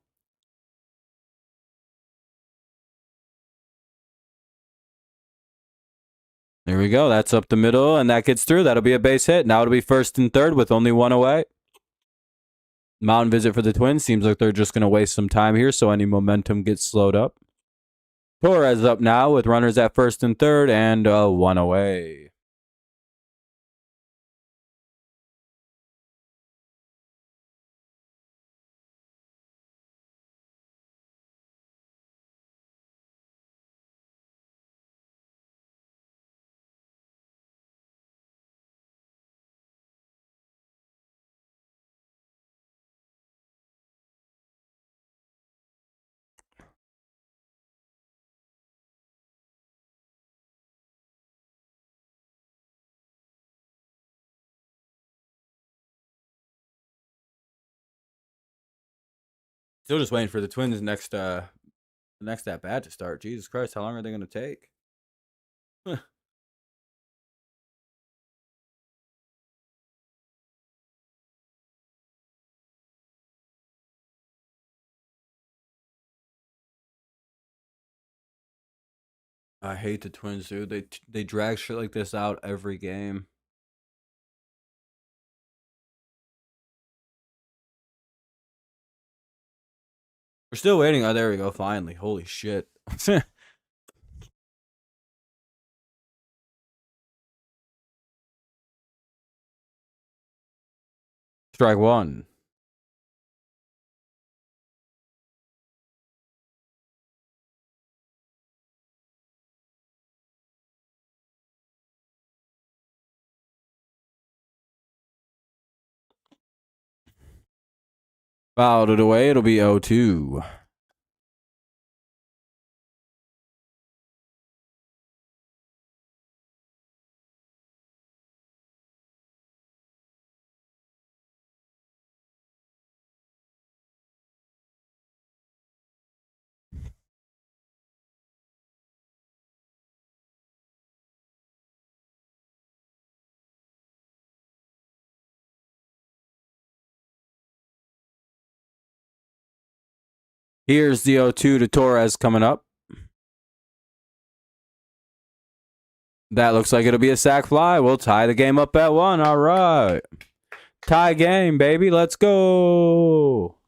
There we go. That's up the middle, and that gets through. That'll be a base hit. Now it'll be 1st and 3rd with only 1 away. Mound visit for the Twins. Seems like they're just going to waste some time here, so any momentum gets slowed up. Torres up now with runners at 1st and 3rd and 1 away. Still just waiting for the Twins next at bat to start. Jesus Christ, how long are they going to take? I hate the Twins, dude. They drag shit like this out every game. We're still waiting. Oh, there we go. Finally. Holy shit. Strike one. Fouled it away. It'll be 0-2. Here's the 0-2 to Torres coming up. That looks like it'll be a sac fly. We'll tie the game up at 1. All right. Tie game, baby. Let's go.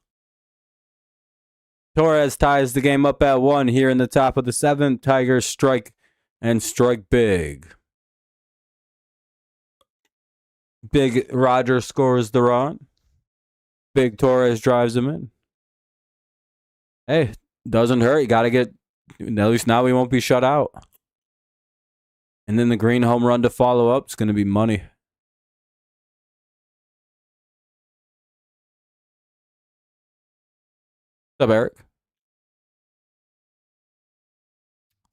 Torres ties the game up at 1 here in the top of the 7th. Tigers strike and strike big. Big Roger scores the run. Big Torres drives him in. Hey, doesn't hurt. You got to get, at least now we won't be shut out. And then the green home run to follow up. It's going to be money. What's up, Eric?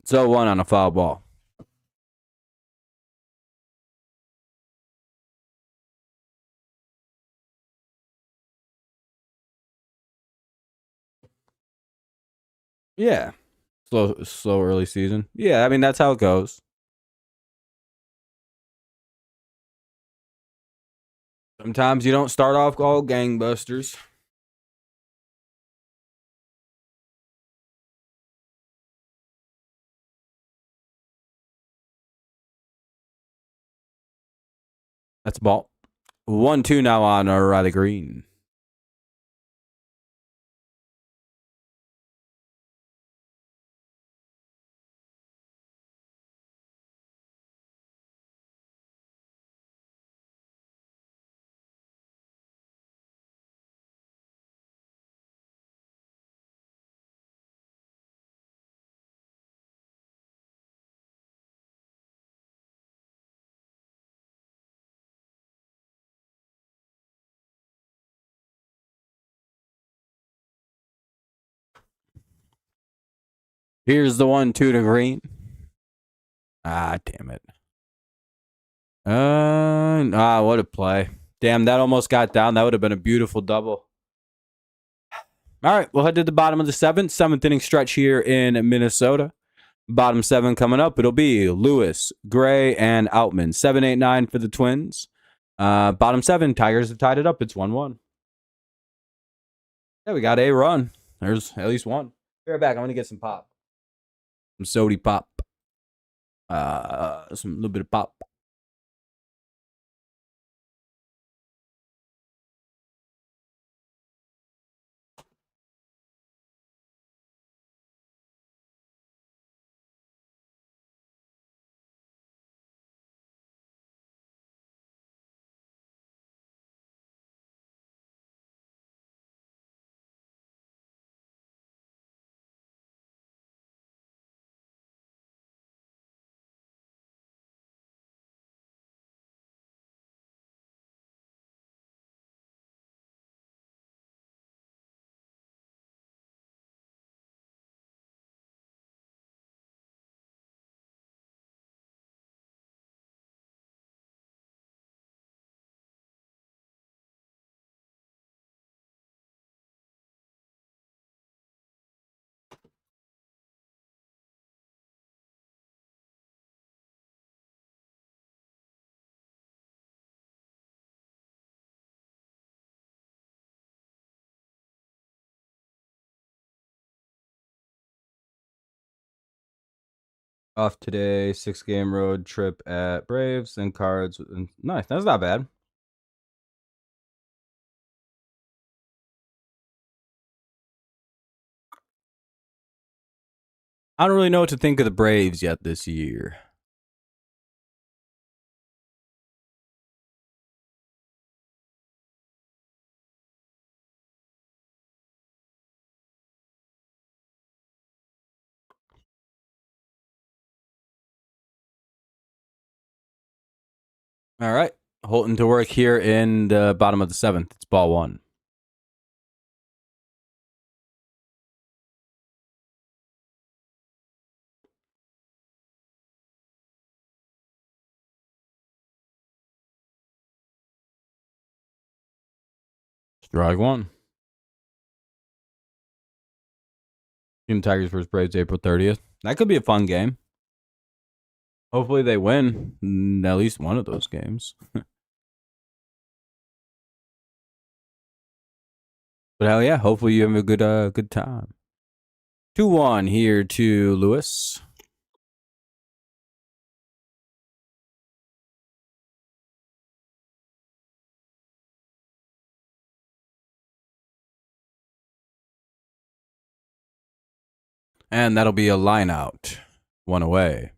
It's 0-1 on a foul ball. Yeah. Slow early season. Yeah, I mean, that's how it goes. Sometimes you don't start off all gangbusters. That's a ball. 1-2 now on Riley Green. Here's the 1-2 to Green. Ah, damn it. What a play. Damn, that almost got down. That would have been a beautiful double. All right, we'll head to the bottom of the 7th inning stretch here in Minnesota. Bottom 7 coming up. It'll be Lewis, Gray, and Outman. 7, 8, 9 for the Twins. Bottom 7, Tigers have tied it up. It's 1-1. Yeah, we got a run. There's at least one. Be right back. I'm going to get some pop. Some sody pop. Some little bit of pop. Off today, 6-game road trip at Braves and Cards. Nice. That's not bad. I don't really know what to think of the Braves yet this year. All right. Holton to work here in the bottom of the 7th. It's ball 1. Strike 1. Team Tigers versus Braves, April 30th. That could be a fun game. Hopefully they win at least one of those games. But hell yeah, hopefully you have a good time. 2-1 here to Lewis. And that'll be a line out. 1 away.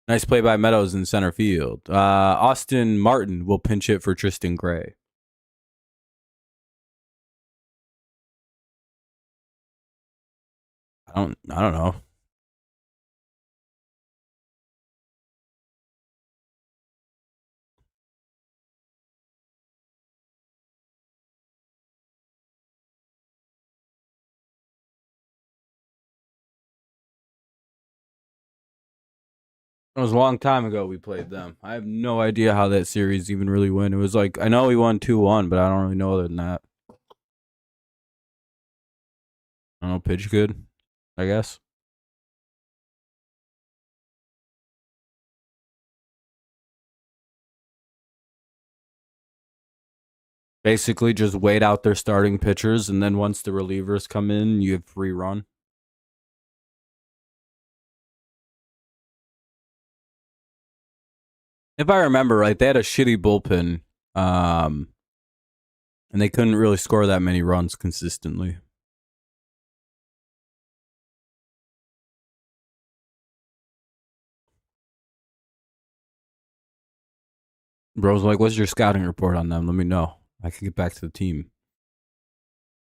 Nice play by Meadows in center field. Austin Martin will pinch hit for Tristan Gray. I don't know. It was a long time ago we played them. I have no idea how that series even really went. It was like, I know we won 2-1, but I don't really know other than that. I don't know, pitch good, I guess. Basically, just wait out their starting pitchers, and then once the relievers come in, you have free run. If I remember right, they had a shitty bullpen, and they couldn't really score that many runs consistently. Bro's like, what's your scouting report on them? Let me know. I can get back to the team.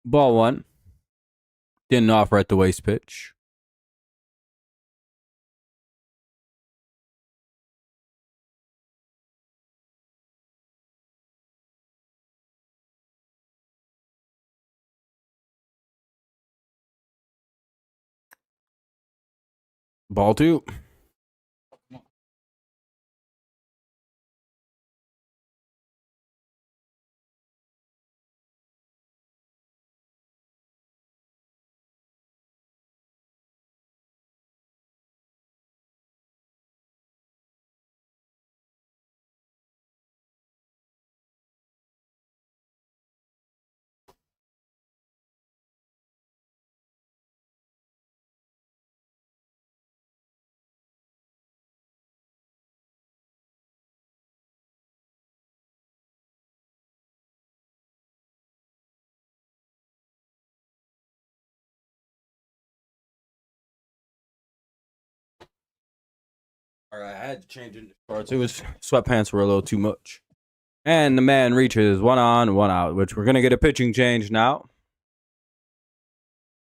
Ball 1. Didn't offer at the waste pitch. Ball 2. All right, I had to change it. It was sweatpants were a little too much. And the man reaches 1 on, 1 out, which we're going to get a pitching change now.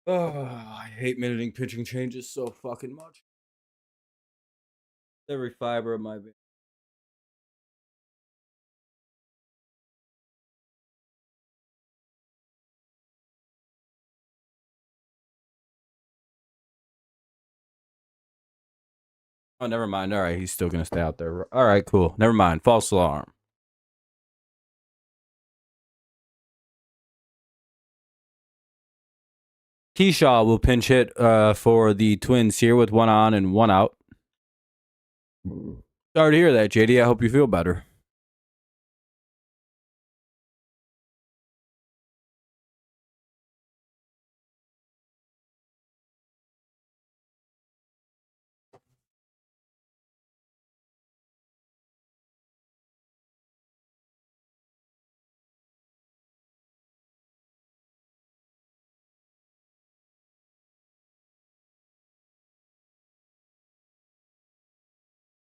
Oh, I hate minuting pitching changes so fucking much. Every fiber of my being. Oh, never mind. All right, he's still going to stay out there. All right, cool. Never mind. False alarm. Keyshaw will pinch hit for the Twins here with 1 on and 1 out. Sorry to hear that, JD. I hope you feel better.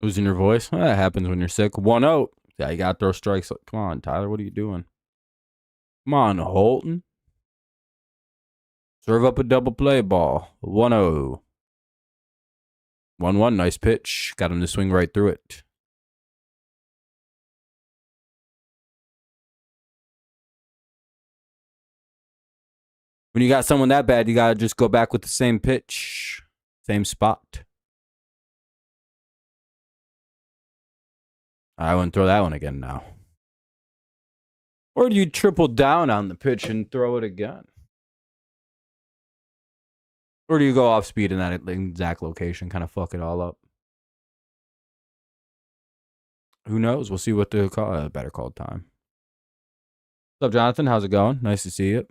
Losing your voice? Well, that happens when you're sick. 1-0. Yeah, you got to throw strikes. Come on, Tyler. What are you doing? Come on, Holton. Serve up a double play ball. 1-0. 1-1. Nice pitch. Got him to swing right through it. When you got someone that bad, you got to just go back with the same pitch, same spot. I wouldn't throw that one again now. Or do you triple down on the pitch and throw it again? Or do you go off speed in that exact location, kind of fuck it all up? Who knows? We'll see what the better call time. What's up, Jonathan? How's it going? Nice to see you.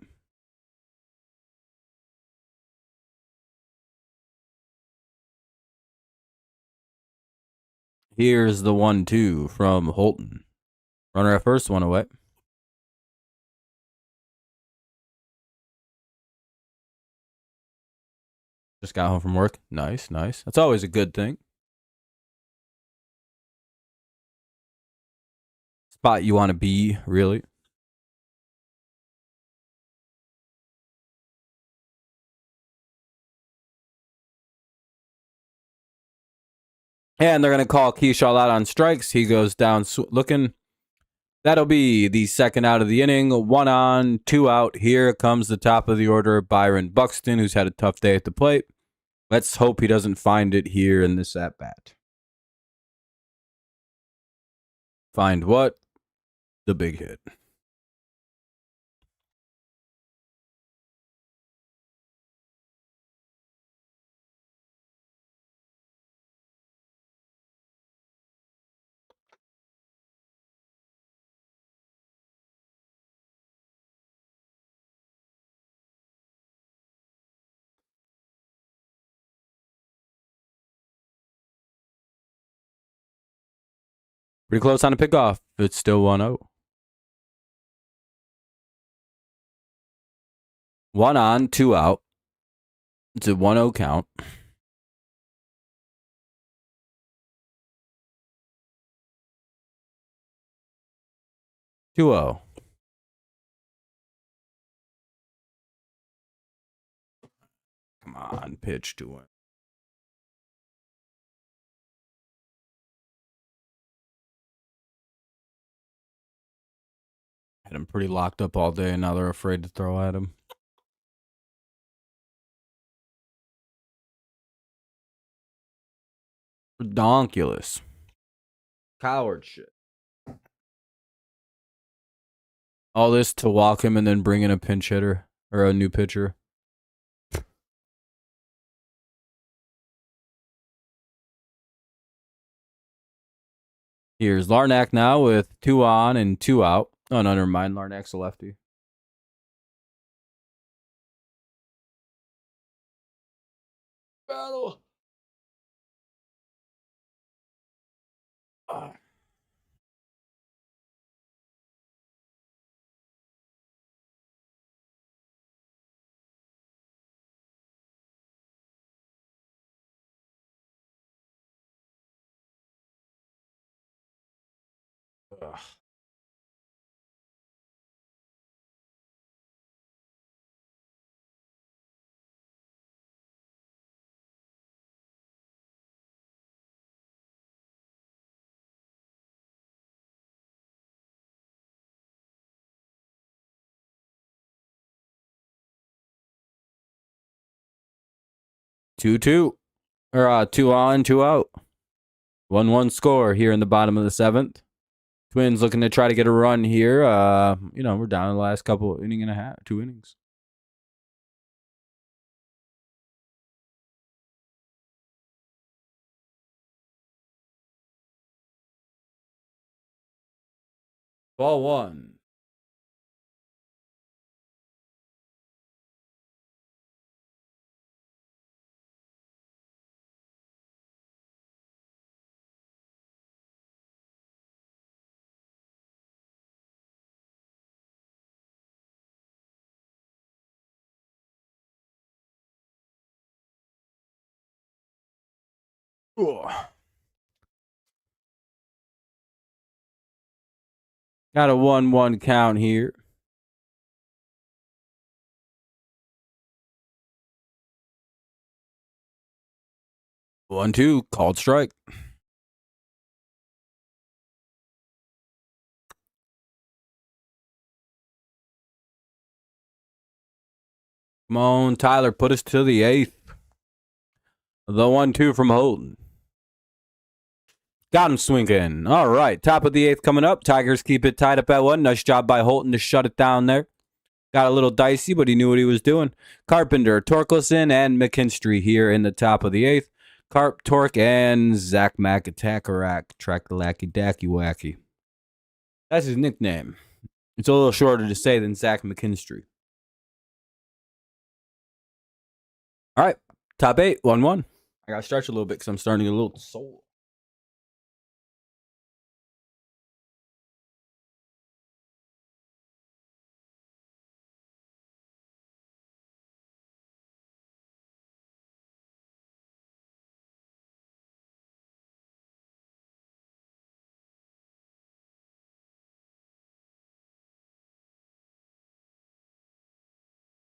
Here's the 1-2 from Holton. Runner at first, one away. Just got home from work. Nice, nice. That's always a good thing. Spot you want to be, really. And they're going to call Keyshaw out on strikes. He goes down looking. That'll be the second out of the inning. 1 on, 2 out. Here comes the top of the order, Byron Buxton, who's had a tough day at the plate. Let's hope he doesn't find it here in this at-bat. Find what? The big hit. Pretty close on a pickoff. It's still 1-0. 1 on, 2 out. It's a 1-0 count. Two 0. Come on, pitch to it. Had him pretty locked up all day, and now they're afraid to throw at him. Redonkulous. Coward shit. All this to walk him and then bring in a pinch hitter or a new pitcher. Here's Larnack now with 2 on and 2 out. Oh, no, never mind. Larnack's a lefty. Battle. Ugh. Two. Or 2 on, 2 out. 1-1 score here in the bottom of the 7th. Twins looking to try to get a run here. We're down in the last couple inning and a half, 2 innings. Ball 1. Ugh. Got a 1-1 count here. 1-2, called strike. Come on, Tyler, put us to the 8th. The 1-2 from Holton. Got him swinging. All right, top of the 8th coming up. Tigers keep it tied up at 1. Nice job by Holton to shut it down there. Got a little dicey, but he knew what he was doing. Carpenter, Torkelson, and McKinstry here in the top of the 8th. Carp, Torque, and Zach Macatakarak. Track-a-lacky, dacky-wacky. That's his nickname. It's a little shorter to say than Zach McKinstry. All right, top 8, 1-1. I got to stretch a little bit because I'm starting to get a little sore.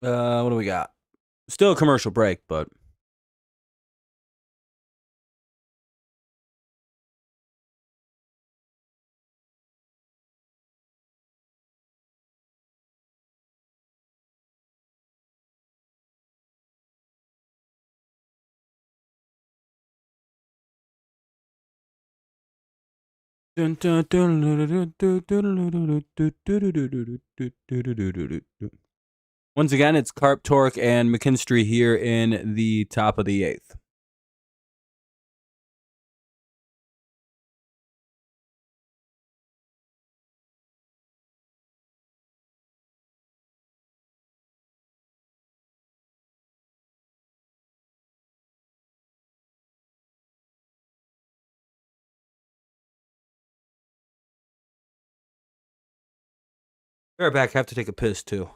What do we got? Still a commercial break, but once again, it's Carp, Torque, and McKinstry here in the top of the 8th. Right back. Have to take a piss too.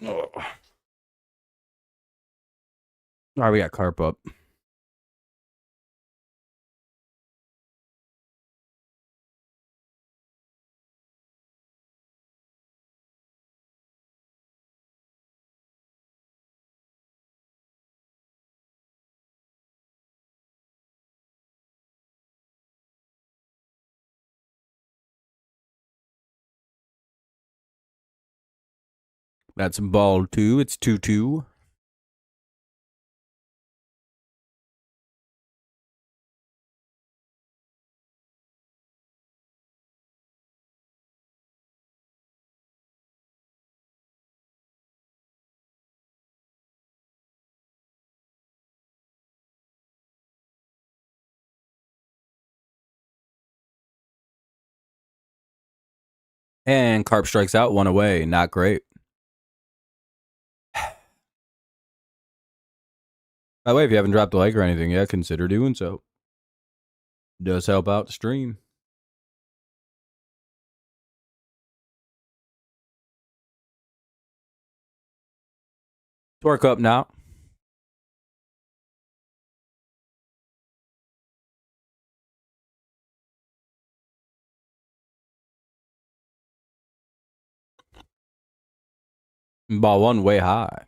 Oh. All right, we got Carp up. That's ball 2. It's 2-2. And Carp strikes out, 1 away. Not great. By the way, if you haven't dropped a like or anything yet, consider doing so. It does help out the stream. Torque up now. Ball 1 way high.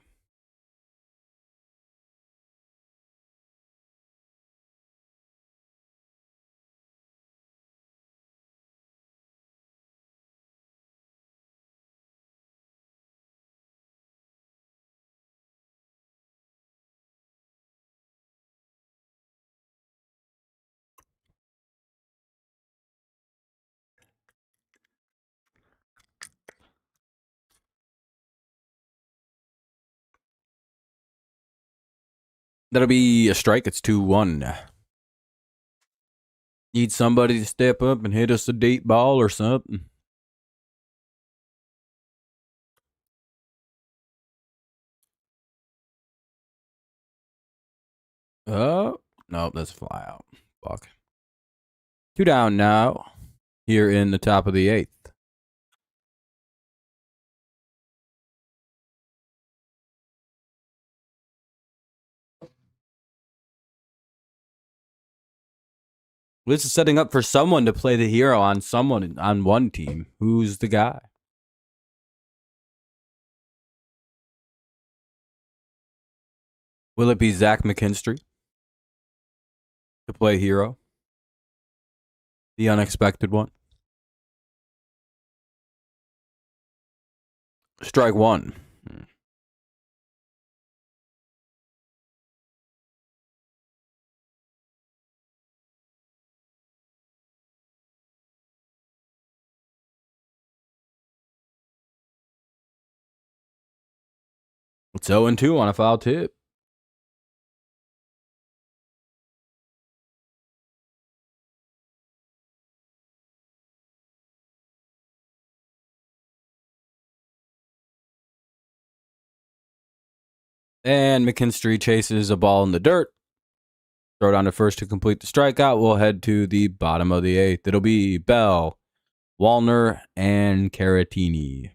That'll be a strike. It's 2-1. Need somebody to step up and hit us a deep ball or something. Oh, no, that's a fly out. Fuck. 2 down now. Here in the top of the 8th. This is setting up for someone to play the hero on someone on one team. Who's the guy? Will it be Zach McKinstry to play hero? The unexpected one. Strike 1. It's 0-2 on a foul tip. And McKinstry chases a ball in the dirt. Throw down to first to complete the strikeout. We'll head to the bottom of the 8th. It'll be Bell, Wallner, and Caratini.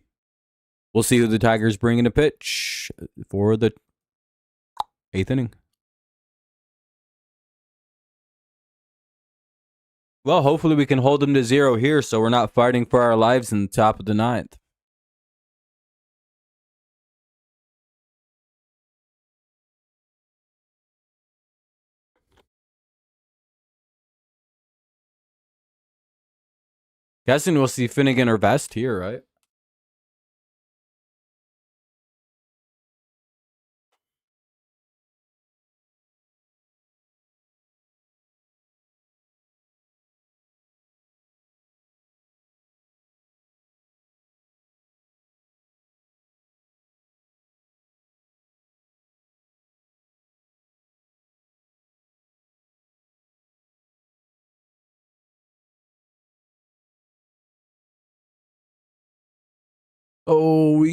We'll see who the Tigers bring in a pitch for the 8th inning. Well, hopefully we can hold them to 0 here so we're not fighting for our lives in the top of the 9th. Guessing we'll see Finnegan or Vest here, right? Oh.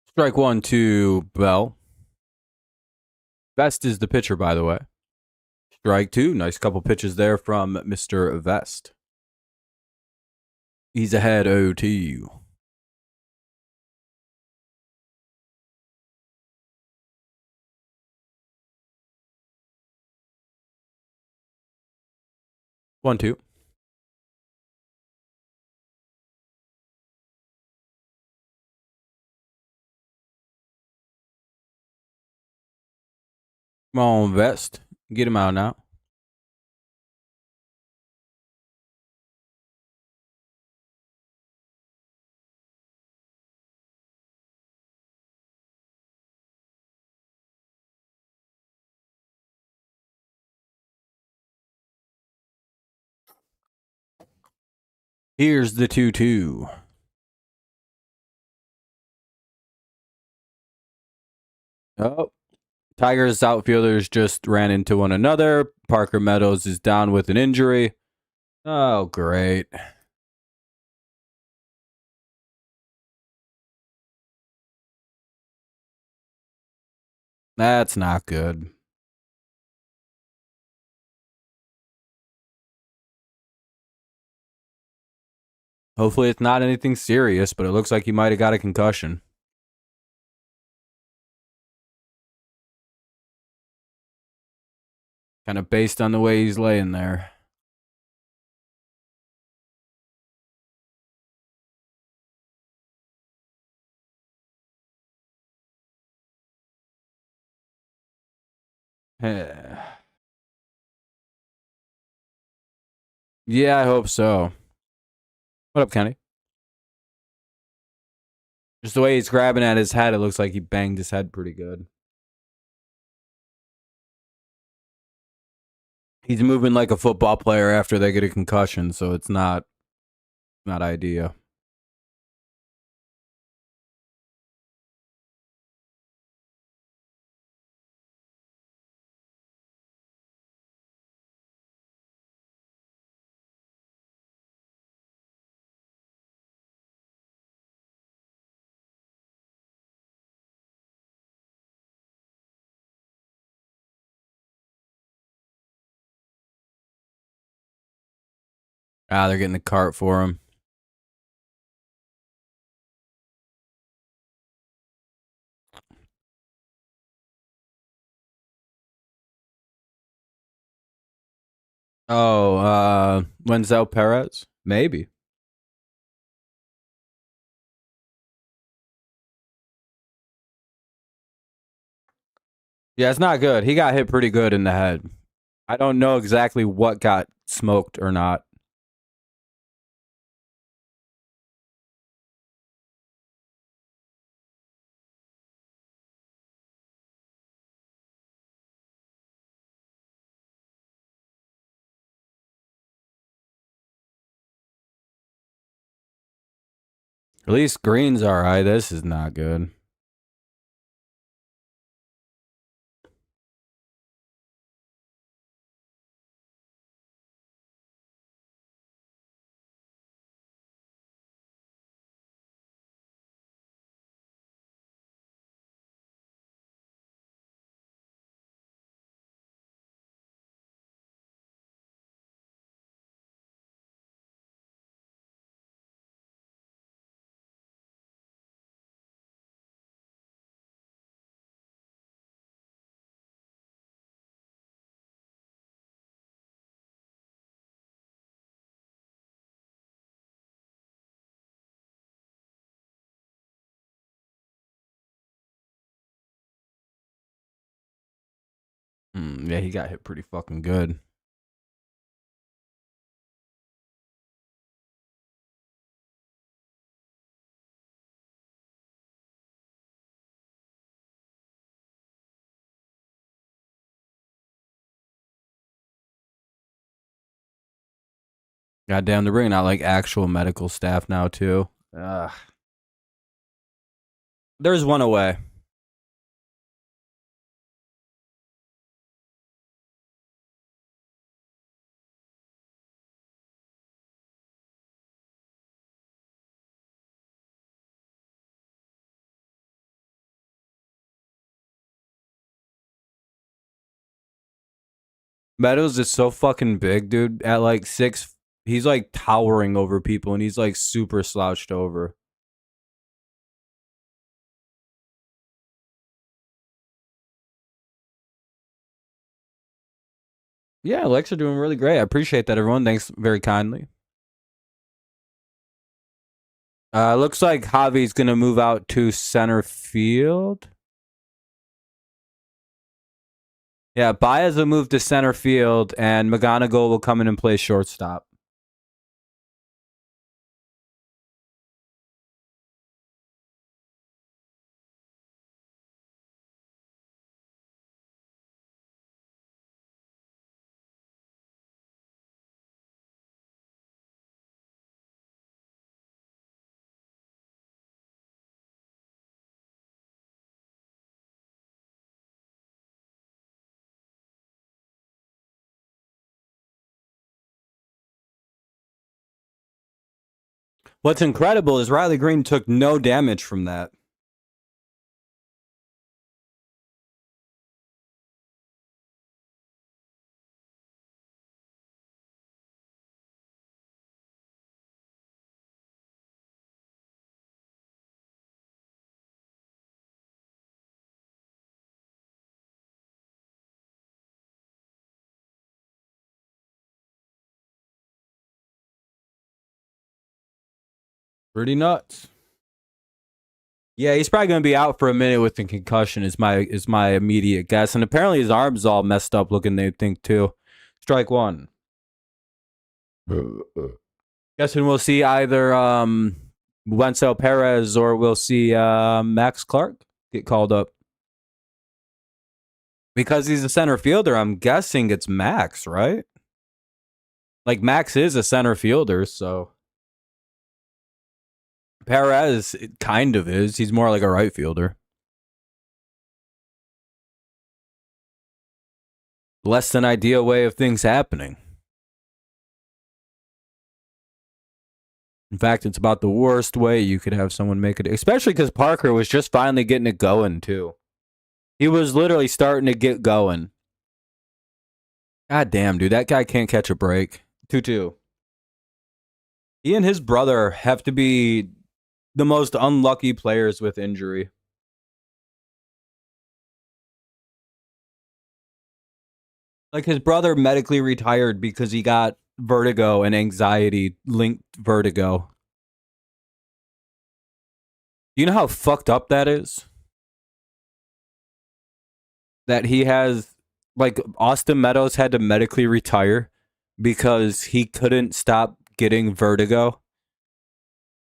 Strike 1 to Bell. Vest is the pitcher, by the way. Strike 2. Nice couple pitches there from Mr. Vest. He's ahead 0-2. One, two. Come on, Vest. Get him out now. Here's the 2-2. Oh, Tigers outfielders just ran into one another. Parker Meadows is down with an injury. Oh, great. That's not good. Hopefully it's not anything serious, but it looks like he might have got a concussion. Kind of based on the way he's laying there. Yeah, I hope so. What up, Kenny? Just the way he's grabbing at his head, it looks like he banged his head pretty good. He's moving like a football player after they get a concussion, so it's not ideal. Ah, they're getting the cart for him. Oh, Wenzel Perez? Maybe. Yeah, it's not good. He got hit pretty good in the head. I don't know exactly what got smoked or not. At least Green's alright. This is not good. Yeah, he got hit pretty fucking good. Goddamn, they're bringing out like actual medical staff now too. Ugh. There's one away. Meadows is so fucking big, dude. At like 6, he's like towering over people, and he's like super slouched over. Yeah, Lex are doing really great. I appreciate that, everyone. Thanks very kindly. Looks like Javi's gonna move out to center field. Yeah, Baez will move to center field, and McGonigal will come in and play shortstop. What's incredible is Riley Green took no damage from that. Pretty nuts. Yeah, he's probably going to be out for a minute with the concussion. Is my immediate guess, and apparently his arm's all messed up looking. They think too. Strike one. Guessing we'll see either Wenzel Perez or we'll see Max Clark get called up because he's a center fielder. I'm guessing it's Max, right? Like Max is a center fielder, so Perez it kind of is. He's more like a right fielder. Less than ideal way of things happening. In fact, it's about the worst way you could have someone make it, especially because Parker was just finally getting it going, too. He was literally starting to get going. God damn, dude. That guy can't catch a break. 2-2. He and his brother have to be the most unlucky players with injury. Like his brother medically retired because he got vertigo and anxiety linked vertigo. Do you know how fucked up that is? That he has, like, Austin Meadows had to medically retire because he couldn't stop getting vertigo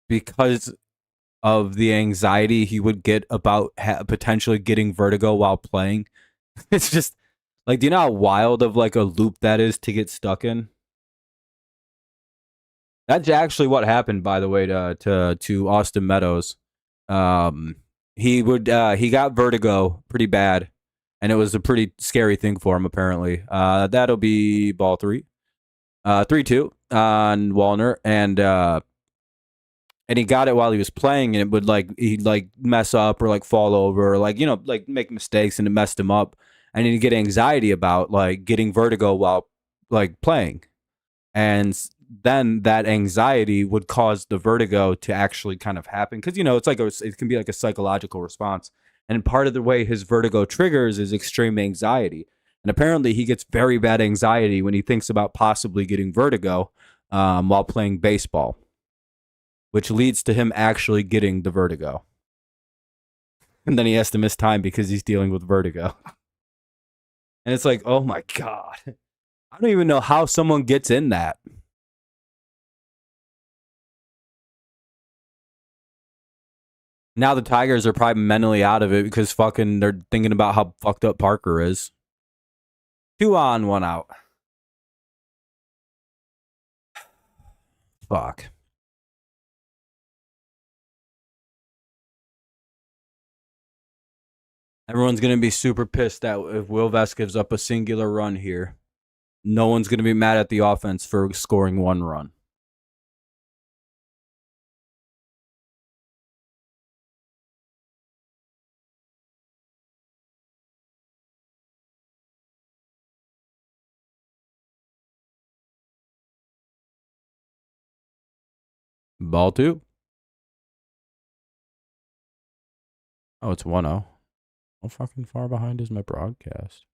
because of the anxiety he would get about potentially getting vertigo while playing. It's just like, do you know how wild of like a loop that is to get stuck in? That's actually what happened, by the way, to Austin Meadows. He got vertigo pretty bad, and it was a pretty scary thing for him. Apparently, that'll be ball three, 3-2 on Wallner, and he got it while he was playing, and it would he'd mess up or like fall over or like make mistakes, and it messed him up, and he'd get anxiety about like getting vertigo while like playing, and then that anxiety would cause the vertigo to actually kind of happen because it's like it can be like a psychological response, and part of the way his vertigo triggers is extreme anxiety, and apparently he gets very bad anxiety when he thinks about possibly getting vertigo while playing baseball, which leads to him actually getting the vertigo. And then he has to miss time because he's dealing with vertigo. And it's like, oh my God. I don't even know how someone gets in that. Now the Tigers are probably mentally out of it because fucking they're thinking about how fucked up Parker is. 2 on, 1 out. Fuck. Everyone's going to be super pissed that if Will Vest gives up a singular run here, no one's going to be mad at the offense for scoring 1 run. Ball 2. Oh, it's 1-0. How fucking far behind is my broadcast?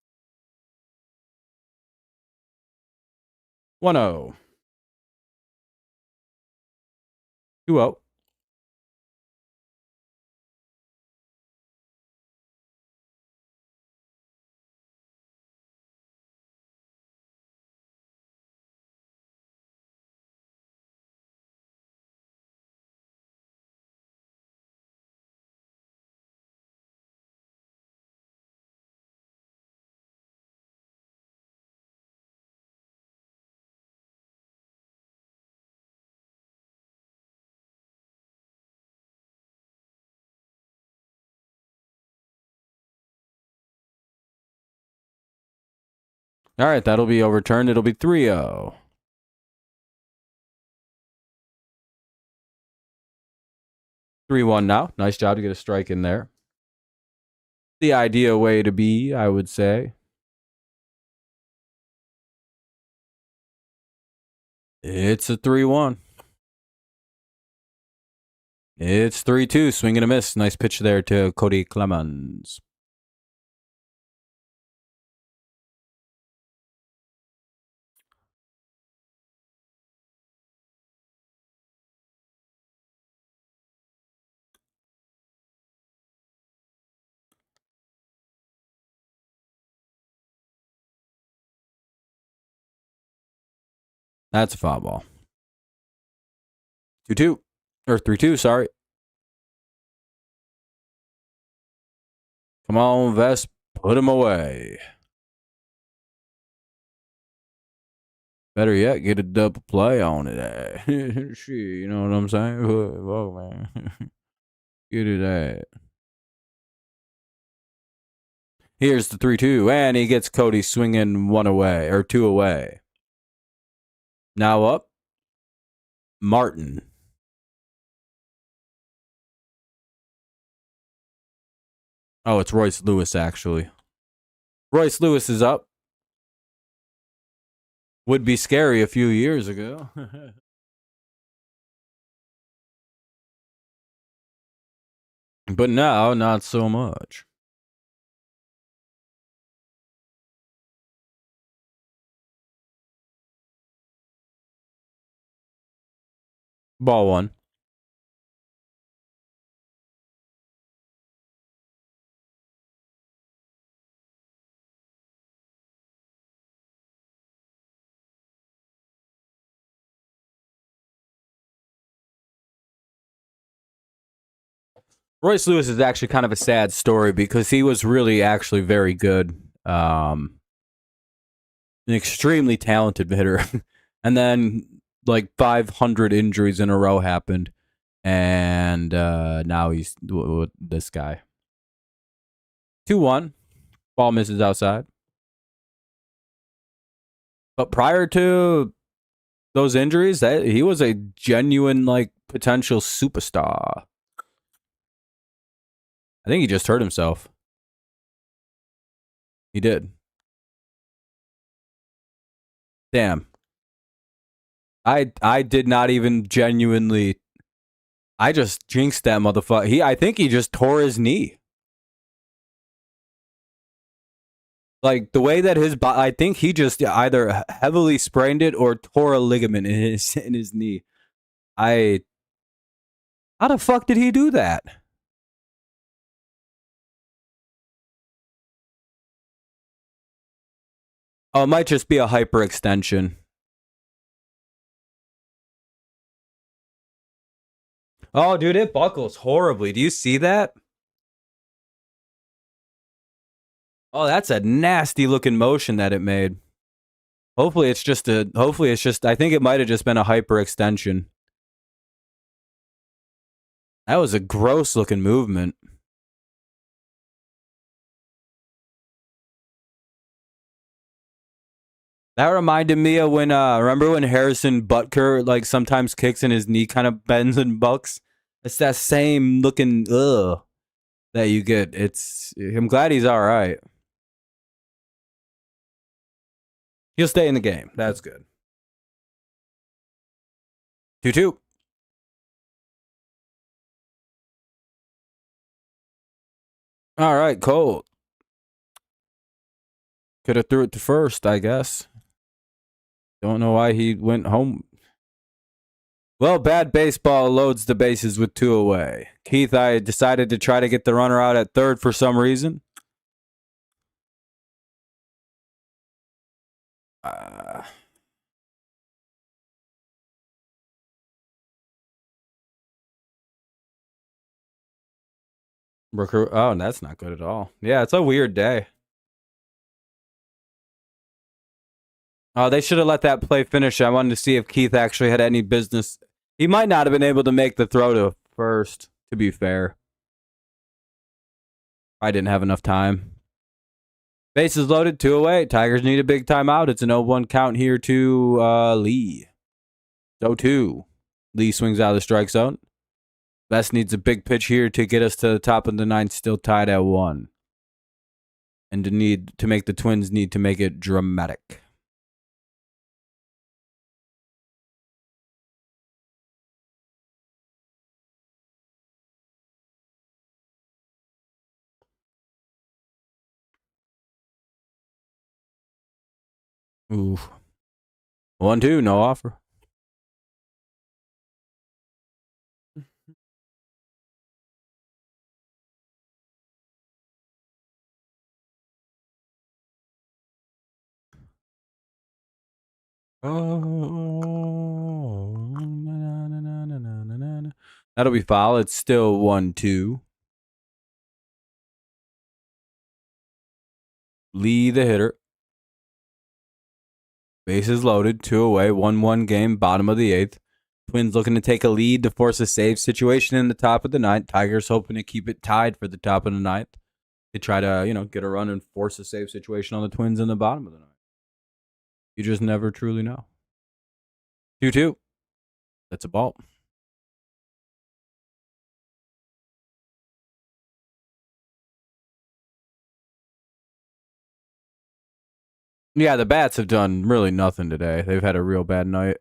1-0. 2-0. All right, that'll be overturned. It'll be 3-0. 3-1 now. Nice job to get a strike in there. The ideal way to be, I would say. It's a 3-1. It's 3-2. Swing and a miss. Nice pitch there to Cody Clemens. That's a foul ball. 2-2. Or 3-2, sorry. Come on, Vest. Put him away. Better yet, get a double play on it. Shit, you know what I'm saying? Whoa, man. Get it at. Here's the 3-2, and he gets Cody swinging 1 away, or 2 away. Now up, Martin. Oh, it's Royce Lewis, actually. Royce Lewis is up. Would be scary a few years ago. But now, not so much. Ball 1. Royce Lewis is actually kind of a sad story because he was really actually very good. An extremely talented hitter. And then like 500 injuries in a row happened. And now he's this guy. 2-1. Ball misses outside. But prior to those injuries, he was a genuine like potential superstar. I think he just hurt himself. He did. Damn. I did not even genuinely. I just jinxed that motherfucker. I think he just tore his knee. Like the way that his body, I think he just either heavily sprained it or tore a ligament in his knee. How the fuck did he do that? Oh, it might just be a hyperextension. Oh, dude, it buckles horribly. Do you see that? Oh, that's a nasty looking motion that it made. Hopefully it's just I think it might have just been a hyperextension. That was a gross looking movement. That reminded me of when, remember when Harrison Butker, like, sometimes kicks and his knee kind of bends and bucks? It's that same looking, that you get. I'm glad he's all right. He'll stay in the game. That's good. 2-2. All right, Colt. Could have threw it to first, I guess. Don't know why he went home. Well, bad baseball loads the bases with 2 away. Keith, I decided to try to get the runner out at third for some reason. Oh, that's not good at all. Yeah, it's a weird day. Oh, they should have let that play finish. I wanted to see if Keith actually had any business. He might not have been able to make the throw to first, to be fair. I didn't have enough time. Bases loaded, 2 away. Tigers need a big timeout. It's an 0-1 count here to Lee. 0-2. Lee swings out of the strike zone. Best needs a big pitch here to get us to the top of the ninth, still tied at 1. And to make the Twins need to make it dramatic. Ooh. 1-2, no offer. Oh, that'll be foul. It's still 1-2. Lee, the hitter. Bases loaded, 2 away, 1-1 game, bottom of the 8th. Twins looking to take a lead to force a save situation in the top of the 9th. Tigers hoping to keep it tied for the top of the 9th. They try to, get a run and force a save situation on the Twins in the bottom of the 9th. You just never truly know. 2-2. That's a ball. Yeah, the bats have done really nothing today. They've had a real bad night.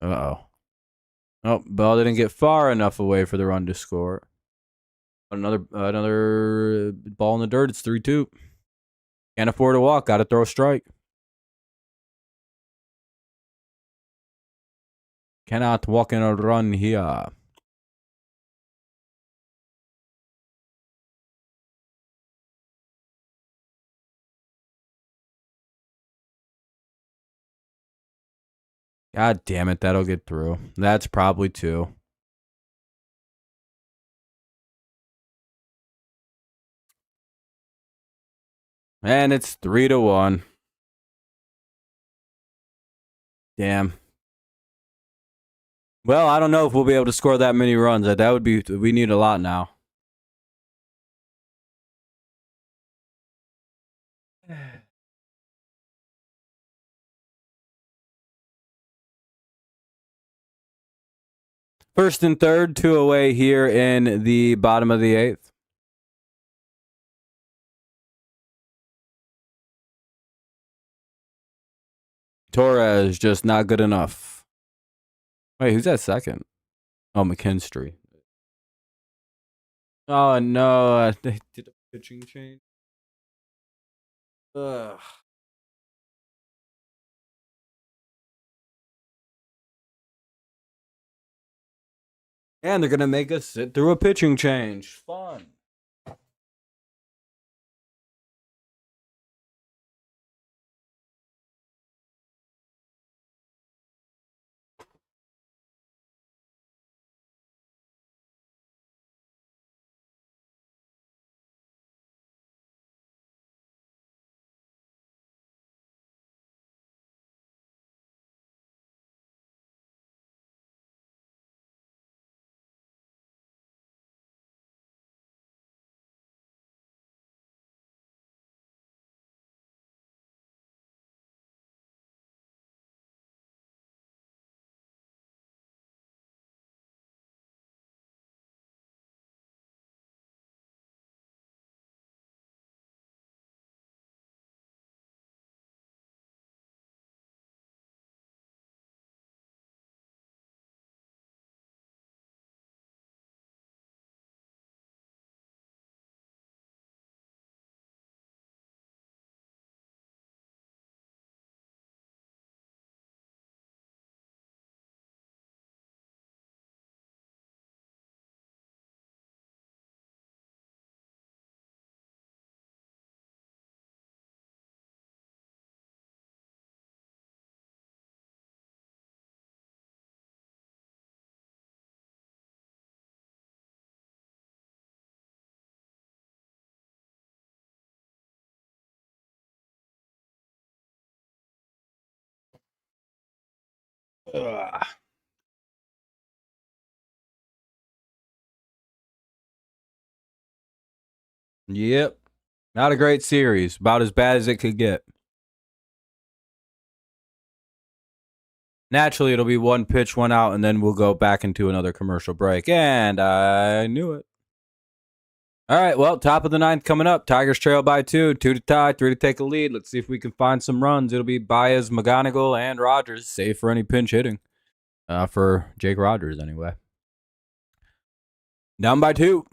Uh-oh. Oh, ball didn't get far enough away for the run to score. Another ball in the dirt. It's 3-2. Can't afford to walk. Got to throw a strike. Cannot walk in a run here. God damn it. That'll get through. That's probably 2. And it's 3-1. Damn. Well, I don't know if we'll be able to score that many runs. That would be, we need a lot now. First and third, 2 away here in the bottom of the 8th. Torres just not good enough. Wait, who's at second? Oh, McKinstry. Oh, no. They did a pitching change. Ugh. And they're going to make us sit through a pitching change. Fun. Ugh. Yep. Not a great series. About as bad as it could get. Naturally, it'll be one pitch, one out, and then we'll go back into another commercial break. And I knew it. All right, well, top of the ninth coming up. Tigers trail by 2 to tie, 3 to take a lead. Let's see if we can find some runs. It'll be Baez, McGonigal, and Rogers, save for any pinch hitting. For Jake Rogers, anyway. Down by 2.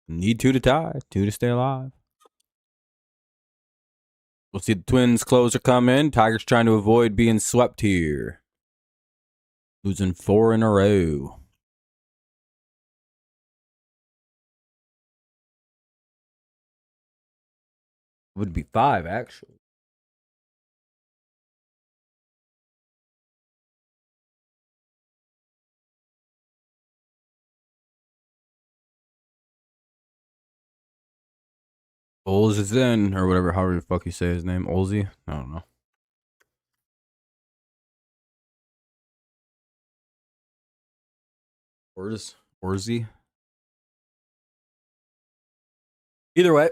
Need 2 to tie, 2 to stay alive. We'll see the Twins closer come in. Tigers trying to avoid being swept here. Losing 4 in a row. Would be 5, actually. Oles is in, or whatever, however the fuck you say his name. Olsey? I don't know. Orzy? Either way,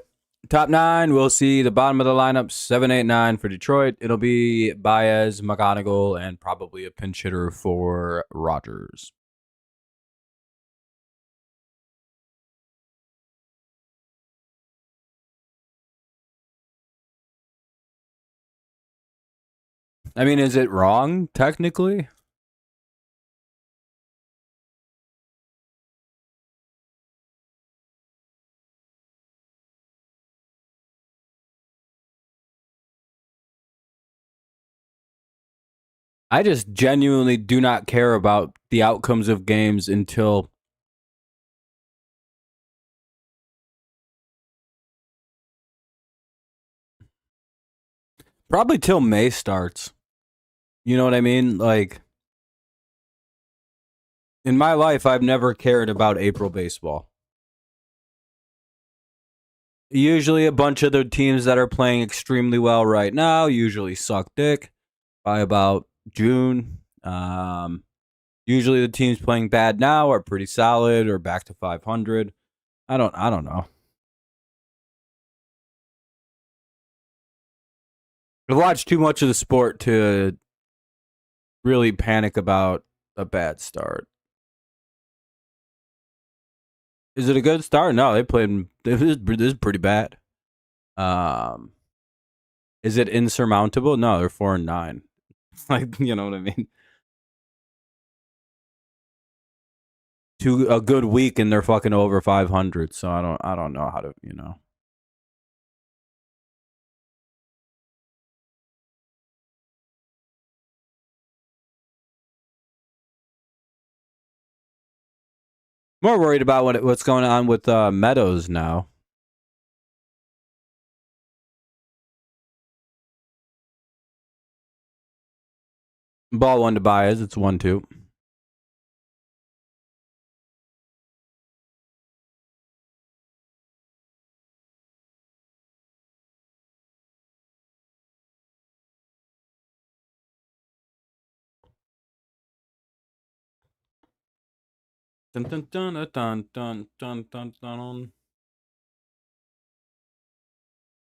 top 9, we'll see the bottom of the lineup, 7, 8, 9 for Detroit. It'll be Baez, McGonigal, and probably a pinch hitter for Rogers. I mean, is it wrong, technically? I just genuinely do not care about the outcomes of games until probably till May starts. You know what I mean? Like, in my life, I've never cared about April baseball. Usually a bunch of the teams that are playing extremely well right now usually suck dick by about June. Usually the teams playing bad now are pretty solid or back to 500. I don't know. I've watched too much of the sport to really panic about a bad start. Is it a good start? No, they played. This is pretty bad. Is it insurmountable? No, they're 4-9. Like, you know what I mean? To a good week and they're fucking over 500. So I don't know how to, you know. More worried about what's going on with Meadows now. Ball 1 to Baez. It's 1-2. Dun, dun, dun, dun, dun, dun, dun, dun.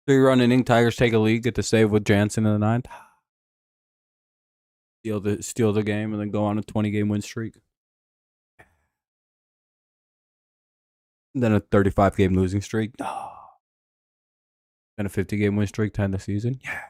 3-run inning. Tigers take a lead. Get the save with Jansen in the 9th. Steal the game and then go on a 20-game win streak. And then a 35-game losing streak. Oh. Then a 50-game win streak to end the season. Yeah.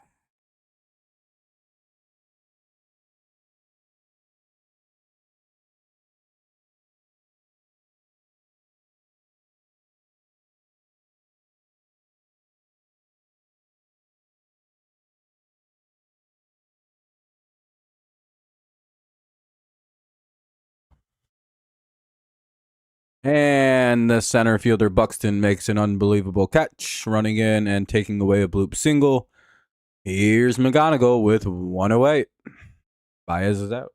And the center fielder Buxton makes an unbelievable catch, running in and taking away a bloop single. Here's McGonigal with 108. Baez is out.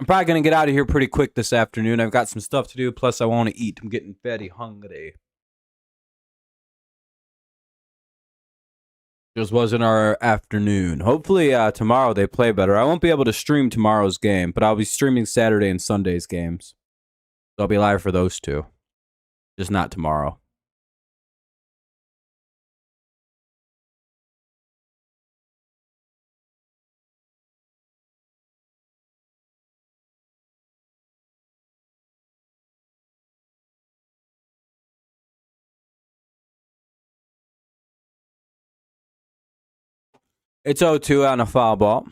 I'm probably going to get out of here pretty quick this afternoon. I've got some stuff to do, plus I want to eat. I'm getting very hungry. Just wasn't our afternoon. Hopefully tomorrow they play better. I won't be able to stream tomorrow's game, but I'll be streaming Saturday and Sunday's games. So I'll be live for those two. Just not tomorrow. It's 0-2 on a foul ball.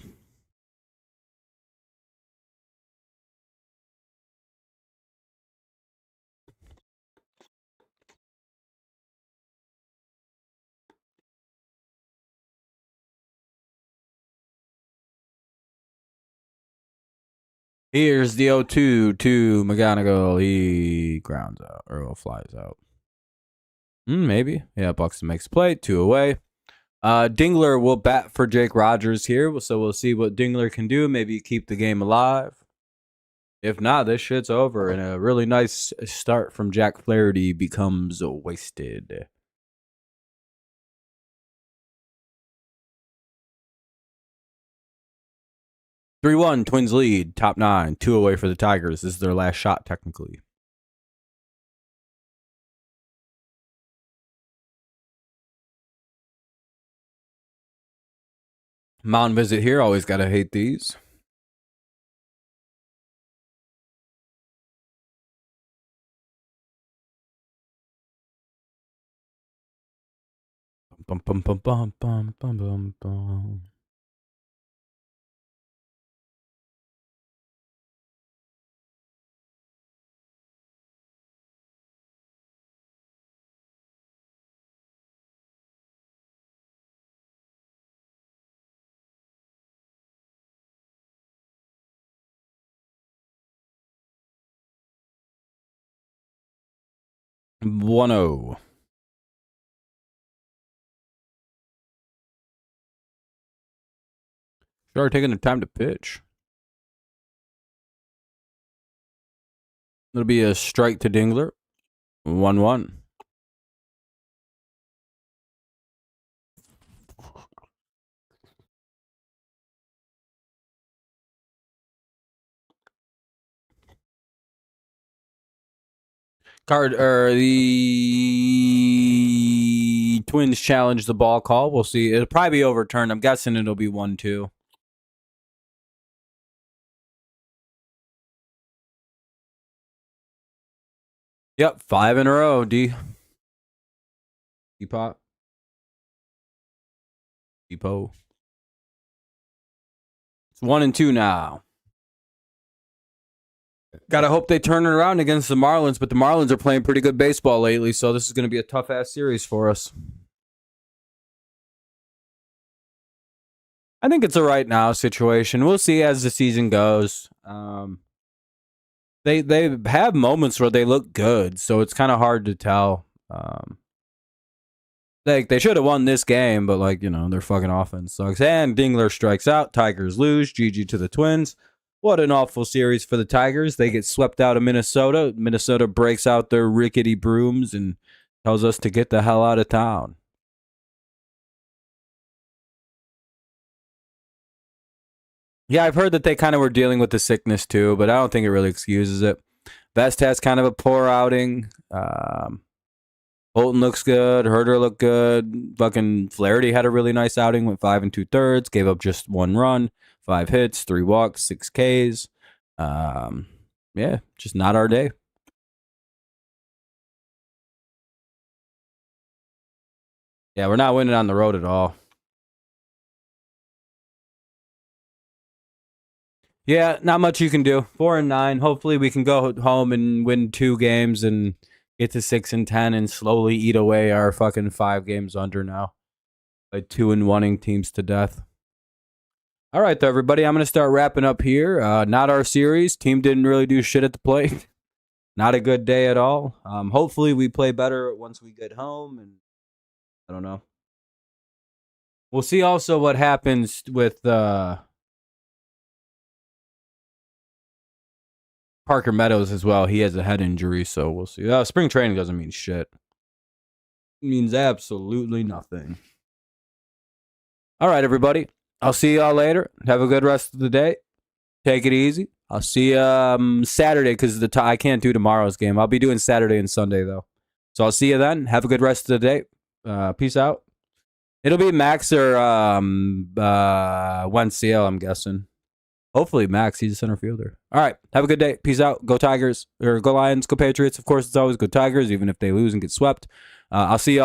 Here's the 0-2 to McGonigal. He grounds out or flies out. Maybe. Yeah, Buxton makes a play. 2 away. Dingler will bat for Jake Rogers here, so we'll see what Dingler can do. Maybe keep the game alive. If not, this shit's over, and a really nice start from Jack Flaherty becomes wasted. (3-1) Twins lead. Top 9. 2 away for the Tigers. This is their last shot, technically. Mound visit here. Always gotta hate these. Bum, bum, bum, bum, bum, bum, bum, bum. (1-0). Sure, taking the time to pitch. It'll be a strike to Dingler. 1-1. The Twins challenge the ball call. We'll see. It'll probably be overturned. I'm guessing it'll be 1-2. Yep, 5 in a row. Depot. It's 1-2 now. Gotta hope they turn it around against the Marlins, but the Marlins are playing pretty good baseball lately, so this is going to be a tough-ass series for us. I think it's a right now situation. We'll see as the season goes. They have moments where they look good, so it's kind of hard to tell. They should have won this game, but their fucking offense sucks. And Dingler strikes out. Tigers lose. GG to the Twins. What an awful series for the Tigers. They get swept out of Minnesota. Minnesota breaks out their rickety brooms and tells us to get the hell out of town. Yeah, I've heard that they kind of were dealing with the sickness too, but I don't think it really excuses it. Vest has kind of a poor outing. Holton looks good. Herder looked good. Fucking Flaherty had a really nice outing. Went 5 2/3. Gave up just 1 run. 5 hits, 3 walks, 6 Ks. Yeah, just not our day. Yeah, we're not winning on the road at all. Yeah, not much you can do. 4-9. Hopefully we can go home and win 2 games and get to 6-10 and slowly eat away our fucking 5 games under now. Like 2-1-ing teams to death. All right, though, everybody. I'm going to start wrapping up here. Not our series. Team didn't really do shit at the plate. Not a good day at all. Hopefully we play better once we get home. And I don't know. We'll see also what happens with Parker Meadows as well. He has a head injury, so we'll see. Spring training doesn't mean shit. It means absolutely nothing. All right, everybody. I'll see y'all later. Have a good rest of the day. Take it easy. I'll see you Saturday because I can't do tomorrow's game. I'll be doing Saturday and Sunday, though. So I'll see you then. Have a good rest of the day. Peace out. It'll be Max or Wensiel, I'm guessing. Hopefully Max. He's a center fielder. All right. Have a good day. Peace out. Go Tigers. Or go Lions. Go Patriots. Of course, it's always go Tigers, even if they lose and get swept. I'll see y'all.